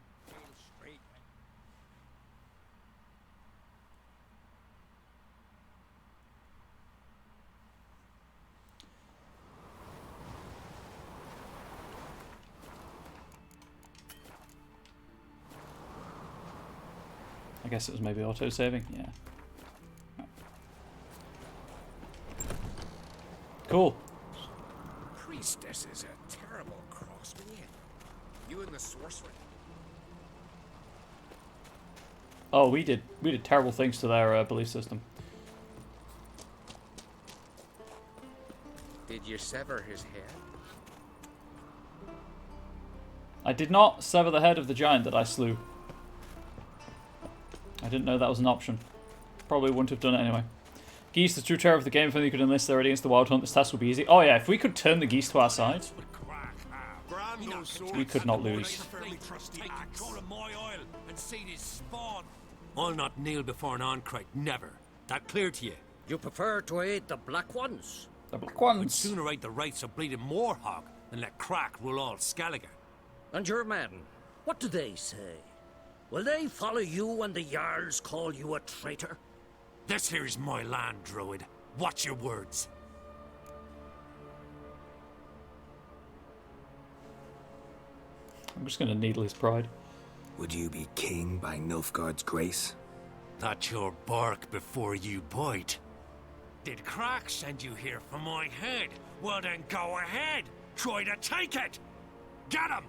I guess it was maybe auto-saving, yeah. Right. Cool. Priestess is a terrible cross, man. You and the sorcerer. Oh, we did terrible things to their belief system. Did you sever his head? I did not sever the head of the giant that I slew. I didn't know that was an option. Probably wouldn't have done it anyway. Geese, the true terror of the game. If only you could enlist there against the Wild Hunt, this task would be easy. Oh yeah, if we could turn the geese to our side, we could not lose. I'll not kneel before an Oncrite, never. That clear to you? You prefer to aid the Black Ones? The Black I'd Ones. sooner aid the rights of bleeding Moorhog than let Crack rule all Skellige. And your men, what do they say? Will they follow you when the Jarls call you a traitor? This here is my land, Druid. Watch your words. I'm just going to needle his pride. Would you be king by Nilfgaard's grace? That's your bark before you bite. Did Crack send you here for my head? Well then go ahead. Try to take it. Get him.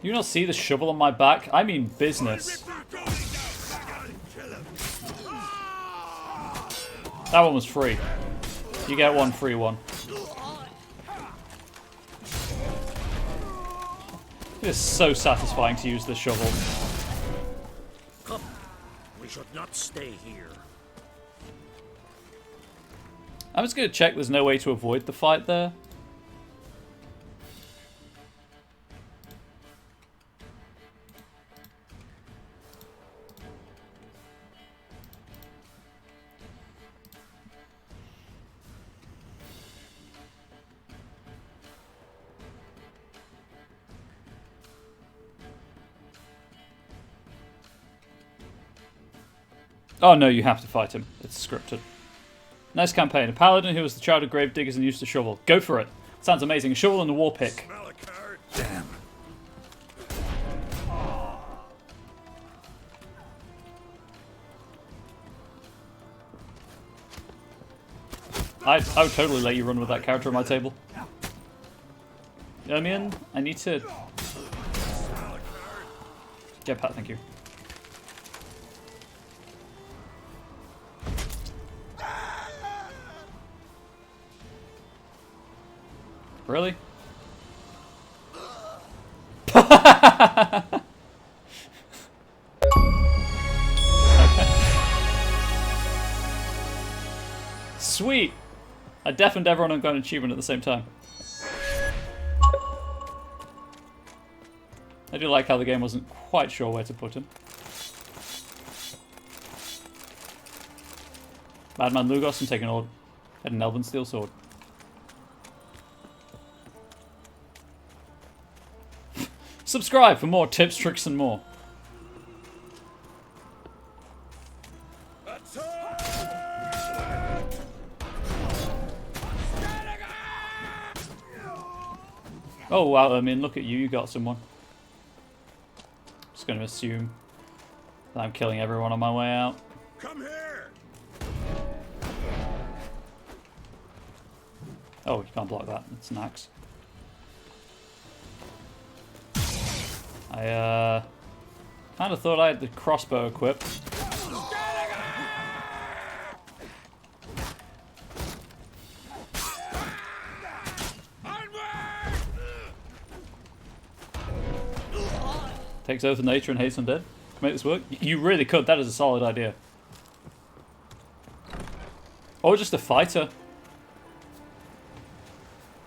Do you not see the shovel on my back? I mean business. That one was free. You get one free one. It is so satisfying to use the shovel. Come, we should not stay here. I'm just going to check there's no way to avoid the fight there. Oh no, you have to fight him. It's scripted. Nice campaign. A paladin who was the child of grave diggers and used a shovel. Go for it. Sounds amazing. A shovel and a war pick. Damn. I would totally let you run with that character on my table. Ermion, I need to... Jetpack, thank you. Really? Sweet! I deafened everyone and got an achievement at the same time. I do like how the game wasn't quite sure where to put him. Madman Lugos and taking an Elven Steel Sword. Subscribe for more tips, tricks, and more. Oh wow, I mean, look at you, you got someone. Just going to assume that I'm killing everyone on my way out. Come here. Oh, you can't block that, it's an axe. I kind of thought I had the crossbow equipped. Takes oath of nature and hates undead. Can make this work? You really could. That is a solid idea. Or just a fighter.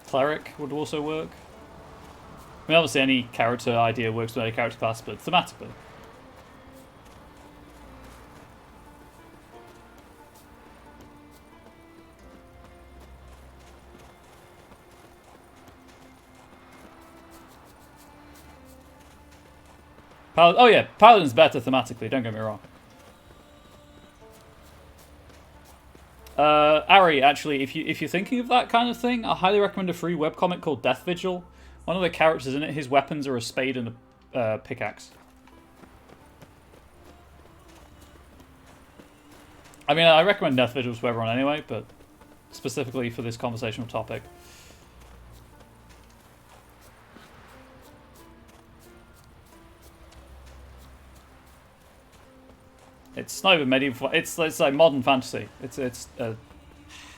Cleric would also work. I mean, obviously any character idea works with any character class, but thematically. Oh yeah, Paladin's better thematically, don't get me wrong. Ari, actually, if you're thinking of that kind of thing, I highly recommend a free webcomic called Death Vigil. One of the characters in it, his weapons are a spade and a pickaxe. I mean, I recommend Death Vigils for everyone anyway, but specifically for this conversational topic. It's not even medieval. It's like modern fantasy. It's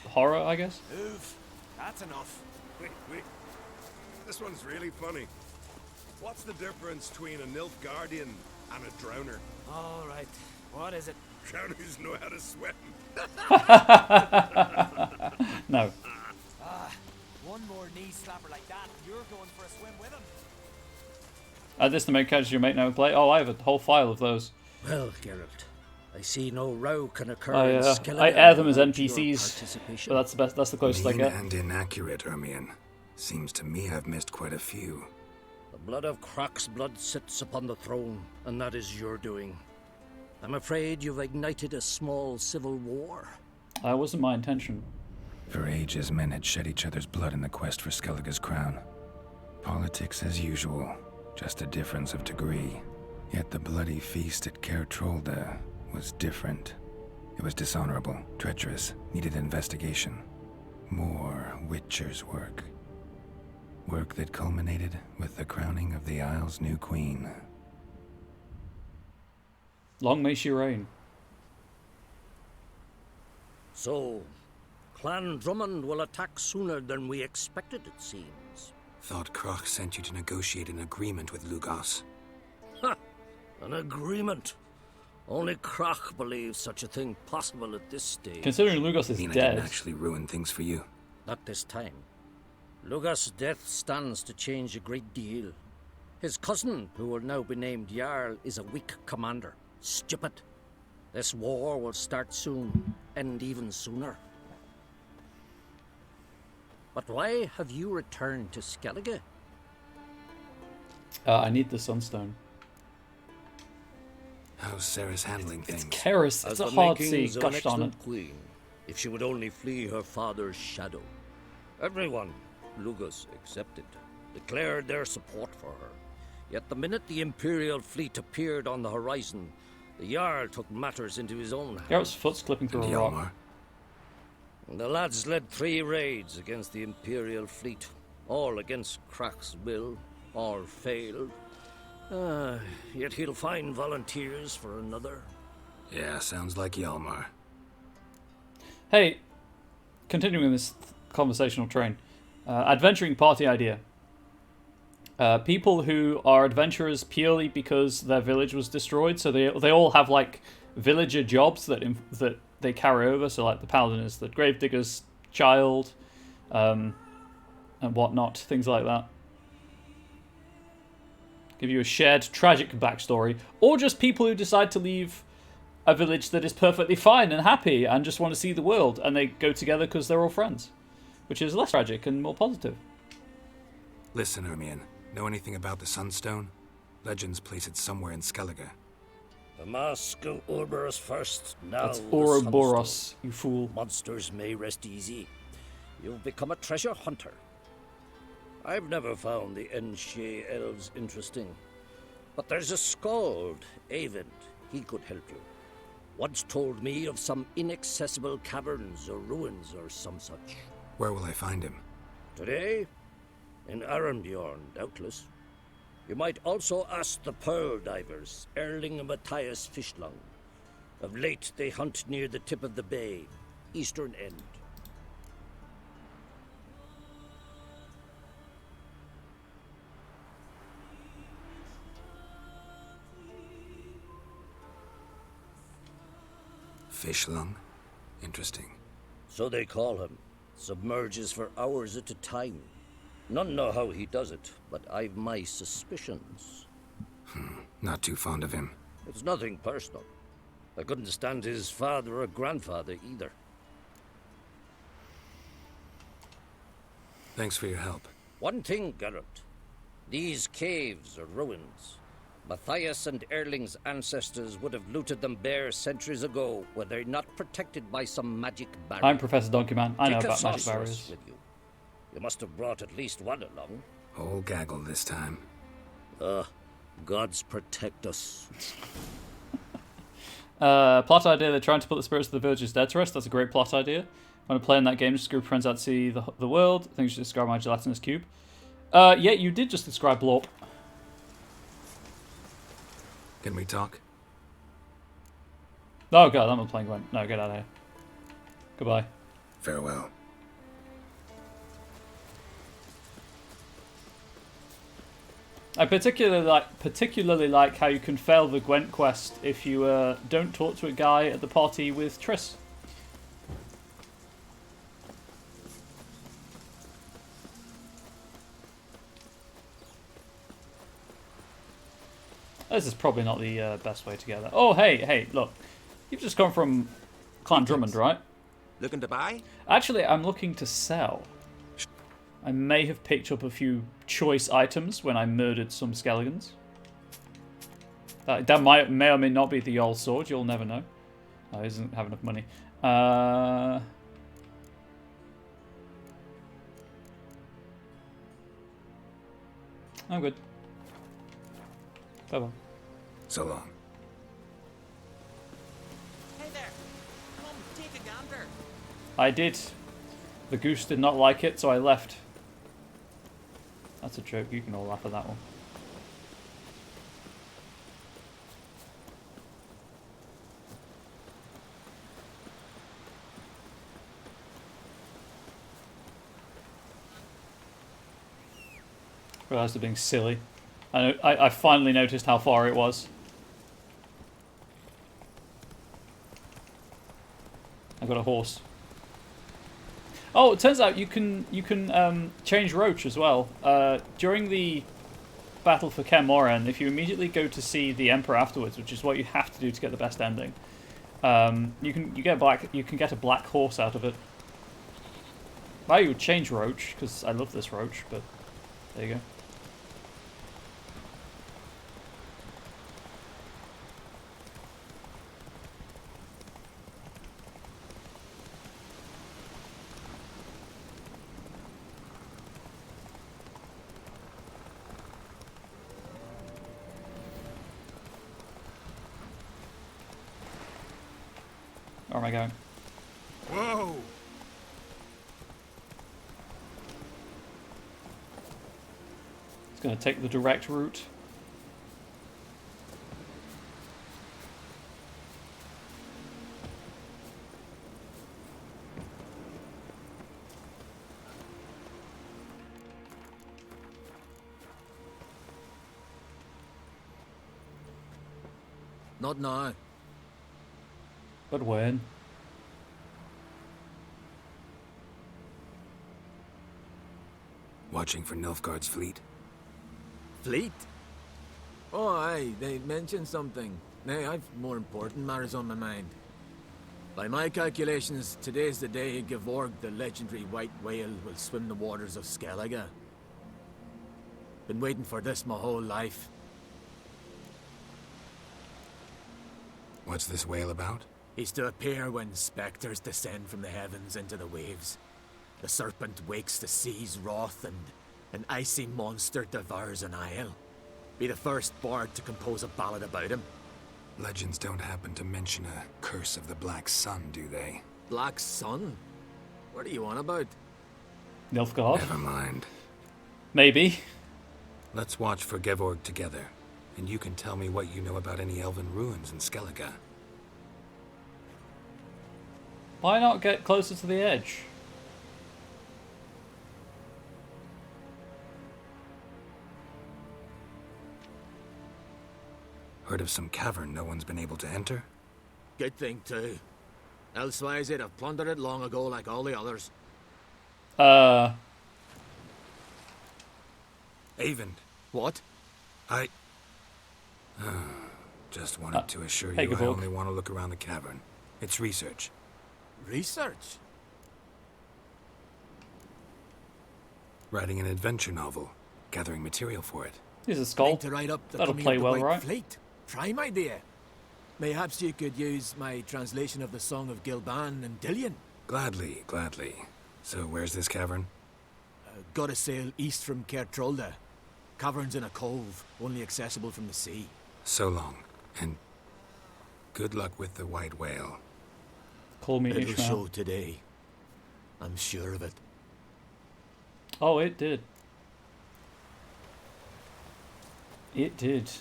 horror, I guess. Move. That's enough. Wait. This one's really funny. What's the difference between a Nilfgaardian and a drowner? All right. What is it? Drowners know how to swim. No. One more knee slapper like that, and you're going for a swim with him. Add this to make characters your mate never play. Oh, I have a whole file of those. Well, Geralt, I see no row can occur in Skellige. I air them as NPCs, but that's the best. That's the closest I get. And inaccurate, Ermion. Seems to me I've missed quite a few. The blood of Croc's blood sits upon the throne, and that is your doing. I'm afraid you've ignited a small civil war. That wasn't my intention. For ages, men had shed each other's blood in the quest for Skellige's crown. Politics as usual, just a difference of degree. Yet the bloody feast at Caer Trolda was different. It was dishonorable, treacherous, needed investigation. More Witcher's work. Work that culminated with the crowning of the Isle's new queen. Long may she reign. So, Clan Drummond will attack sooner than we expected, it seems. Thought Croc sent you to negotiate an agreement with Lugos. Ha! An agreement? Only Croc believes such a thing possible at this stage. Considering Lugos is I dead. didn't actually ruin things for you. Not this time. Lugos' death stands to change a great deal. His cousin, who will now be named Jarl, is a weak commander. Stupid. This war will start soon, end even sooner. But why have you returned to Skellige? I need the Sunstone. How's Sarah's handling things? It's Karis. It's a hard sea. Gosh darn it. Queen, if she would only flee her father's shadow. Everyone, Lugos excepted, declared their support for her. Yet the minute the Imperial fleet appeared on the horizon, the Jarl took matters into his own hands. Garrett's foot's clipping through a rock. The lads led 3 raids against the Imperial fleet, all against Croc's will, all failed. Yet he'll find volunteers for another. Yeah, sounds like Hjalmar. Hey, continuing this conversational train. Adventuring party idea. People who are adventurers purely because their village was destroyed, so they all have like villager jobs that they carry over. So like the paladin is the gravedigger's child, and whatnot, things like that. give you a shared tragic backstory, or just people who decide to leave a village that is perfectly fine and happy and just want to see the world, and they go together because they're all friends, which is less tragic and more positive. Listen, Ermion, know anything about the Sunstone? Legends place it somewhere in Skellige. The mask of Ouroboros first, now That's the Ouroboros, Sunstone. you fool. Monsters may rest easy. You've become a treasure hunter. I've never found the Enshe elves interesting. But there's a skald, Eyvind. He could help you. Once told me of some inaccessible caverns or ruins or some such. Where will I find him? Today? In Arendbjorn, doubtless. You might also ask the pearl divers, Erling and Matthias Fishlung. Of late, they hunt near the tip of the bay, eastern end. Fishlung? Interesting. So they call him. Submerges for hours at a time. None know how he does it, but I've my suspicions. Not too fond of him. It's nothing personal. I couldn't stand his father or grandfather either. Thanks for your help. One thing, Geralt. These caves are ruins. Matthias and Erling's ancestors would have looted them bare centuries ago were they not protected by some magic barrier. I'm Professor Donkey Man. I know Take a about magic sorceress barriers. with you. You must have brought at least one along. Whole gaggle this time. Gods protect us. Plot idea, they're trying to put the spirits of the villagers dead to rest. That's a great plot idea. When I play in that game, just a group of friends out to see the world. I think you should describe my gelatinous cube. Yeah, you did just describe Blorp. Can we talk? Oh god, I'm not playing Gwent. No, get out of here. Goodbye. Farewell. I particularly like how you can fail the Gwent quest if you don't talk to a guy at the party with Triss. This is probably not the best way to get there. Oh, hey, look. You've just come from Clan Drummond, right? Looking to buy? Actually, I'm looking to sell. I may have picked up a few choice items when I murdered some skeletons. That may or may not be the old sword. You'll never know. I doesn't have enough money. I'm good. Bye-bye. So long. Hey there. Come, take a gander. I did. The goose did not like it, so I left. That's a joke. You can all laugh at that one. Realised I'm being silly. I finally noticed how far it was. I got a horse. Oh, it turns out you can change Roach as well. During the battle for Kaer Morhen, if you immediately go to see the Emperor afterwards, which is what you have to do to get the best ending, you can get a black horse out of it. I would change Roach because I love this Roach, but there you go. Where am I going? Whoa! It's going to take the direct route. Not now. But when? Watching for Nilfgaard's fleet? Fleet? Oh, aye, they mentioned something. Nay, I've more important matters on my mind. By my calculations, today's the day Gevorg, the legendary white whale, will swim the waters of Skellige. Been waiting for this my whole life. What's this whale about? He's to appear when spectres descend from the heavens into the waves. The serpent wakes the sea's wrath, and an icy monster devours an isle. Be the first bard to compose a ballad about him. Legends don't happen to mention a curse of the Black Sun, do they? Black Sun? What are you on about? Nilfgaard? Never mind. Maybe. Let's watch for Gevorg together, and you can tell me what you know about any elven ruins in Skellige. Why not get closer to the edge? Heard of some cavern no one's been able to enter? Good thing, too. Elsewise, they'd have plundered it long ago like all the others. Avon. What? I... just wanted to assure hey, you I Gevorg. only want to look around the cavern. It's research. Research? Writing an adventure novel. Gathering material for it. He's a skull. To write up the That'll coming play of the well, White right? Fleet. Prime idea. Mayhaps you could use my translation of the Song of Gilban and Dillion. Gladly, gladly. So where's this cavern? Gotta sail east from Kertrolda. Cavern's in a cove, only accessible from the sea. So long, and good luck with the white whale. Call me It'll Ishmael. show today. I'm sure of it. Oh, it did. It did.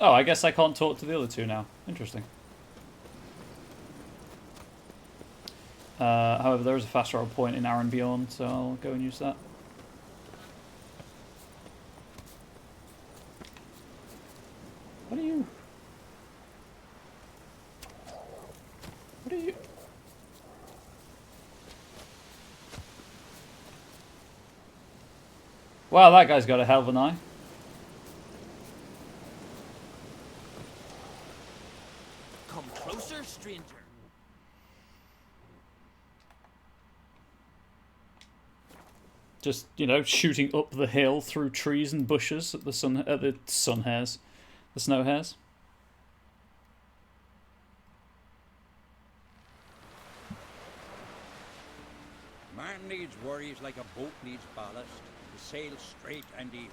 Oh, I guess I can't talk to the other two now. Interesting. However, there is a fast travel point in Arenbjorn, so I'll go and use that. What are you? What are you? Wow, that guy's got a hell of an eye. Come closer, stranger. Just, you know, shooting up the hill through trees and bushes at the sun hares, the snow hares. Man needs worries like a boat needs ballast. To sail straight and even.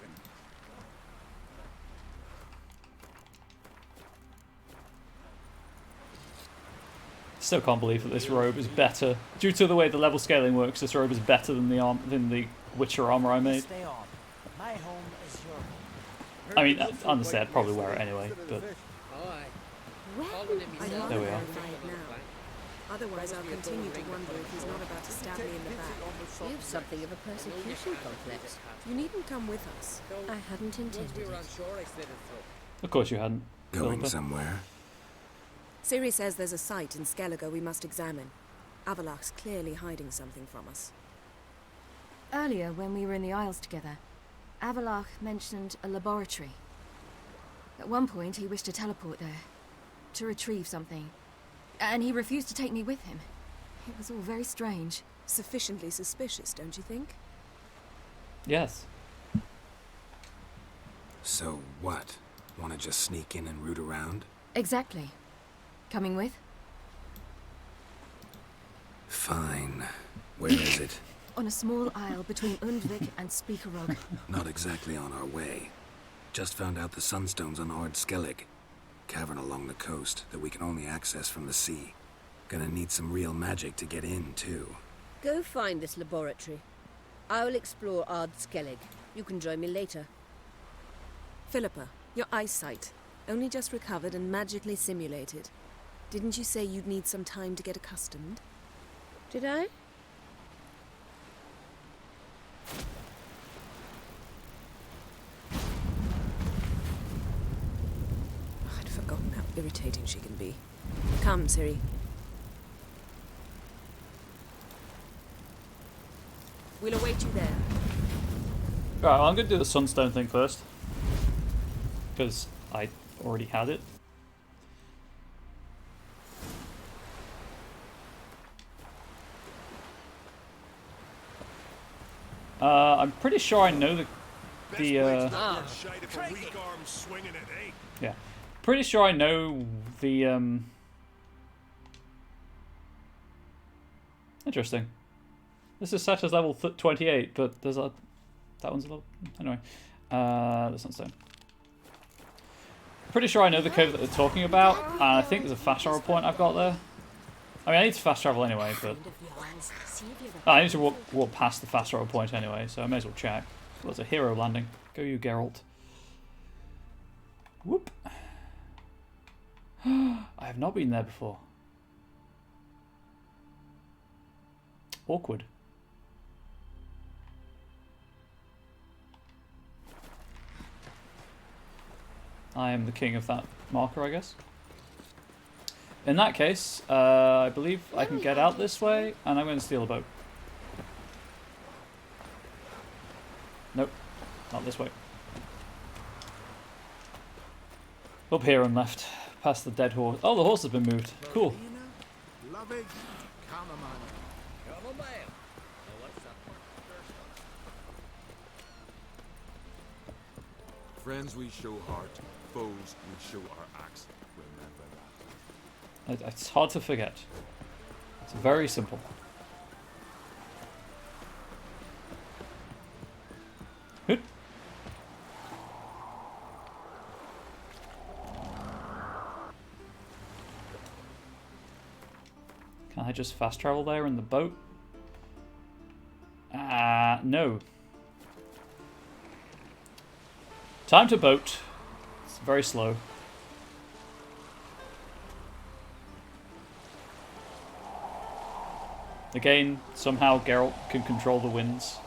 Still can't believe that this robe is better. Due to the way the level scaling works, this robe is better than the Witcher armor I made. Stay on. My home is your... I mean, honestly, I'd probably wear it anyway, but there we are. Otherwise, I'll continue to wonder if he's not about to stab me in the back. You have something of a persecution complex. You needn't come with us. I hadn't intended it. Of course you hadn't. Going Philippa. somewhere? Siri says there's a site in Skellige we must examine. Avalach's clearly hiding something from us. Earlier, when we were in the Isles together, Avalach mentioned a laboratory. At one point, he wished to teleport there, to retrieve something, and he refused to take me with him. It was all very strange. Sufficiently suspicious, don't you think? Yes. So what? Want to just sneak in and root around? Exactly. Coming with? Fine. Where is it? On a small isle between Undvik and Speakerog. Not exactly on our way. Just found out the sunstones on Ard Skellig. Cavern along the coast that we can only access from the sea. Gonna need some real magic to get in, too. Go find this laboratory. I will explore Ard Skellig. You can join me later. Philippa, your eyesight. Only just recovered and magically simulated. Didn't you say you'd need some time to get accustomed? Did I? I'd forgotten how irritating she can be. Come, Ciri. We'll await you there. Right, well, I'm going to do the sunstone thing first. because I already had it. I'm pretty sure I know yeah, pretty sure I know the Interesting. This is set as level 28, but there's a that one's a level anyway. This one's done. Pretty sure I know the cove that they're talking about, and I think there's a fast travel point I've got there. I mean, I need to fast travel anyway, but I need to walk past the fast travel point anyway, so I may as well check. Well, it's a hero landing. Go you, Geralt. Whoop. I have not been there before. Awkward. I am the king of that marker, I guess. In that case, I believe I can get out this way, and I'm going to steal a boat. Nope, not this way. Up here and left, past the dead horse. Oh, the horse has been moved. Cool. Friends we show heart, foes we show our axe. Remember that. It's hard to forget. It's very simple. Hoot. Can I just fast travel there in the boat? No. Time to boat. It's very slow. Again, somehow Geralt can control the winds.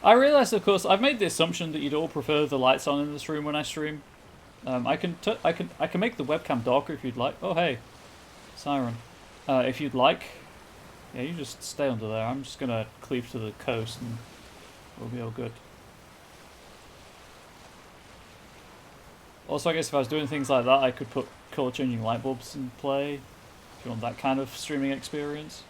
I realised, of course, I've made the assumption that you'd all prefer the lights on in this room when I stream. I can make the webcam darker if you'd like. Oh hey, Siren. If you'd like, yeah, you just stay under there. I'm just gonna cleave to the coast and we'll be all good. Also, I guess if I was doing things like that, I could put color-changing light bulbs in play. If you want that kind of streaming experience.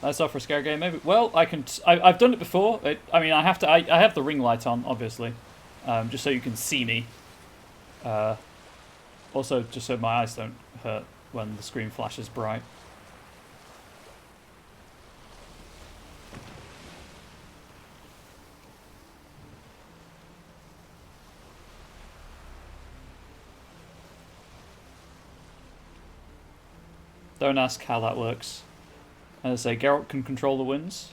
That's off for a scare game, maybe. Well, I've done it before. I mean, I have the ring light on, obviously, just so you can see me. Also, just so my eyes don't hurt when the screen flashes bright. Don't ask how that works. As I say, Geralt can control the winds.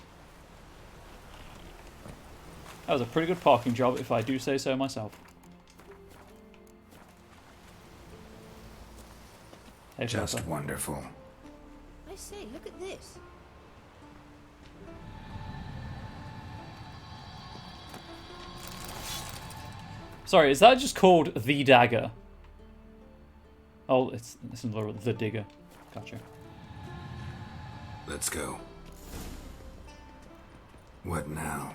That was a pretty good parking job, if I do say so myself. Hey, just Pepper. Wonderful. I say, look at this. Sorry, is that just called the dagger? Oh, it's another the digger. Gotcha. Let's go. What now?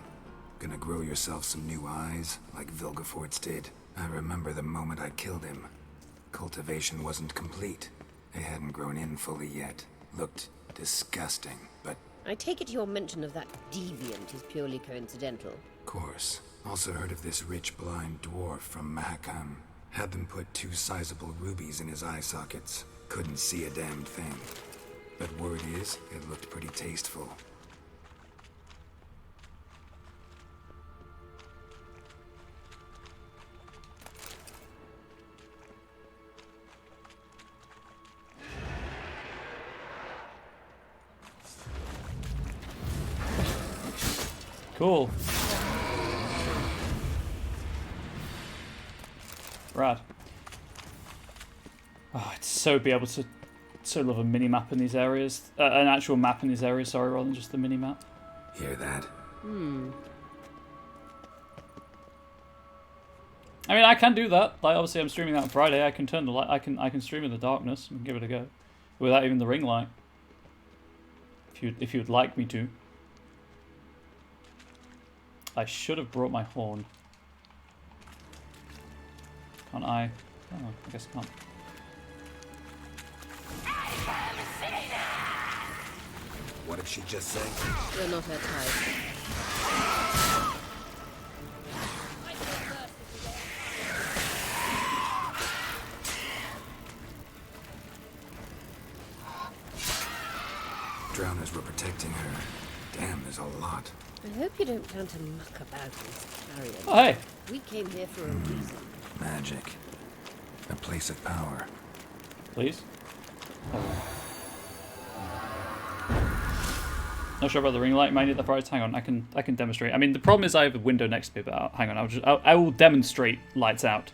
Gonna grow yourself some new eyes, like Vilgefortz did? I remember the moment I killed him. Cultivation wasn't complete. They hadn't grown in fully yet. Looked disgusting, but... I take it your mention of that deviant is purely coincidental. Of course. Also heard of this rich blind dwarf from Mahakam. Had them put 2 sizable rubies in his eye sockets. Couldn't see a damn thing. But word is, it looked pretty tasteful. Cool. Rad. Oh, I'd so be able to so love a mini map in these areas. An actual map in these areas, sorry, rather than just the mini map. Hear that? I mean, I can do that. Like, obviously, I'm streaming that on Friday. I can turn the light. I can stream in the darkness and give it a go, without even the ring light. If you'd like me to. I should have brought my horn. Can't I? Oh, I guess I can't. What did she just say? You're not her type. Drowners were protecting her. Damn, there's a lot. I hope you don't plan to muck about with carrion. Oh, hey. We came here for a reason. Magic. A place of power. Please? Not sure about the ring light. Might need the price. Hang on, I can demonstrate. I mean, the problem is I have a window next to me, but hang on, I will demonstrate lights out.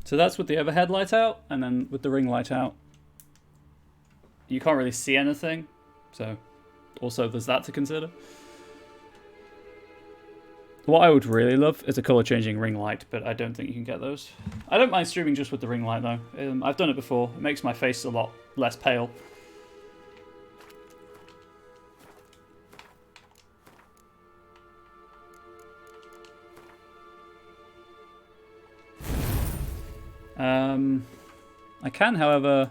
So that's with the overhead light out, and then with the ring light out, you can't really see anything. So also there's that to consider. What I would really love is a color changing ring light, but I don't think you can get those. I don't mind streaming just with the ring light though. I've done it before. It makes my face a lot less pale. I can, however...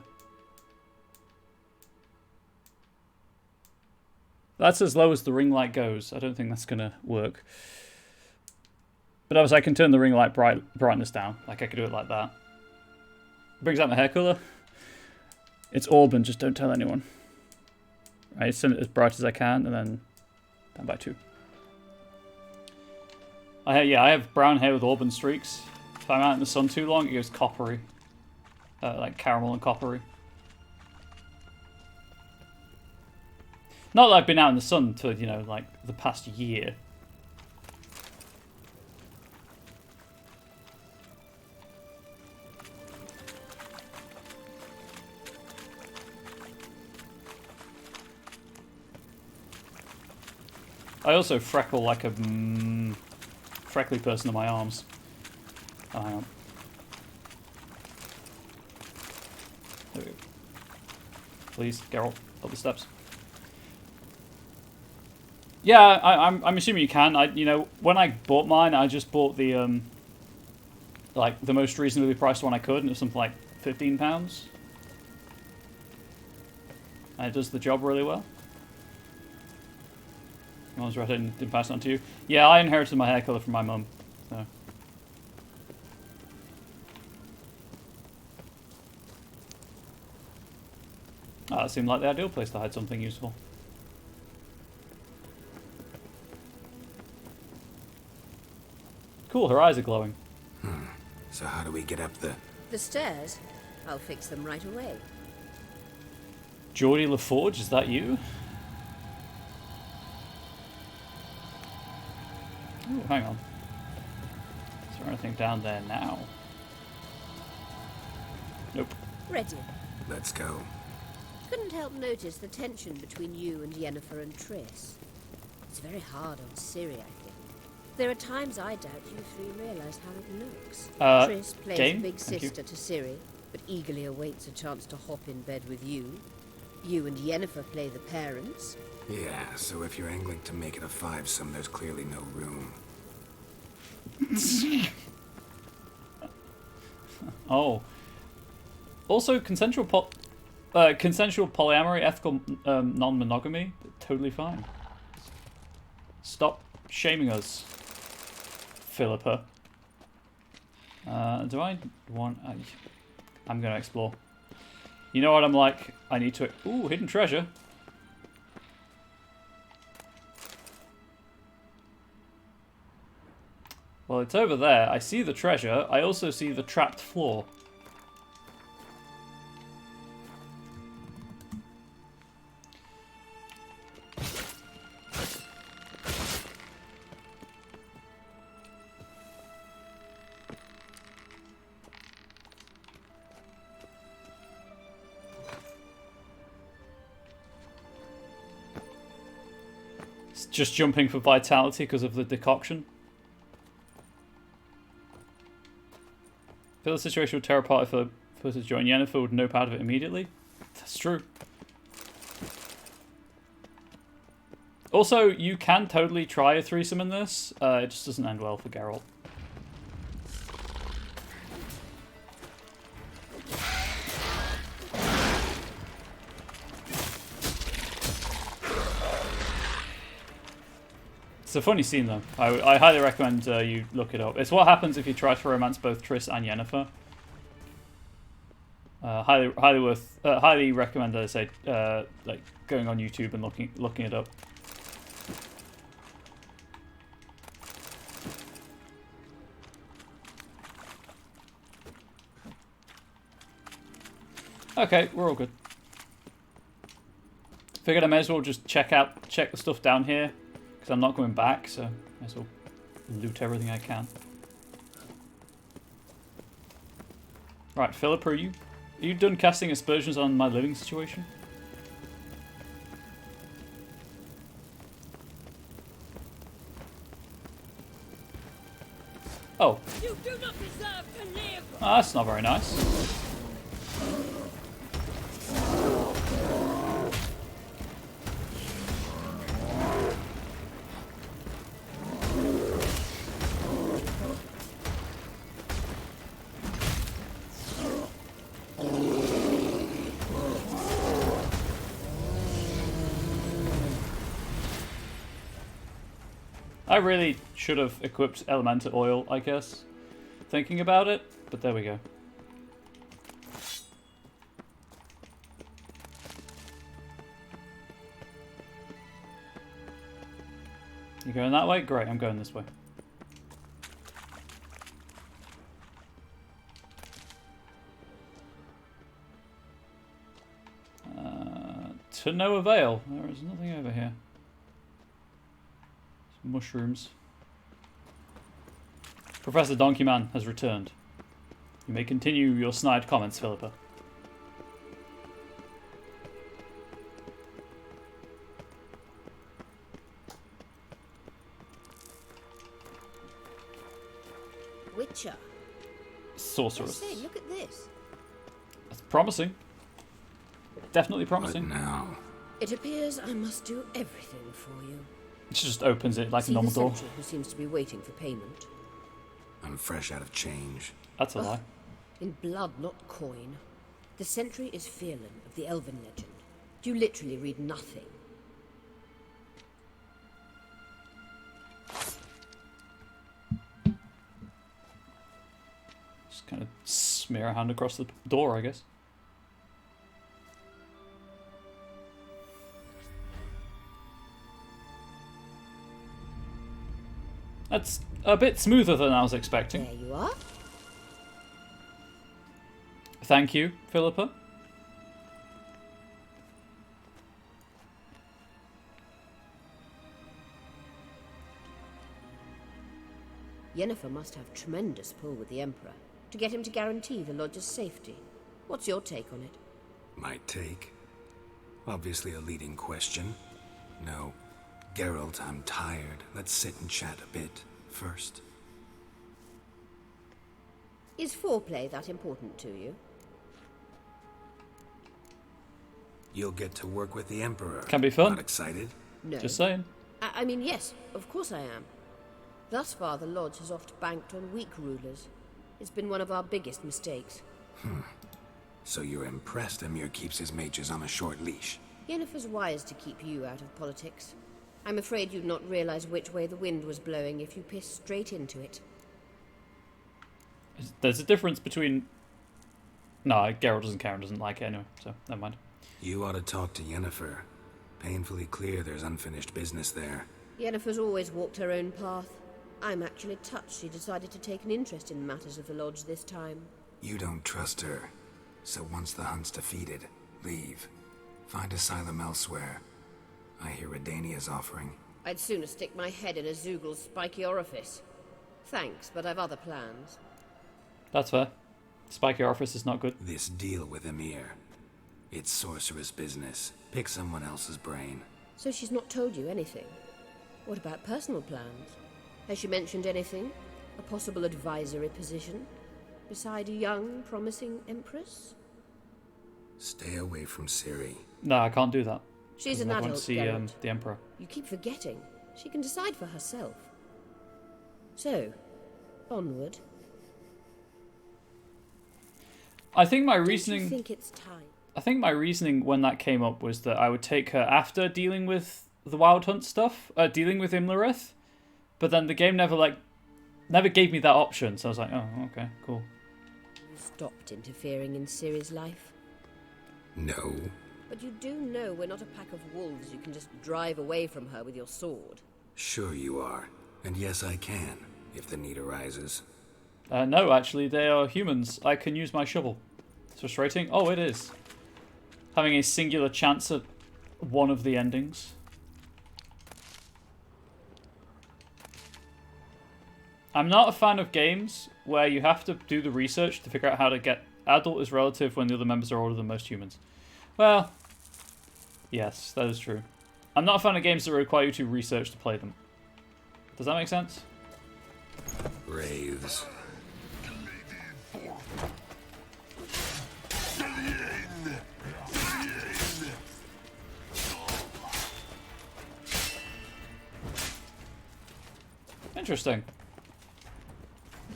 That's as low as the ring light goes. I don't think that's going to work. But obviously I can turn the ring light brightness down. Like I could do it like that. Brings out my hair color. It's auburn, just don't tell anyone. Right, send it as bright as I can, and then down by 2. I have brown hair with auburn streaks. If I'm out in the sun too long, it goes coppery. Like caramel and coppery. Not that I've been out in the sun for, you know, like the past year. I also freckle like a freckly person on my arms. Oh, hang on. There we go. Please, Geralt, up the steps. Yeah, I'm assuming you can. You know, when I bought mine, I just bought the like the most reasonably priced one I could, and it was something like £15. And it does the job really well. I was right, I didn't pass it on to you. Yeah, I inherited my hair colour from my mum. So. Oh, that seemed like the ideal place to hide something useful. Cool, her eyes are glowing. So how do we get up the... The stairs? I'll fix them right away. Geordie LaForge, is that you? Ooh, hang on. Is there anything down there now? Nope. Ready. Let's go. Couldn't help notice the tension between you and Yennefer and Triss. It's very hard on Ciri, I think. There are times I doubt you three realise how it looks. Triss plays a big sister to Ciri, but eagerly awaits a chance to hop in bed with you. You and Yennefer play the parents. Yeah, so if you're angling to make it a 5-some, there's clearly no room. Oh. Also, consensual polyamory, ethical non-monogamy, totally fine. Stop shaming us, Philippa. Do I want... I'm going to explore. You know what I'm like? I need to... Ooh, hidden treasure. Well, it's over there. I see the treasure. I also see the trapped floor. It's just jumping for vitality because of the decoction. I feel the situation would tear apart if a person to join Yennefer would know part of it immediately. That's true. Also, you can totally try a threesome in this. It just doesn't end well for Geralt. It's a funny scene, though. I highly recommend you look it up. It's what happens if you try to romance both Triss and Yennefer. Highly recommend, as I say, like going on YouTube and looking it up. Okay, we're all good. Figured I may as well just check the stuff down here. Because I'm not going back, so I might as well loot everything I can. Right, Philip, are you done casting aspersions on my living situation? Oh. You do not deserve to live. Oh, that's not very nice. I really should have equipped elemental oil, I guess, thinking about it, but there we go. You going that way? Great, I'm going this way. To no avail. There is nothing over here. Mushrooms. Professor Donkey Man has returned. You may continue your snide comments, Philippa. Witcher. Sorceress. I say, look at this. That's promising. Definitely promising. What now? It appears I must do everything for you. It just opens it like See a normal the door. sentry who seems to be waiting for payment. I'm fresh out of change. That's a lie. In blood, not coin. The sentry is Fearlan of the Elven legend. You literally read nothing. Just kind of smear a hand across the door, I guess. That's a bit smoother than I was expecting. There you are. Thank you, Philippa. Yennefer must have tremendous pull with the Emperor to get him to guarantee the lodge's safety. What's your take on it? My take? Obviously a leading question. No. Geralt, I'm tired. Let's sit and chat a bit first. Is foreplay that important to you? You'll get to work with the Emperor. Can be fun. Not excited? No. Just saying. I mean, yes, of course I am. Thus far, the Lodge has oft banked on weak rulers. It's been one of our biggest mistakes. So you're impressed Emir keeps his mages on a short leash? Yennefer's wise to keep you out of politics. I'm afraid you'd not realize which way the wind was blowing if you pissed straight into it. There's a difference between... No, Geralt doesn't care and doesn't like it anyway, so never mind. You ought to talk to Yennefer. Painfully clear there's unfinished business there. Yennefer's always walked her own path. I'm actually touched she decided to take an interest in matters of the Lodge this time. You don't trust her. So once the hunt's defeated, leave. Find asylum elsewhere. I hear Redania's offering. I'd sooner stick my head in a Zoogl's spiky orifice. Thanks, but I've other plans. That's fair. Spiky orifice is not good. This deal with Emir. It's sorceress business. Pick someone else's brain. So she's not told you anything? What about personal plans? Has she mentioned anything? A possible advisory position? Beside a young, promising empress? Stay away from Ciri. No, I can't do that. She's an I want adult, to see Geralt. the Emperor. You keep forgetting. She can decide for herself. So, onward. I think my Don't reasoning... you think it's time? I think my reasoning when that came up was that I would take her after dealing with the Wild Hunt stuff, dealing with Imlerith, but then the game never gave me that option, so I was like, oh, okay, cool. You stopped interfering in Ciri's life. No. But you do know we're not a pack of wolves you can just drive away from her with your sword. Sure you are. And yes, I can, if the need arises. No, actually, they are humans. I can use my shovel. It's frustrating. Oh, it is. Having a singular chance at one of the endings. I'm not a fan of games where you have to do the research to figure out how to get adult is relative when the other members are older than most humans. Well, yes, that is true. I'm not a fan of games that require you to research to play them. Does that make sense? Wraiths. Interesting.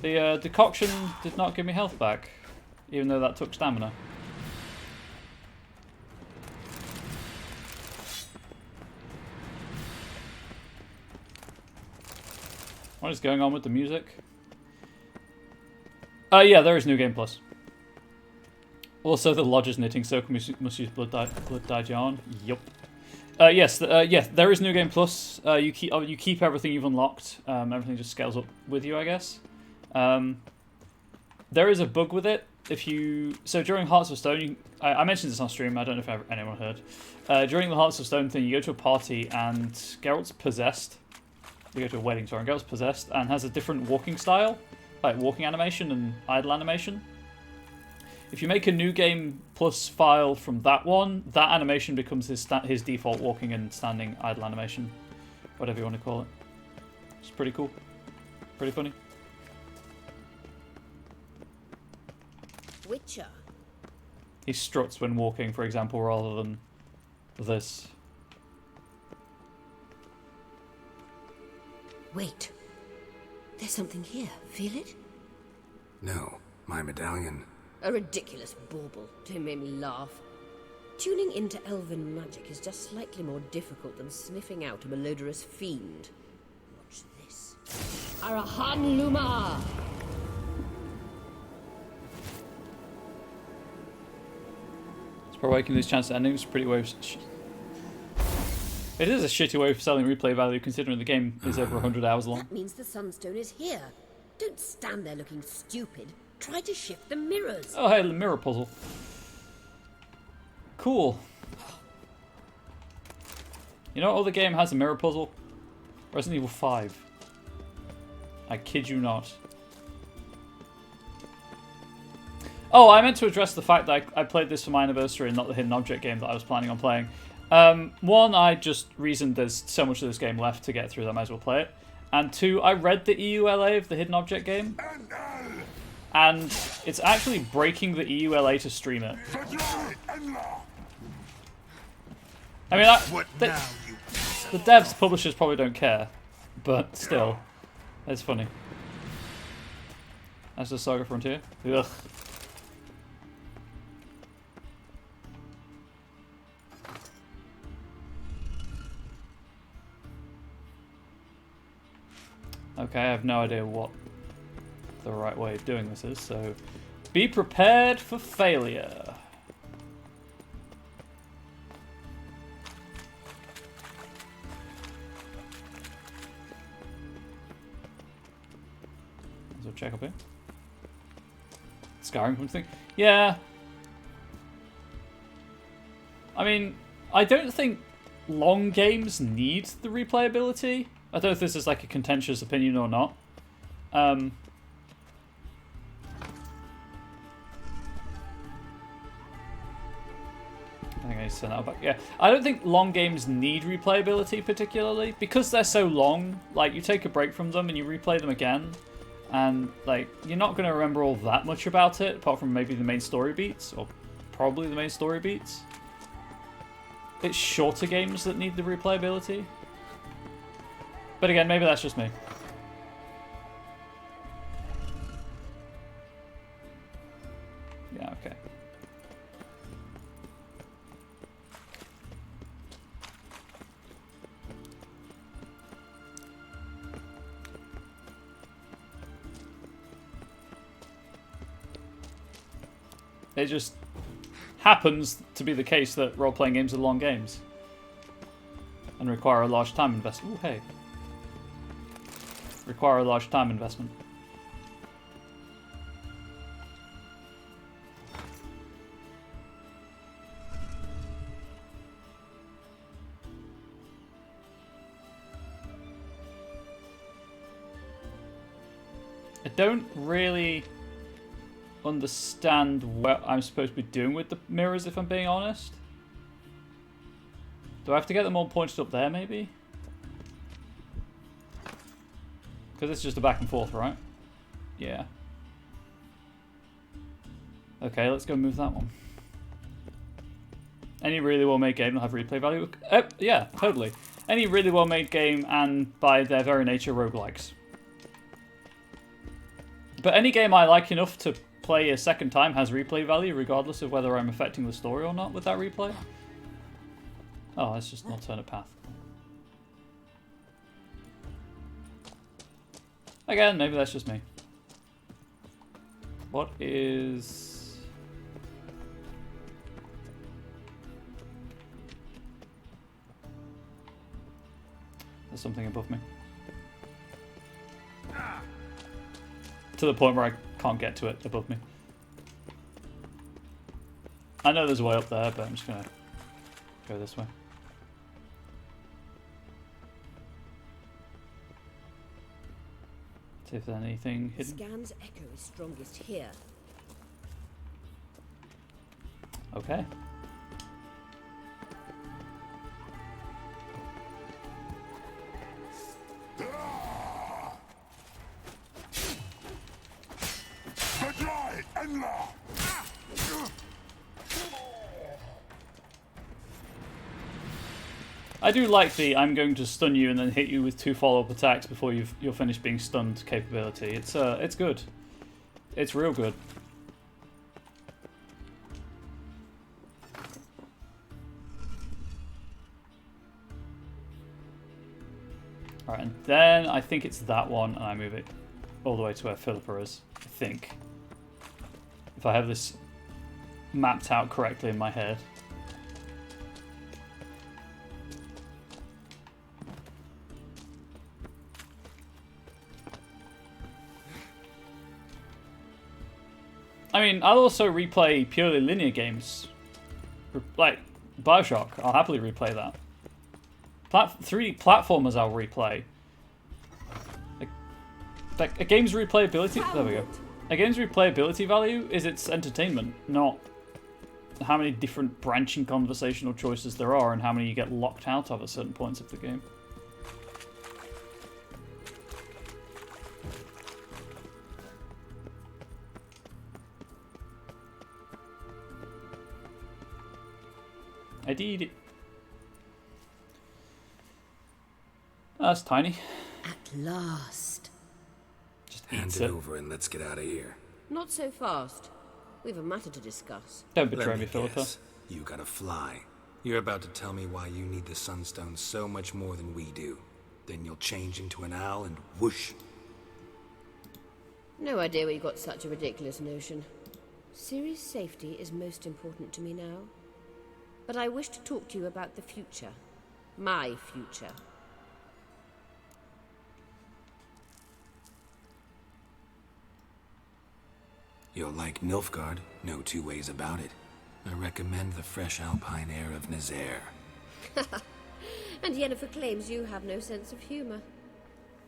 The decoction did not give me health back, even though that took stamina. What is going on with the music? Yeah, there is New Game Plus. Also, the Lodge's knitting circle must use blood dye yarn. Yup. Yes, there is New Game Plus. You keep everything you've unlocked. Everything just scales up with you, I guess. There is a bug with it. During Hearts of Stone, I mentioned this on stream. I don't know if anyone heard. During the Hearts of Stone thing, you go to a party and Geralt's possessed. You go to a wedding, sorry, and Geralt's possessed and has a different walking style, like walking animation and idle animation. If you make a New Game Plus file from that one, that animation becomes his default walking and standing idle animation, whatever you want to call it. It's pretty cool, pretty funny. Witcher. He struts when walking, for example, rather than this. Wait. There's something here. Feel it? No, my medallion. A ridiculous bauble. Don't make me laugh. Tuning into elven magic is just slightly more difficult than sniffing out a malodorous fiend. Watch this. Arahan Luma! It's probably making these chance endings pretty way. It is a shitty way of selling replay value considering the game is over 100 hours long. That means the Sunstone is here. Don't stand there looking stupid. Try to shift the mirrors. Oh, hey, the mirror puzzle. Cool. You know what other game has a mirror puzzle? Resident Evil 5. I kid you not. Oh, I meant to address the fact that I played this for my anniversary and not the hidden object game that I was planning on playing. One, I just reasoned there's so much of this game left to get through that I might as well play it. And two, I read the EULA of the hidden object game. And it's actually breaking the EULA to stream it. I mean, the devs, publishers probably don't care, but still, it's funny. That's the Saga Frontier. Ugh. Okay, I have no idea what the right way of doing this is, so be prepared for failure. We'll check up here. Skyrim something. Yeah. I mean, I don't think long games need the replayability. I don't know if this is like a contentious opinion or not. I think I need to send that back. Yeah, I don't think long games need replayability particularly because they're so long. Like, you take a break from them and you replay them again, and like you're not going to remember all that much about it apart from maybe the main story beats, or probably the main story beats. It's shorter games that need the replayability. But again, maybe that's just me. Yeah, okay. It just happens to be the case that role-playing games are long games and require a large time investment. Ooh, hey. Require a large time investment. I don't really understand what I'm supposed to be doing with the mirrors, if I'm being honest. Do I have to get them all pointed up there, maybe? Because it's just a back and forth, right? Yeah. Okay, let's go move that one. Any really well-made game will have replay value. Yeah, totally. Any really well-made game, and by their very nature, roguelikes. But any game I like enough to play a second time has replay value, regardless of whether I'm affecting the story or not with that replay. Oh, that's just an alternate path. Again, maybe that's just me. What is... There's something above me. To the point where I can't get to it above me. I know there's a way up there, but I'm just gonna go this way. See if there's anything hidden. Scan's echo is strongest here. Okay. I do like the I'm going to stun you and then hit you with 2 follow-up attacks before you're finished being stunned capability. It's good. It's real good. Alright, and then I think it's that one, and I move it all the way to where Philippa is, I think. If I have this mapped out correctly in my head. I mean, I'll also replay purely linear games. Like Bioshock, I'll happily replay that. 3D platformers I'll replay. Like a game's replayability... There we go. A game's replayability value is its entertainment, not how many different branching conversational choices there are and how many you get locked out of at certain points of the game. I did. That's tiny. At last. Just hand it over and let's get out of here. Not so fast. We've a matter to discuss. Don't betray me, Philippa. You gotta fly. You're about to tell me why you need the Sunstone so much more than we do. Then you'll change into an owl and whoosh. No idea where you got such a ridiculous notion. Ciri's safety is most important to me now. But I wish to talk to you about the future. My future. You'll like Nilfgaard, no two ways about it. I recommend the fresh alpine air of Nazaire. And Yennefer claims you have no sense of humor.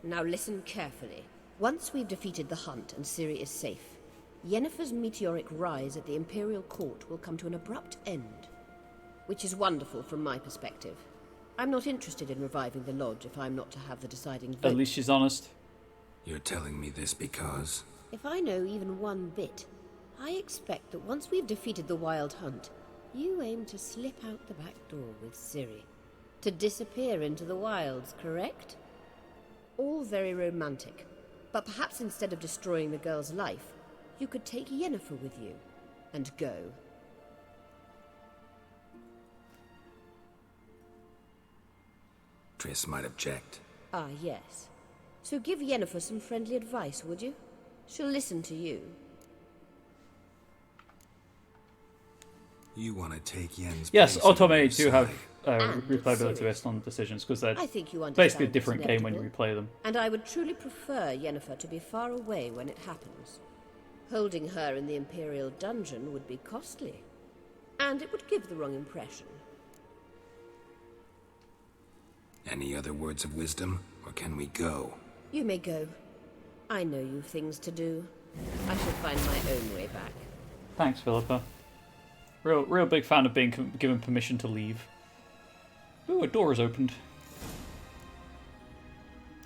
Now listen carefully. Once we've defeated the hunt and Ciri is safe, Yennefer's meteoric rise at the Imperial Court will come to an abrupt end. Which is wonderful from my perspective. I'm not interested in reviving the Lodge if I'm not to have the deciding vote. At least she's honest. You're telling me this because... If I know even one bit, I expect that once we've defeated the Wild Hunt, you aim to slip out the back door with Ciri. To disappear into the wilds, correct? All very romantic. But perhaps instead of destroying the girl's life, you could take Yennefer with you and go. Triss might object. Ah, yes. So give Yennefer some friendly advice, would you? She'll listen to you. You want to take Yen's Yes, place on Otome your do have side. replayability based on decisions, because they're I think you basically a understand different what's game when you inevitable, replay them. And I would truly prefer Yennefer to be far away when it happens. Holding her in the Imperial dungeon would be costly. And it would give the wrong impression. Any other words of wisdom, or can we go? You may go. I know you've things to do. I shall find my own way back. Thanks, Philippa. Real big fan of being given permission to leave. Ooh, a door is opened.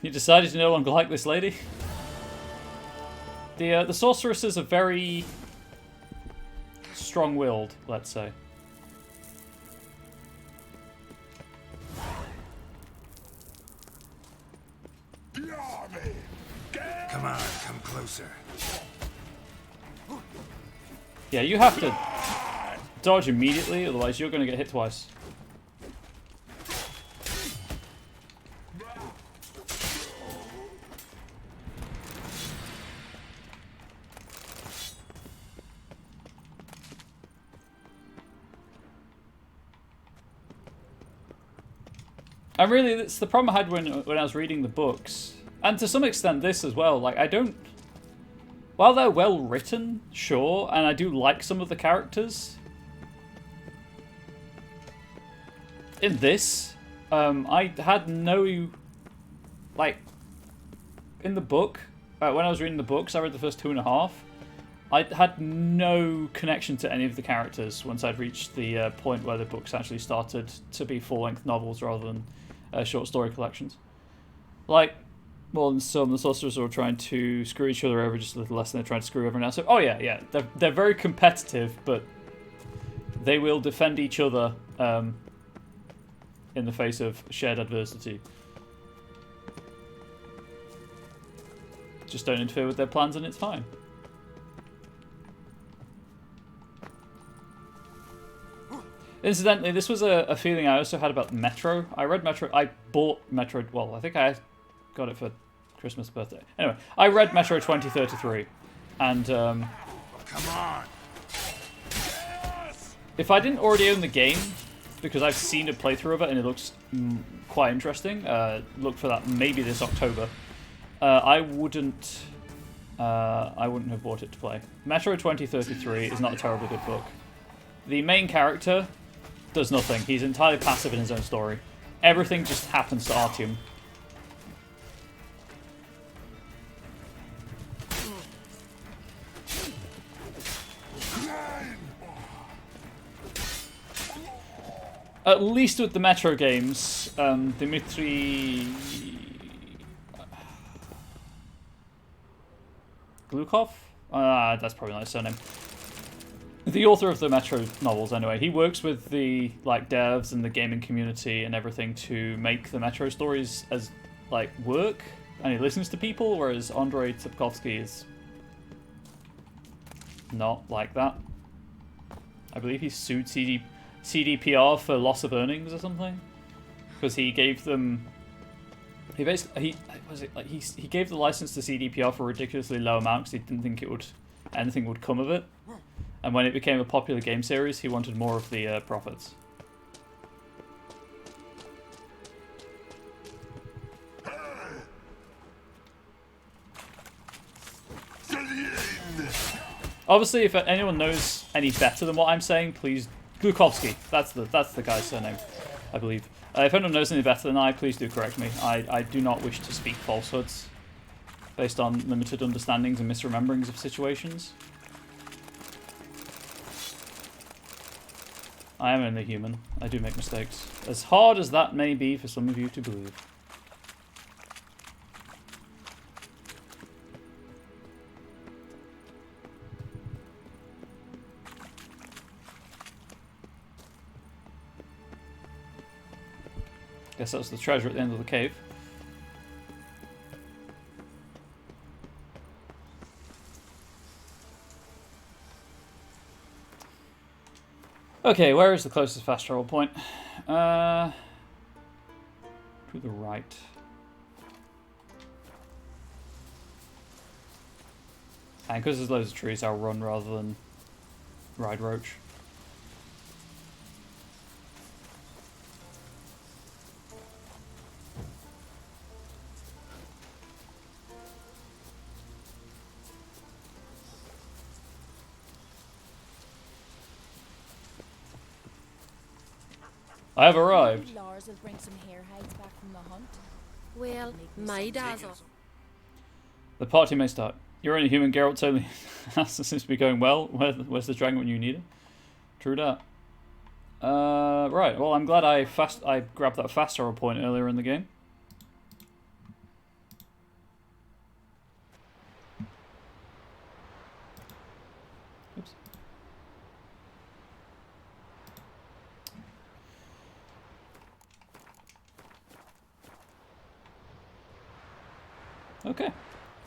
You decided to no longer like this lady? The sorceresses are very strong-willed, let's say. Come on, come closer. Yeah, you have to dodge immediately, otherwise you're going to get hit twice. And really, it's the problem I had when I was reading the books. And to some extent this as well, like, I don't... While they're well written, sure, and I do like some of the characters, in this, I had no... Like, in the book, when I was reading the books, I read the first 2.5, I had no connection to any of the characters once I'd reached the point where the books actually started to be full-length novels rather than short story collections. Like... More than some, the sorcerers are all trying to screw each other over just a little less than they're trying to screw everyone else. So, oh yeah, they're very competitive, but they will defend each other in the face of shared adversity. Just don't interfere with their plans and it's fine. Incidentally, this was a feeling I also had about Metro. I bought Metro, well, I think I got it for Christmas birthday. Anyway, I read Metro 2033, and Come on. If I didn't already own the game, because I've seen a playthrough of it and it looks quite interesting, look for that maybe this October. I wouldn't have bought it to play. Metro 2033 is not a terribly good book. The main character does nothing. He's entirely passive in his own story. Everything just happens to Artyom. At least with the Metro games, Dmitry Glukov? That's probably not his surname. The author of the Metro novels, anyway. He works with the devs and the gaming community and everything to make the Metro stories as work, and he listens to people, whereas Andrei Tsipkovsky is not like that. I believe he sued CDPR for loss of earnings or something, because he gave them. He gave the license to CDPR for a ridiculously low amount because he didn't think anything would come of it, and when it became a popular game series, he wanted more of the profits. Obviously, if anyone knows any better than what I'm saying, please... Glukovsky. That's the guy's surname, I believe. If anyone knows any better than I, please do correct me. I do not wish to speak falsehoods based on limited understandings and misrememberings of situations. I am only human. I do make mistakes. As hard as that may be for some of you to believe. Guess that's the treasure at the end of the cave. Okay, where is the closest fast travel point? To the right. And because there's loads of trees, I'll run rather than ride Roach. I have arrived. Lars will bring some hair hides back from the hunt. Well, my dad's off. The party may start. You're only human, Geralt. Only seems to be going well. Where's the dragon when you need it? True that. Right. Well, I'm glad I grabbed that fast travel point earlier in the game. Oops. Okay.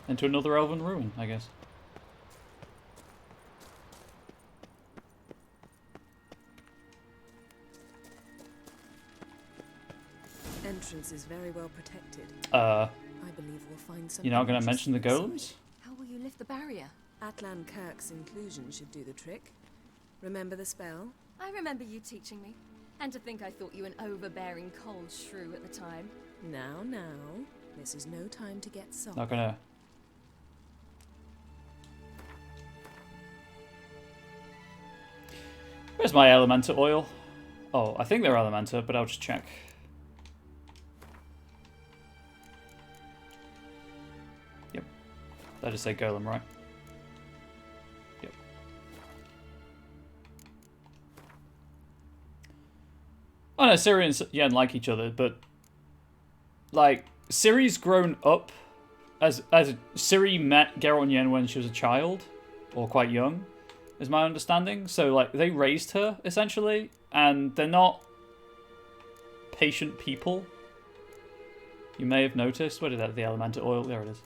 Into another elven ruin, I guess. Entrance is very well protected. I believe we'll find something. You're not going to mention the golems? How will you lift the barrier? Atlan Kirk's inclusion should do the trick. Remember the spell? I remember you teaching me. And to think I thought you an overbearing cold shrew at the time. Now. This is no time to get soft. Not gonna. Where's my Elementa oil? Oh, I think they're Elementa, but I'll just check. Yep. That just say Golem, right? Yep. Oh no, Ciri and Yen like each other, but like Ciri's grown up as Ciri met Geralt and Yen when she was a child or quite young, is my understanding. So like they raised her essentially, and they're not patient people. You may have noticed. Where did that the Elementa oil? There it is.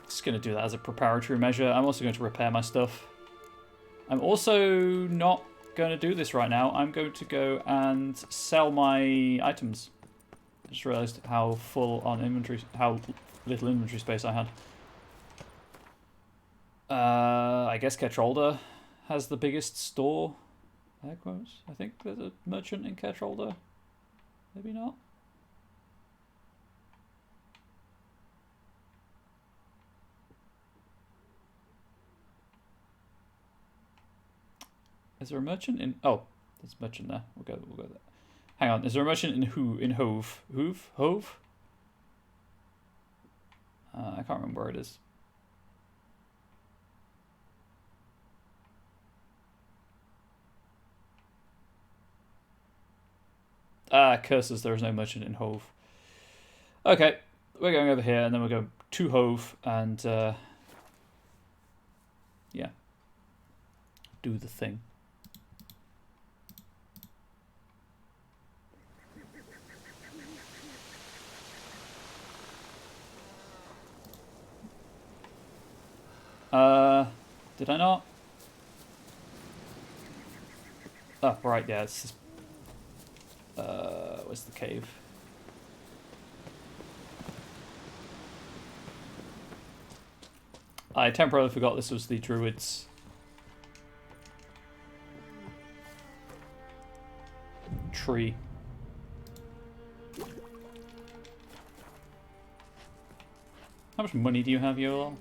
Just gonna do that as a preparatory measure. I'm also going to repair my stuff. I'm also not going to do this right now. I'm going to go and sell my items. I just realized how full on inventory, how little inventory space I had. I guess Ketrolda has the biggest store. Air quotes. I think there's a merchant in Ketrolda. Maybe not. Is there a merchant in? Oh, there's a merchant there. We'll go there. Hang on. Is there a merchant in Hove? Hove? I can't remember where it is. Curses, there is no merchant in Hove. Okay, we're going over here, and then we'll go to Hove, and yeah, do the thing. Did I not? Oh, right, yeah, it's just, where's the cave? I temporarily forgot this was the Druids' tree. How much money do you have, Yola?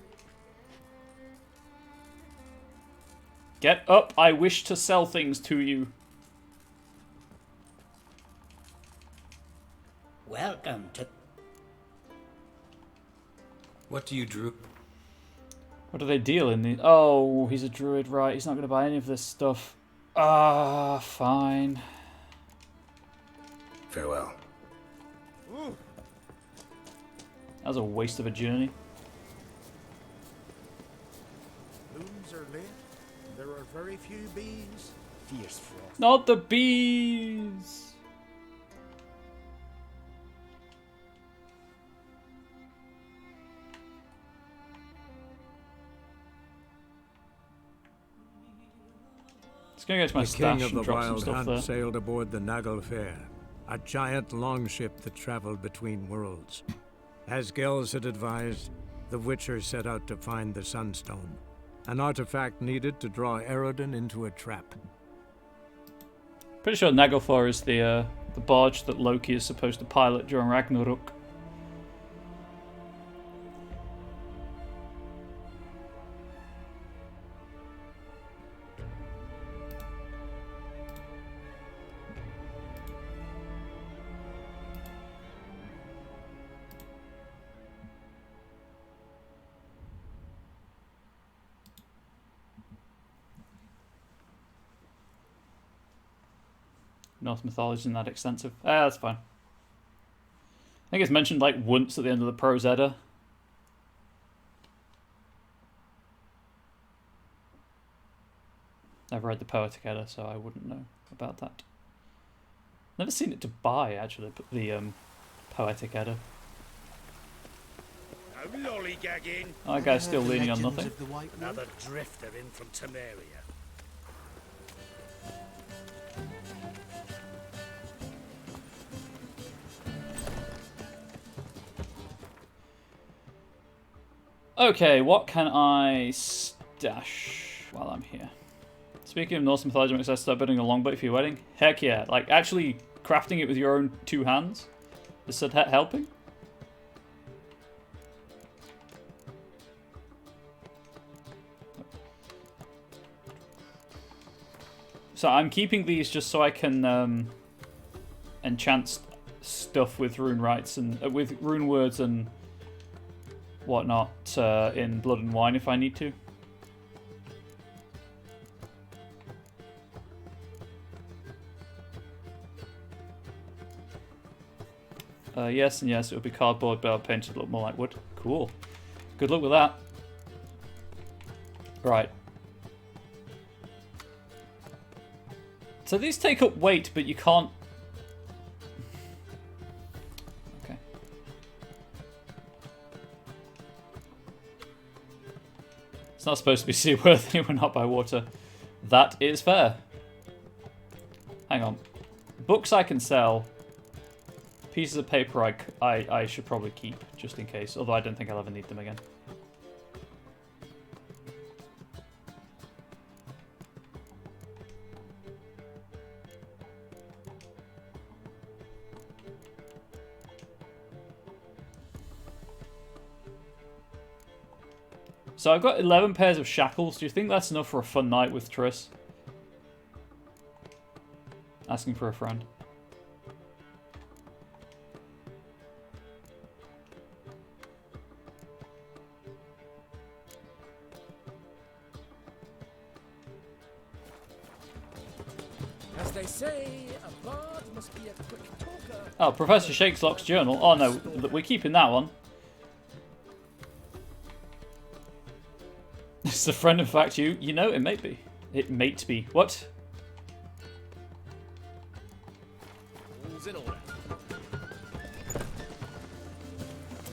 Get up, I wish to sell things to you. Welcome to... What do you, Drew? What do they deal in the... Oh, he's a druid, right. He's not going to buy any of this stuff. Ah, fine. Farewell. That was a waste of a journey. Blooms are late. There are very few bees. Fierce frost. Not the bees! Let's go to my stash and drop some stuff there. Sailed aboard the Naglfar, a giant longship that traveled between worlds. As Gels had advised, the Witcher set out to find the Sunstone, an artifact needed to draw Eredin into a trap. Pretty sure Naglfar is the barge that Loki is supposed to pilot during Ragnarok. Norse mythology isn't that extensive. That's fine. I think it's mentioned like once at the end of the Prose Edda. Never read the Poetic Edda, so I wouldn't know about that. Never seen it to buy, actually, the Poetic Edda. No lollygagging. Oh, that guy's still leaning on nothing. Another drifter in from Temeria. Okay, what can I stash while I'm here? Speaking of Norse mythology, makes sense to start building a longboat for your wedding. Heck yeah! Like actually crafting it with your own two hands. Is that helping? So I'm keeping these just so I can enchant stuff with rune rights and with rune words and whatnot in Blood and Wine if I need to. Yes and yes, it would be cardboard, but I'll paint it to look more like wood. Cool. Good luck with that. Right. So these take up weight, but you can't... Okay. It's not supposed to be seaworthy, we're not by water. That is fair. Hang on. Books I can sell. Pieces of paper I should probably keep, just in case. Although I don't think I'll ever need them again. So I've got 11 pairs of shackles. Do you think that's enough for a fun night with Triss? Asking for a friend. As they say, a bard must be a quick talker. Oh, Professor Shakeslock's journal. Oh no, we're keeping that one. It's a friend, in fact. You know, it may be. It may be. What? All's in order.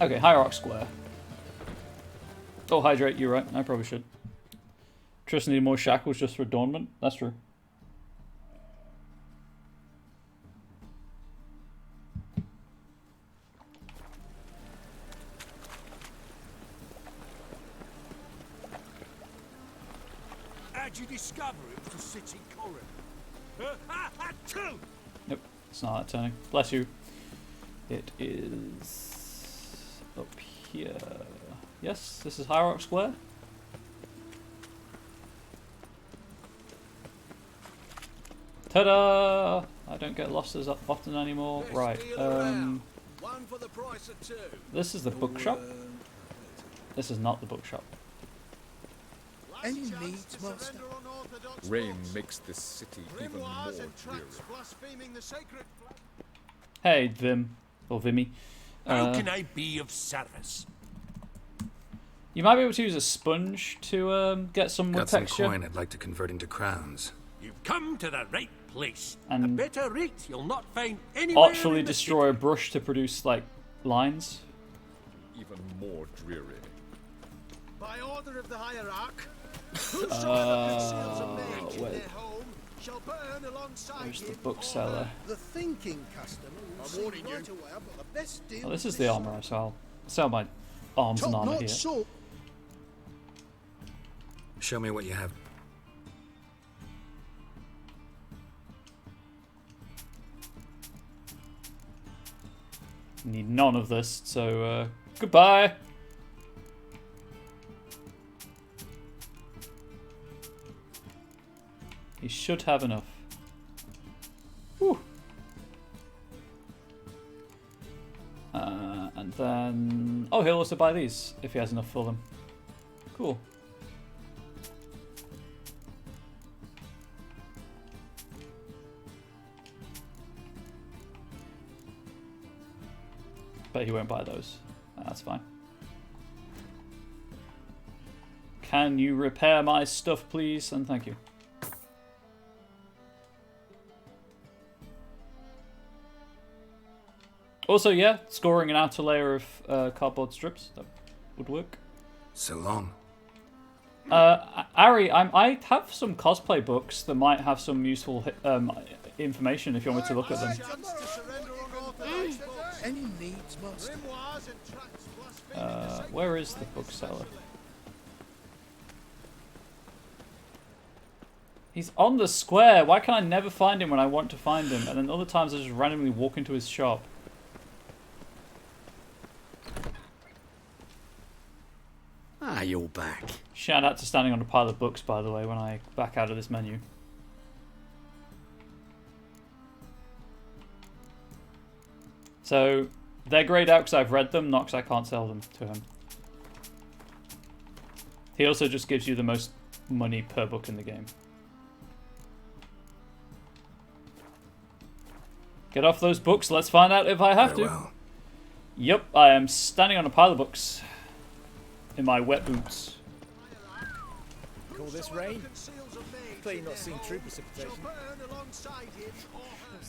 Okay, Hierarch Square. Oh, hydrate. You're right. I probably should. Triss needed more shackles just for adornment. That's true. How'd you discover it was a city corridor? Two! Nope, it's not that turning. Bless you. It is up here. Yes, this is Hierarch Square. Ta-da! I don't get lost as often anymore. Right. This is the bookshop. This is not the bookshop. Any needs, master? Rain makes this city even more dreary. Hey, Vim. Or Vimy. How can I be of service? You might be able to use a sponge to get some wood Got some texture. coin I'd like to convert into crowns. You've come to the right place. And a better rate you'll not find anywhere. Artfully destroy a brush to produce like lines. Even more dreary. By order of the hierarch, Where's the bookseller? the thinking customer will see right away I've got the best deal. Oh, this is the armorer, so I'll sell my arms and armor here. Show me what you have. Need none of this, so goodbye. He should have enough. Whew. And then... Oh, he'll also buy these if he has enough for them. Cool. But he won't buy those. That's fine. Can you repair my stuff, please? And thank you. Also, yeah, scoring an outer layer of cardboard strips, that would work. So long. Ari, I have some cosplay books that might have some useful information if you want me to look at them. Any needs, master? Where is the bookseller? He's on the square. Why can I never find him when I want to find him? And then other times I just randomly walk into his shop. Ah, you're back. Shout out to standing on a pile of books, by the way, when I back out of this menu. So, they're greyed out because I've read them, not because I can't sell them to him. He also just gives you the most money per book in the game. Get off those books, let's find out if I have to. Yep, I am standing on a pile of books. In my wet boots. Call this rain? Clearly not seen true precipitation.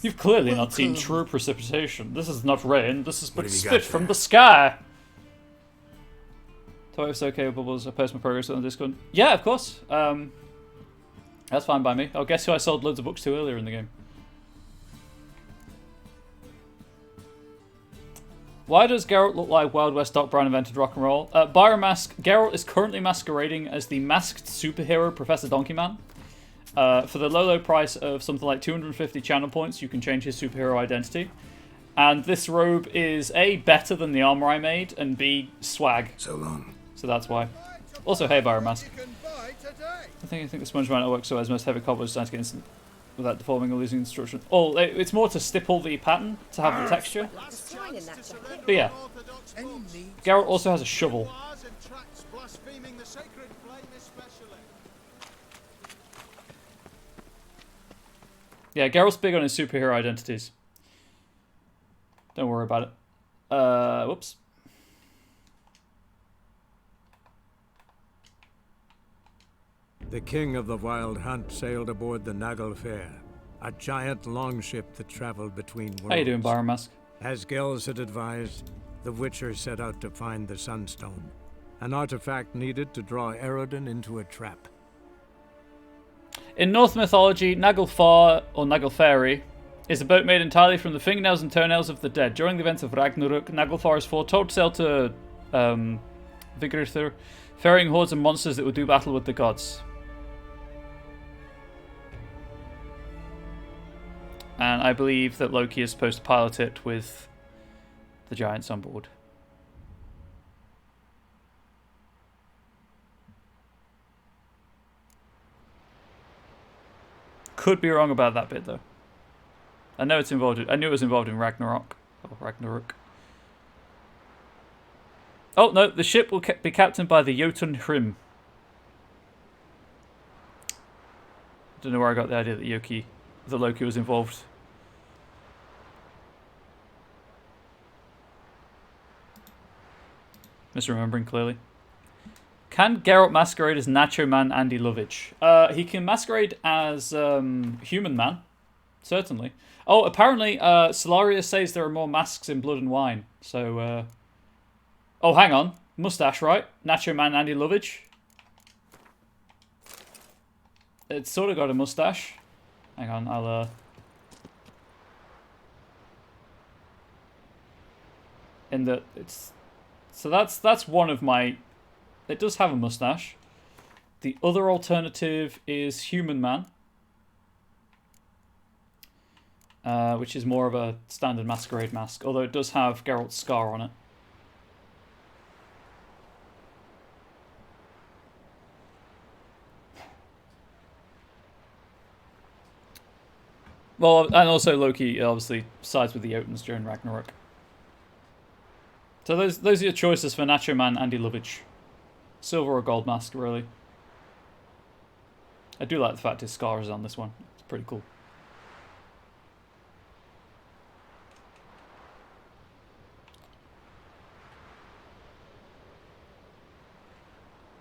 You've clearly not seen true precipitation. This is not rain, this is but spit from there? the sky! Tell me if it's okay with Bubbles, I post my progress on Discord. Yeah, of course. That's fine by me. Oh, guess who I sold loads of books to earlier in the game? Why does Geralt look like Wild West Doc Brown invented rock and roll? Byron Mask, Geralt is currently masquerading as the masked superhero Professor Donkey Man. For the low price of something like 250 channel points, you can change his superhero identity. And this robe is A, better than the armor I made, and B, swag. So long. So that's why. Also, hey, Byron Mask. I think the sponge might not work so as most heavy cobblers trying to get instant without deforming or losing instruction. Oh, it's more to stipple the pattern, to have the texture. But yeah. Geralt also has a shovel. Yeah, Geralt's big on his superhero identities. Don't worry about it. Whoops. The king of the Wild Hunt sailed aboard the Naglfar, a giant longship that traveled between worlds. How you doing, Byron Mask? As Gels had advised, the Witcher set out to find the Sunstone, an artifact needed to draw Eredin into a trap. In Norse mythology, Naglfar, or Naglfari, is a boat made entirely from the fingernails and toenails of the dead. During the events of Ragnarok, Naglfar is foretold to sail to Vigriþur, ferrying hordes of monsters that would do battle with the gods. And I believe that Loki is supposed to pilot it with the giants on board. could be wrong about that bit though. I know it's involved. I knew it was involved in Ragnarok. Or Ragnarok. Oh no, the ship will be captained by the Jotun Hrim. I don't know where I got the idea that Loki was involved. Misremembering clearly. Can Geralt masquerade as Nacho Man Andy Lovitch? He can masquerade as Human Man, certainly. Oh, apparently Solaria says there are more masks in Blood and Wine. So, oh, hang on, mustache, right? Nacho Man Andy Lovitch. It's sort of got a mustache. Hang on, I'll in that it's so that's one of my. It does have a mustache. The other alternative is Human Man, which is more of a standard masquerade mask, although it does have Geralt's scar on it. Well, and also Loki obviously sides with the Jotuns during Ragnarok. So those are your choices for Nacho Man Andy Lovitch. Silver or gold mask, really. I do like the fact his scar is on this one. It's pretty cool.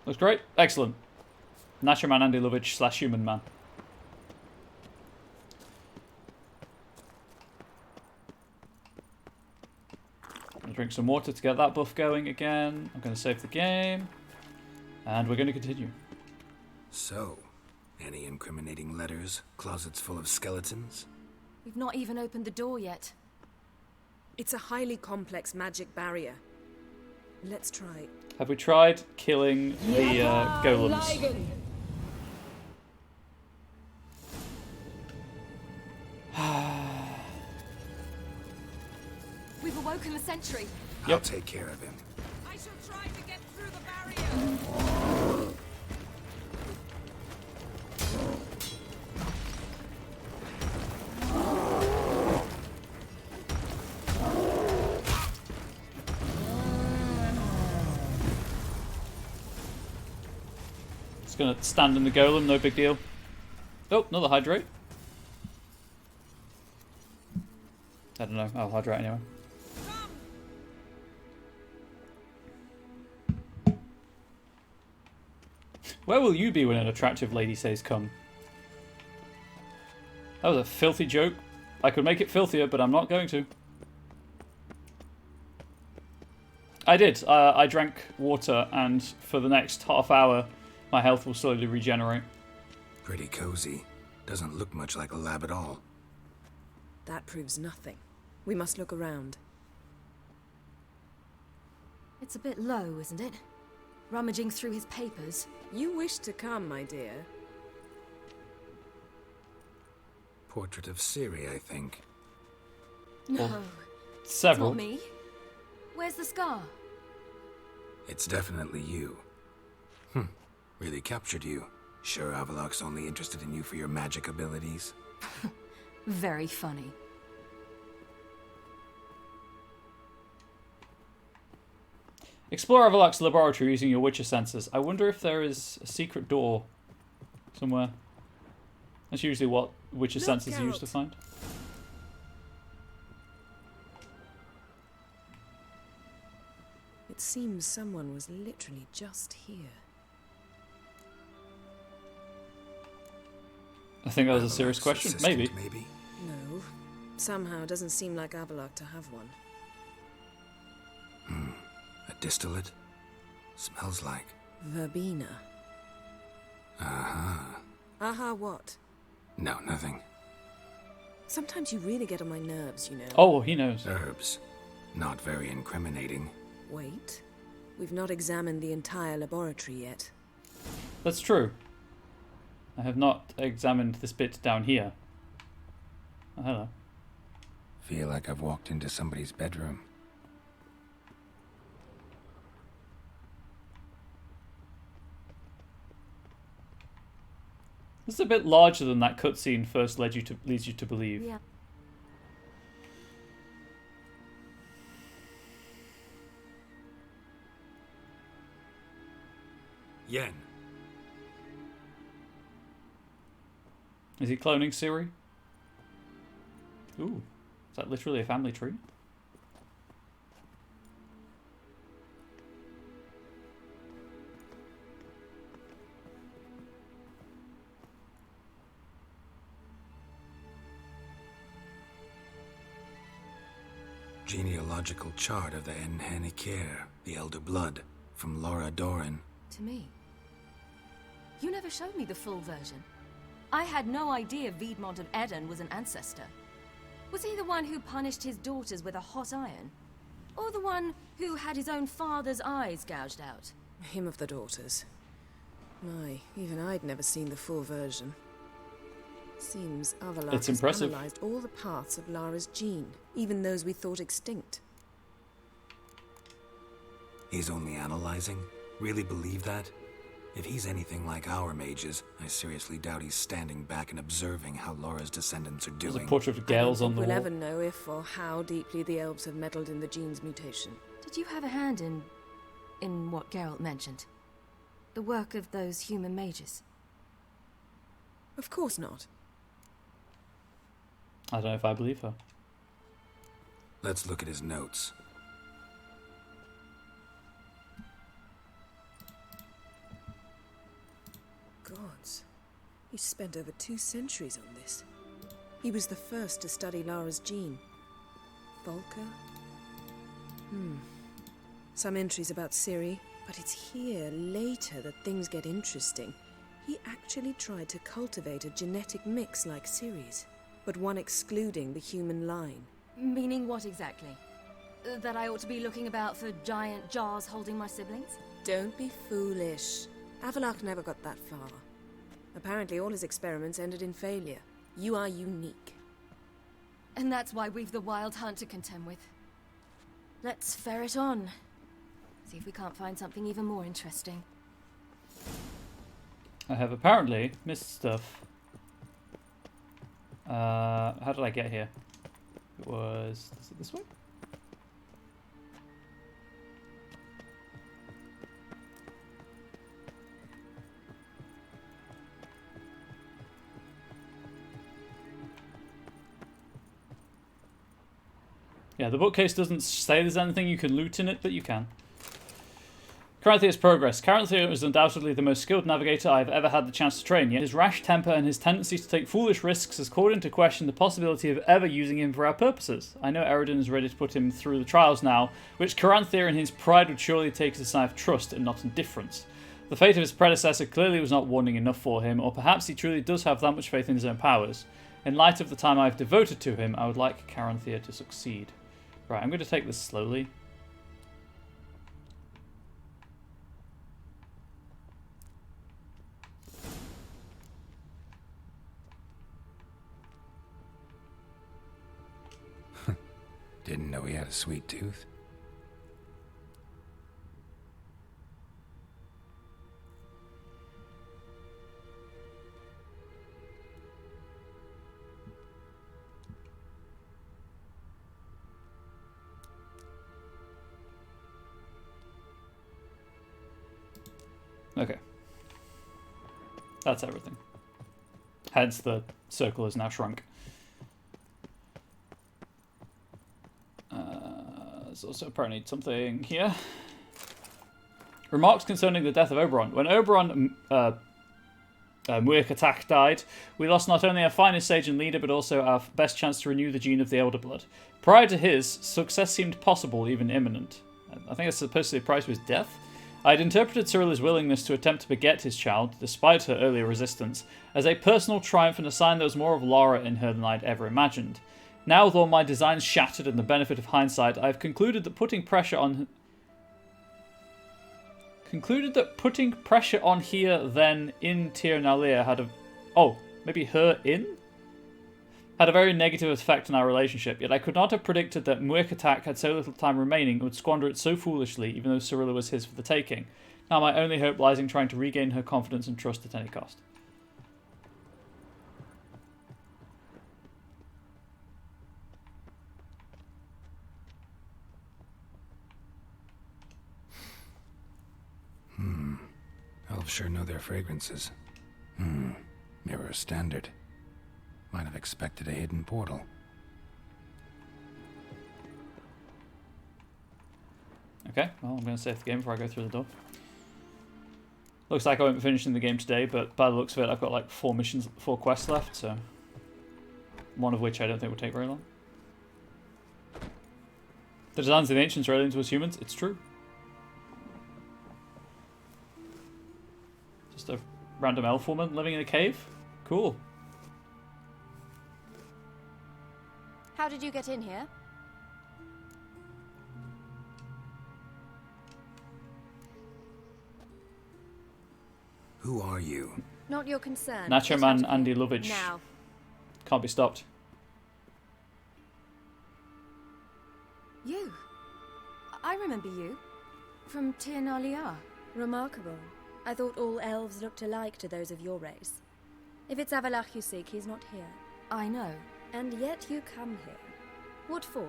Looks great. Excellent. Nacho Man Andy Lovitch / Human Man. I'll drink some water to get that buff going again. I'm going to save the game. And we're going to continue. So, any incriminating letters? Closets full of skeletons? We've not even opened the door yet. It's a highly complex magic barrier. Let's try. Have we tried killing the golems? We've awoken the sentry. I'll take care of him. I shall try to get through the barrier. Just gonna stand in the golem, no big deal. Oh, another hydrate. I don't know, I'll hydrate anyway. Where will you be when an attractive lady says come? That was a filthy joke. I could make it filthier, but I'm not going to. I did. I drank water, and for the next half hour, my health will slowly regenerate. Pretty cozy. Doesn't look much like a lab at all. That proves nothing. We must look around. It's a bit low, isn't it? Rummaging through his papers. You wish to come, my dear. Portrait of Ciri, I think. No. Or several. It's not me. Where's the scar? It's definitely you. Really captured you. Sure Avalok's only interested in you for your magic abilities? Very funny. Explore Avalok's laboratory using your Witcher senses. I wonder if there is a secret door somewhere. That's usually what Witcher senses are used to find. It seems someone was literally just here. I think that was a serious question. Maybe. No. Somehow it doesn't seem like Avalok to have one. A distillate? Smells like. Verbena. Aha. Aha what? No, nothing. Sometimes you really get on my nerves, you know. Oh, he knows. Herbs. Not very incriminating. Wait. We've not examined the entire laboratory yet. That's true. I have not examined this bit down here. Oh, hello. Feel like I've walked into somebody's bedroom. This is a bit larger than that cutscene first leads you to believe. Yeah. Yen. Is he cloning Ciri? Ooh, is that literally a family tree? Genealogical chart of the Enhanikir, the Elder Blood, from Laura Doran. To me. You never showed me the full version. I had no idea Viedmont of Eden was an ancestor. Was he the one who punished his daughters with a hot iron? Or the one who had his own father's eyes gouged out? Him of the daughters. My, even I'd never seen the full version. Seems Avallac'h It's has impressive. analyzed all the parts of Lara's gene, even those we thought extinct. He's only analyzing? Really believe that? If he's anything like our mages, I seriously doubt he's standing back and observing how Laura's descendants are doing. There's a portrait of Gales on the We'll wall. never know if or how deeply the elves have meddled in the gene's mutation. Did you have a hand in what Geralt mentioned? The work of those human mages? Of course not. I don't know if I believe her. Let's look at his notes. Gods. He spent over 2 centuries on this. He was the first to study Lara's gene. Volker? Some entries about Ciri, but it's here, later, that things get interesting. He actually tried to cultivate a genetic mix like Ciri's, but one excluding the human line. Meaning what exactly? That I ought to be looking about for giant jars holding my siblings? Don't be foolish. Avallac'h never got that far. Apparently all his experiments ended in failure. You are unique. And that's why we've the Wild Hunt to contend with. Let's ferret on. See if we can't find something even more interesting. I have apparently missed stuff. How did I get here? It was... Is it this way? Yeah, the bookcase doesn't say there's anything you can loot in it, but you can. Caranthia's progress. Caranthia is undoubtedly the most skilled navigator I have ever had the chance to train, yet his rash temper and his tendency to take foolish risks has called into question the possibility of ever using him for our purposes. I know Eridan is ready to put him through the trials now, which Caranthia in his pride would surely take as a sign of trust and not indifference. The fate of his predecessor clearly was not warning enough for him, or perhaps he truly does have that much faith in his own powers. In light of the time I have devoted to him, I would like Caranthia to succeed. Right, I'm going to take this slowly. Didn't know he had a sweet tooth. Okay. That's everything. Hence the circle is now shrunk. There's also apparently something here. Remarks concerning the death of Oberon. When Oberon Muirk'tak died, we lost not only our finest sage and leader, but also our best chance to renew the gene of the Elder Blood. Prior to his, success seemed possible, even imminent. I think it's supposed to be price was death. I had interpreted Cyrilla's willingness to attempt to beget his child, despite her earlier resistance, as a personal triumph and a sign there was more of Lara in her than I'd ever imagined. Now, with all my designs shattered and the benefit of hindsight, I have concluded that putting pressure on here then in Tir Nalir had a... Oh, maybe her in? Had a very negative effect on our relationship, yet I could not have predicted that Muirk'tak had so little time remaining and would squander it so foolishly, even though Cyrilla was his for the taking. Now my only hope lies in trying to regain her confidence and trust at any cost. elves sure know their fragrances. Mirror standard. Might have expected a hidden portal. Okay, well, I'm going to save the game before I go through the door. Looks like I won't be finishing the game today, but by the looks of it, I've got like 4 quests left, so... One of which I don't think will take very long. The designs of the ancients are aliens towards humans. It's true. Just a random elf woman living in a cave? Cool. How did you get in here? Who are you? Not your concern. Nacho Get Man out of Andy here. Lovitch. Now. Can't be stopped. You. I remember you. From Tir Nalia. Remarkable. I thought all elves looked alike to those of your race. If it's Avalach you seek, he's not here. I know. And yet you come here. What for?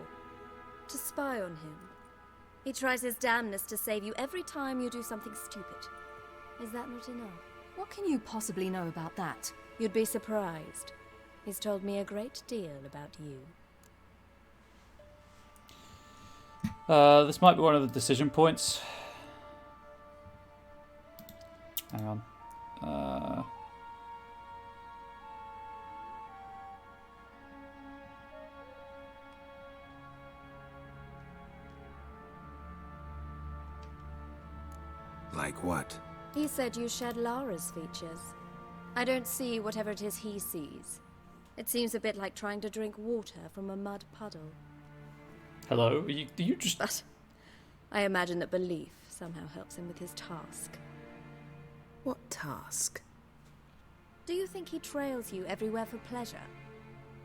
To spy on him. He tries his damnedest to save you every time you do something stupid. Is that not enough? What can you possibly know about that? You'd be surprised. He's told me a great deal about you. This might be one of the decision points. Hang on. Like what? He said you shared Lara's features. I don't see whatever it is he sees. It seems a bit like trying to drink water from a mud puddle. Hello? Do you just... But I imagine that belief somehow helps him with his task. What task? Do you think he trails you everywhere for pleasure?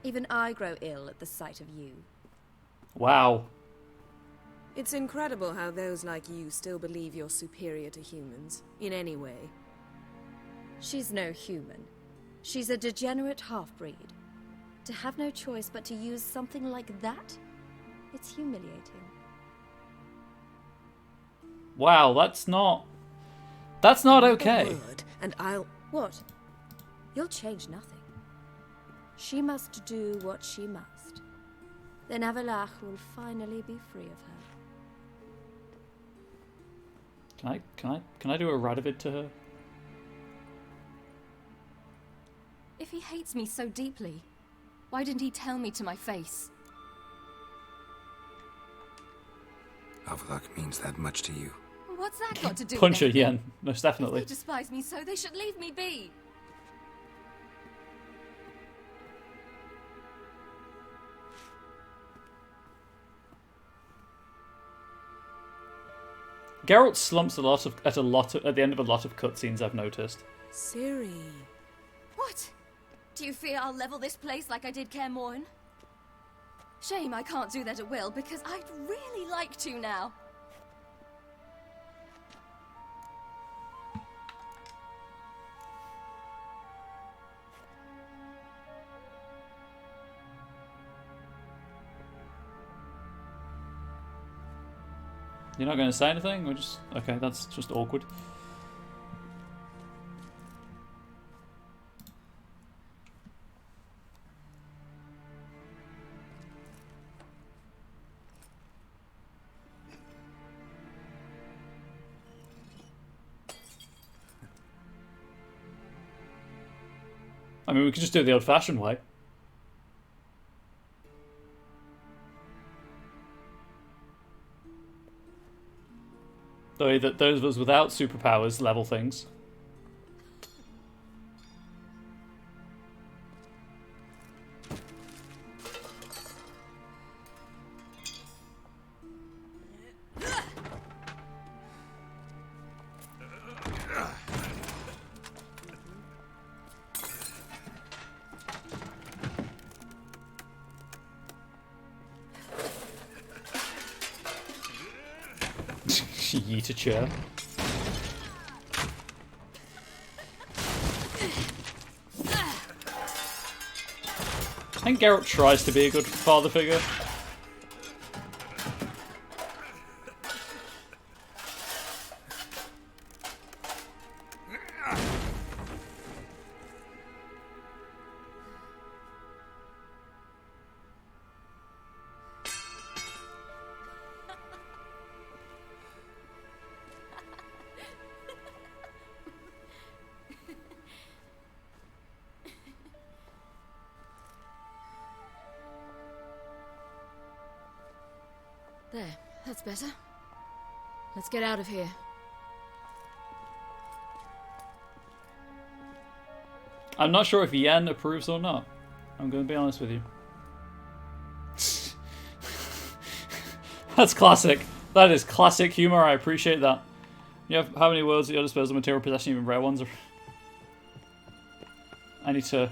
Even I grow ill at the sight of you. Wow. It's incredible how those like you still believe you're superior to humans, in any way. She's no human. She's a degenerate half-breed. To have no choice but to use something like that? It's humiliating. Wow, that's not okay. Word, and I'll... What? You'll change nothing. She must do what she must. Then Avalach will finally be free of her. Can I do a Radovid to her? If he hates me so deeply, why didn't he tell me to my face? Avalach means that much to you. What's that got to do Punch her, with yeah, anything? most definitely. If they despise me so, they should leave me be. Geralt slumps at the end of a lot of cutscenes, I've noticed. Ciri. What? Do you fear I'll level this place like I did Kaer Morhen? Shame I can't do that at will, because I'd really like to now. You're not going to say anything? Or just... Okay, that's just awkward. I mean, we could just do it the old-fashioned way. The way that those of us without superpowers level things. Yeet a chair. I think Geralt tries to be a good father figure. There, that's better. Let's get out of here. I'm not sure if Yen approves or not. I'm going to be honest with you. That's classic. That is classic humor. I appreciate that. You have how many worlds at your disposal? Material possession, even rare ones. I need to.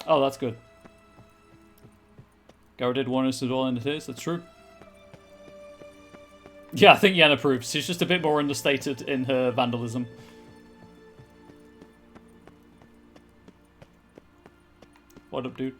Oh, that's good. Gara did warn us to dwell in it is. That's true. Yeah, I think Yen approves. She's just a bit more understated in her vandalism. What up, dude?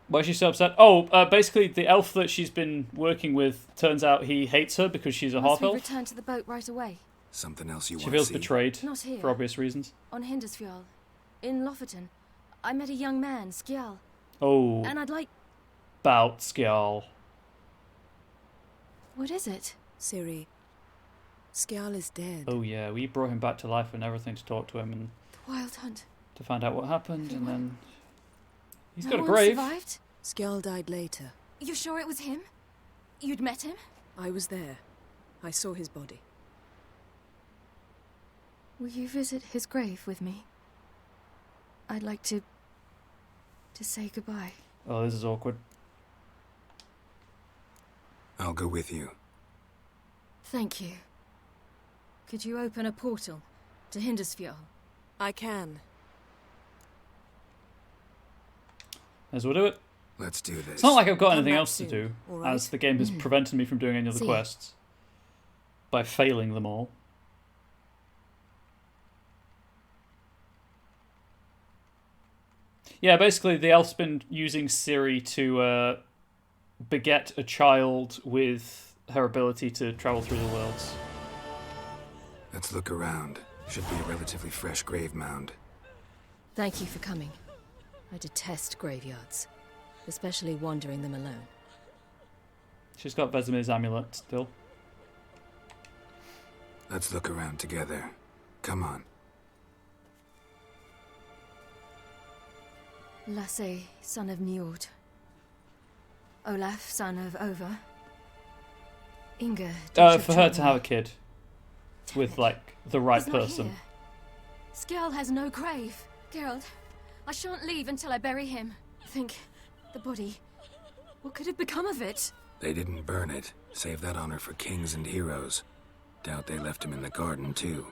Why is she so upset? Oh, basically the elf that she's been working with, turns out he hates her because she's a half-elf. Must we return to the boat right away? Something else you She want to feels see? betrayed, Not here. for obvious reasons. On Hindersfjall. In Lofoten. I met a young man, Skjal. Oh. And I'd like... About Skjal. What is it? Ciri. Skjal is dead. Oh yeah, we brought him back to life and everything to talk to him and The Wild Hunt. to find out what happened, and then he's No got a one grave. survived? Skjal died later. You sure it was him? You'd met him? I was there. I saw his body. Will you visit his grave with me? I'd like to say goodbye. Oh, this is awkward. I'll go with you. Thank you. Could you open a portal to Hindersfjall? I can. As we'll do it. Let's do this. It's not like I've got Come anything back else to soon, do, all right? as the game has prevented me from doing any other See ya. quests by failing them all. Yeah, basically the elf's been using Ciri to beget a child with her ability to travel through the worlds. Let's look around. Should be a relatively fresh grave mound. Thank you for coming. I detest graveyards, especially wandering them alone. She's got Vesemir's amulet still. Let's look around together. Come on. Lasse, son of Njord. Olaf, son of Over. Inga. For her to have a kid with, like, the right He's not person. here. Skjal has no grave. Geralt, I shan't leave until I bury him. Think, the body. What could have become of it? They didn't burn it. Save that honor for kings and heroes. Doubt they left him in the garden, too.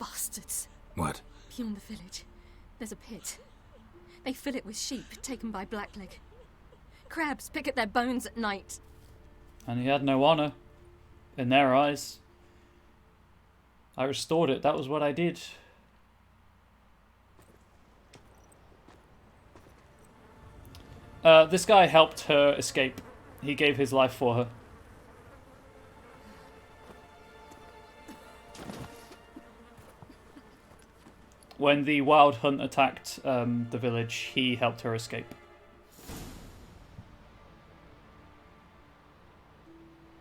Bastards. What? Beyond the village, there's a pit. They fill it with sheep taken by Blackleg. Crabs pick at their bones at night. And he had no honor in their eyes. I restored it. That was what I did. This guy helped her escape. He gave his life for her. When the Wild Hunt attacked the village, he helped her escape.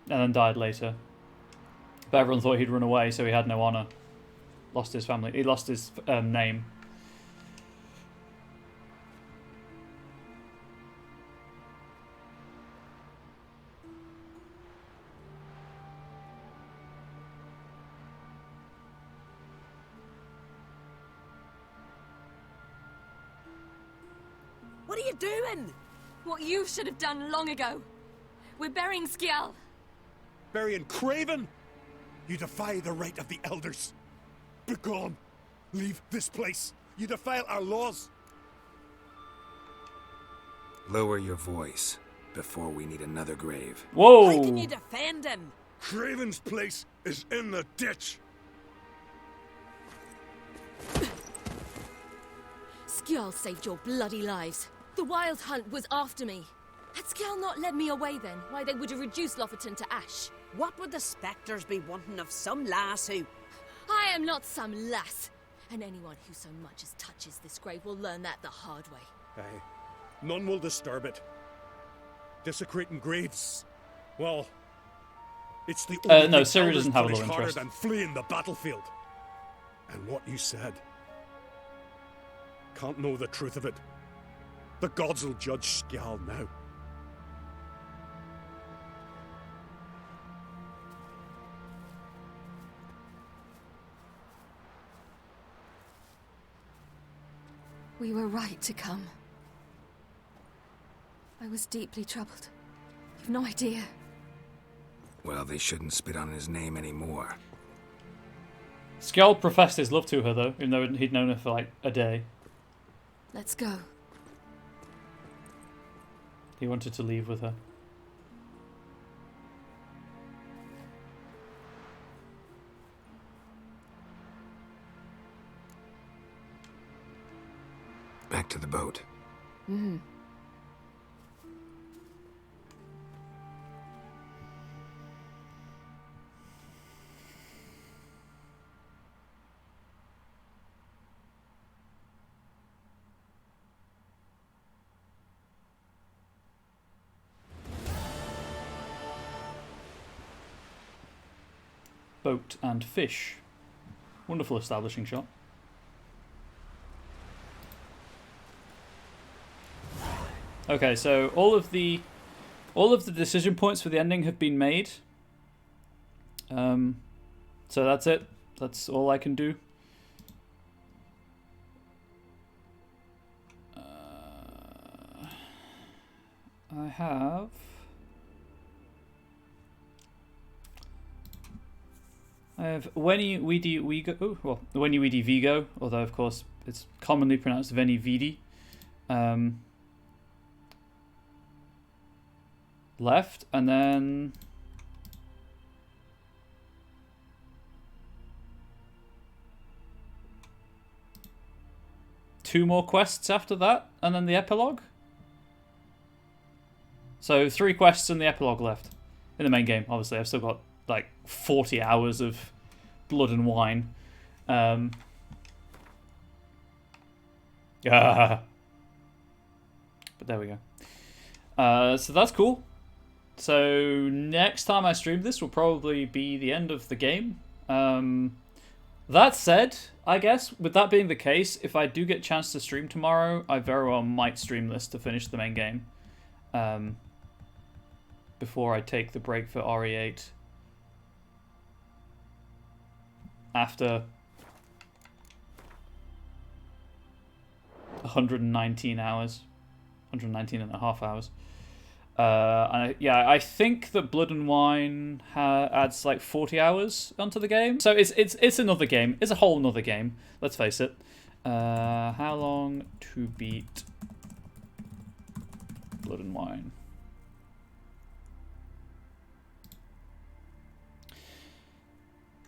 And then died later. But everyone thought he'd run away, so he had no honor. Lost his family. He lost his name. What are you doing? What you should have done long ago. We're burying Skjal. Burying Craven? You defy the right of the elders. Begone. Leave this place. You defile our laws. Lower your voice before we need another grave. Whoa! How can you defend him? Craven's place is in the ditch. Skjal saved your bloody lives. The Wild Hunt was after me. Had Skjal not led me away then, why they would have reduced Lofoten to ash. What would the spectres be wanting of some lass who... I am not some lass. And anyone who so much as touches this grave will learn that the hard way. Aye. None will disturb it. Desecrating graves. Well, it's the only no, thing Syria elders doesn't have a punish love harder interest. than fleeing the battlefield. And what you said. Can't know the truth of it. The gods will judge Skjal now. We were right to come. I was deeply troubled. You've no idea. Well, they shouldn't spit on his name anymore. Skjal professed his love to her, though, even though he'd known her for like a day. Let's go. He wanted to leave with her. Back to the boat. Mm-hmm. Boat and fish. Wonderful establishing shot. Okay, so all of the decision points for the ending have been made. So that's it. That's all I can do. I have. Veni Vidi Vigo. Oh, well, Veni Vidi Vigo, although of course it's commonly pronounced Veni Vidi. Left, and then two more quests after that, and then the epilogue. So 3 quests and the epilogue left in the main game. Obviously, I've still got like 40 hours of blood and wine. Yeah. But there we go. So that's cool. So next time I stream this will probably be the end of the game. That said, I guess, with that being the case, if I do get a chance to stream tomorrow, I very well might stream this to finish the main game. Before I take the break for RE8. After 119 hours. 119 and a half hours. I think that Blood and Wine adds like 40 hours onto the game. So it's another game. It's a whole nother game. Let's face it. How long to beat Blood and Wine?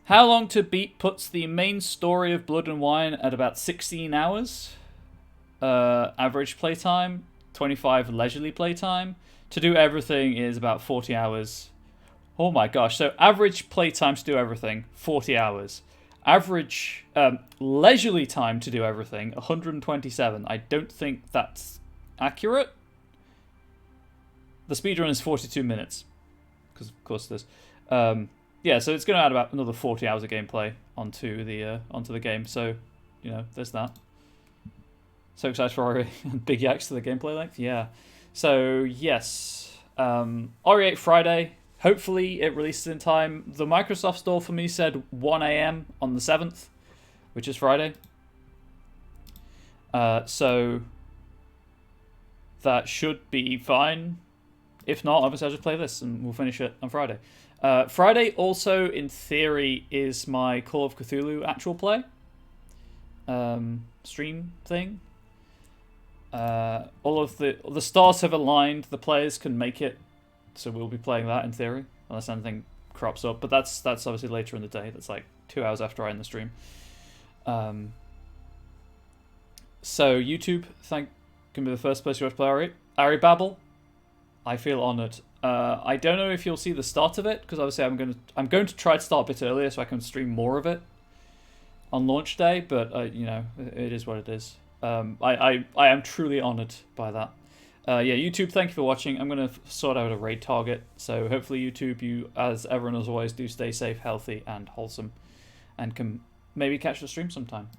How long to beat puts the main story of Blood and Wine at about 16 hours. Average playtime, 25 leisurely playtime. To do everything is about 40 hours. Oh my gosh. So average playtime to do everything, 40 hours. Average leisurely time to do everything, 127. I don't think that's accurate. The speedrun is 42 minutes. Because of course there's... yeah, so it's going to add about another 40 hours of gameplay onto the game. So, you know, there's that. So excited for Big Yaks to the gameplay length. Yeah. So, yes. RE8 Friday. Hopefully it releases in time. The Microsoft Store for me said 1 AM on the 7th, which is Friday. So that should be fine. If not, obviously I'll just play this and we'll finish it on Friday. Friday also, in theory, is my Call of Cthulhu actual play stream thing. All of the stars have aligned. The players can make it, so we'll be playing that in theory, unless anything crops up. But that's obviously later in the day. That's like 2 hours after I end the stream. So YouTube, can be the first place you want to play Ari Babel. I feel honoured. I don't know if you'll see the start of it, because obviously I'm going to try to start a bit earlier so I can stream more of it on launch day. But you know, it is what it is. I am truly honoured by that. Yeah, YouTube, thank you for watching. I'm going to sort out a raid target. So hopefully YouTube, you, as everyone as always, do stay safe, healthy, and wholesome. And can maybe catch the stream sometime.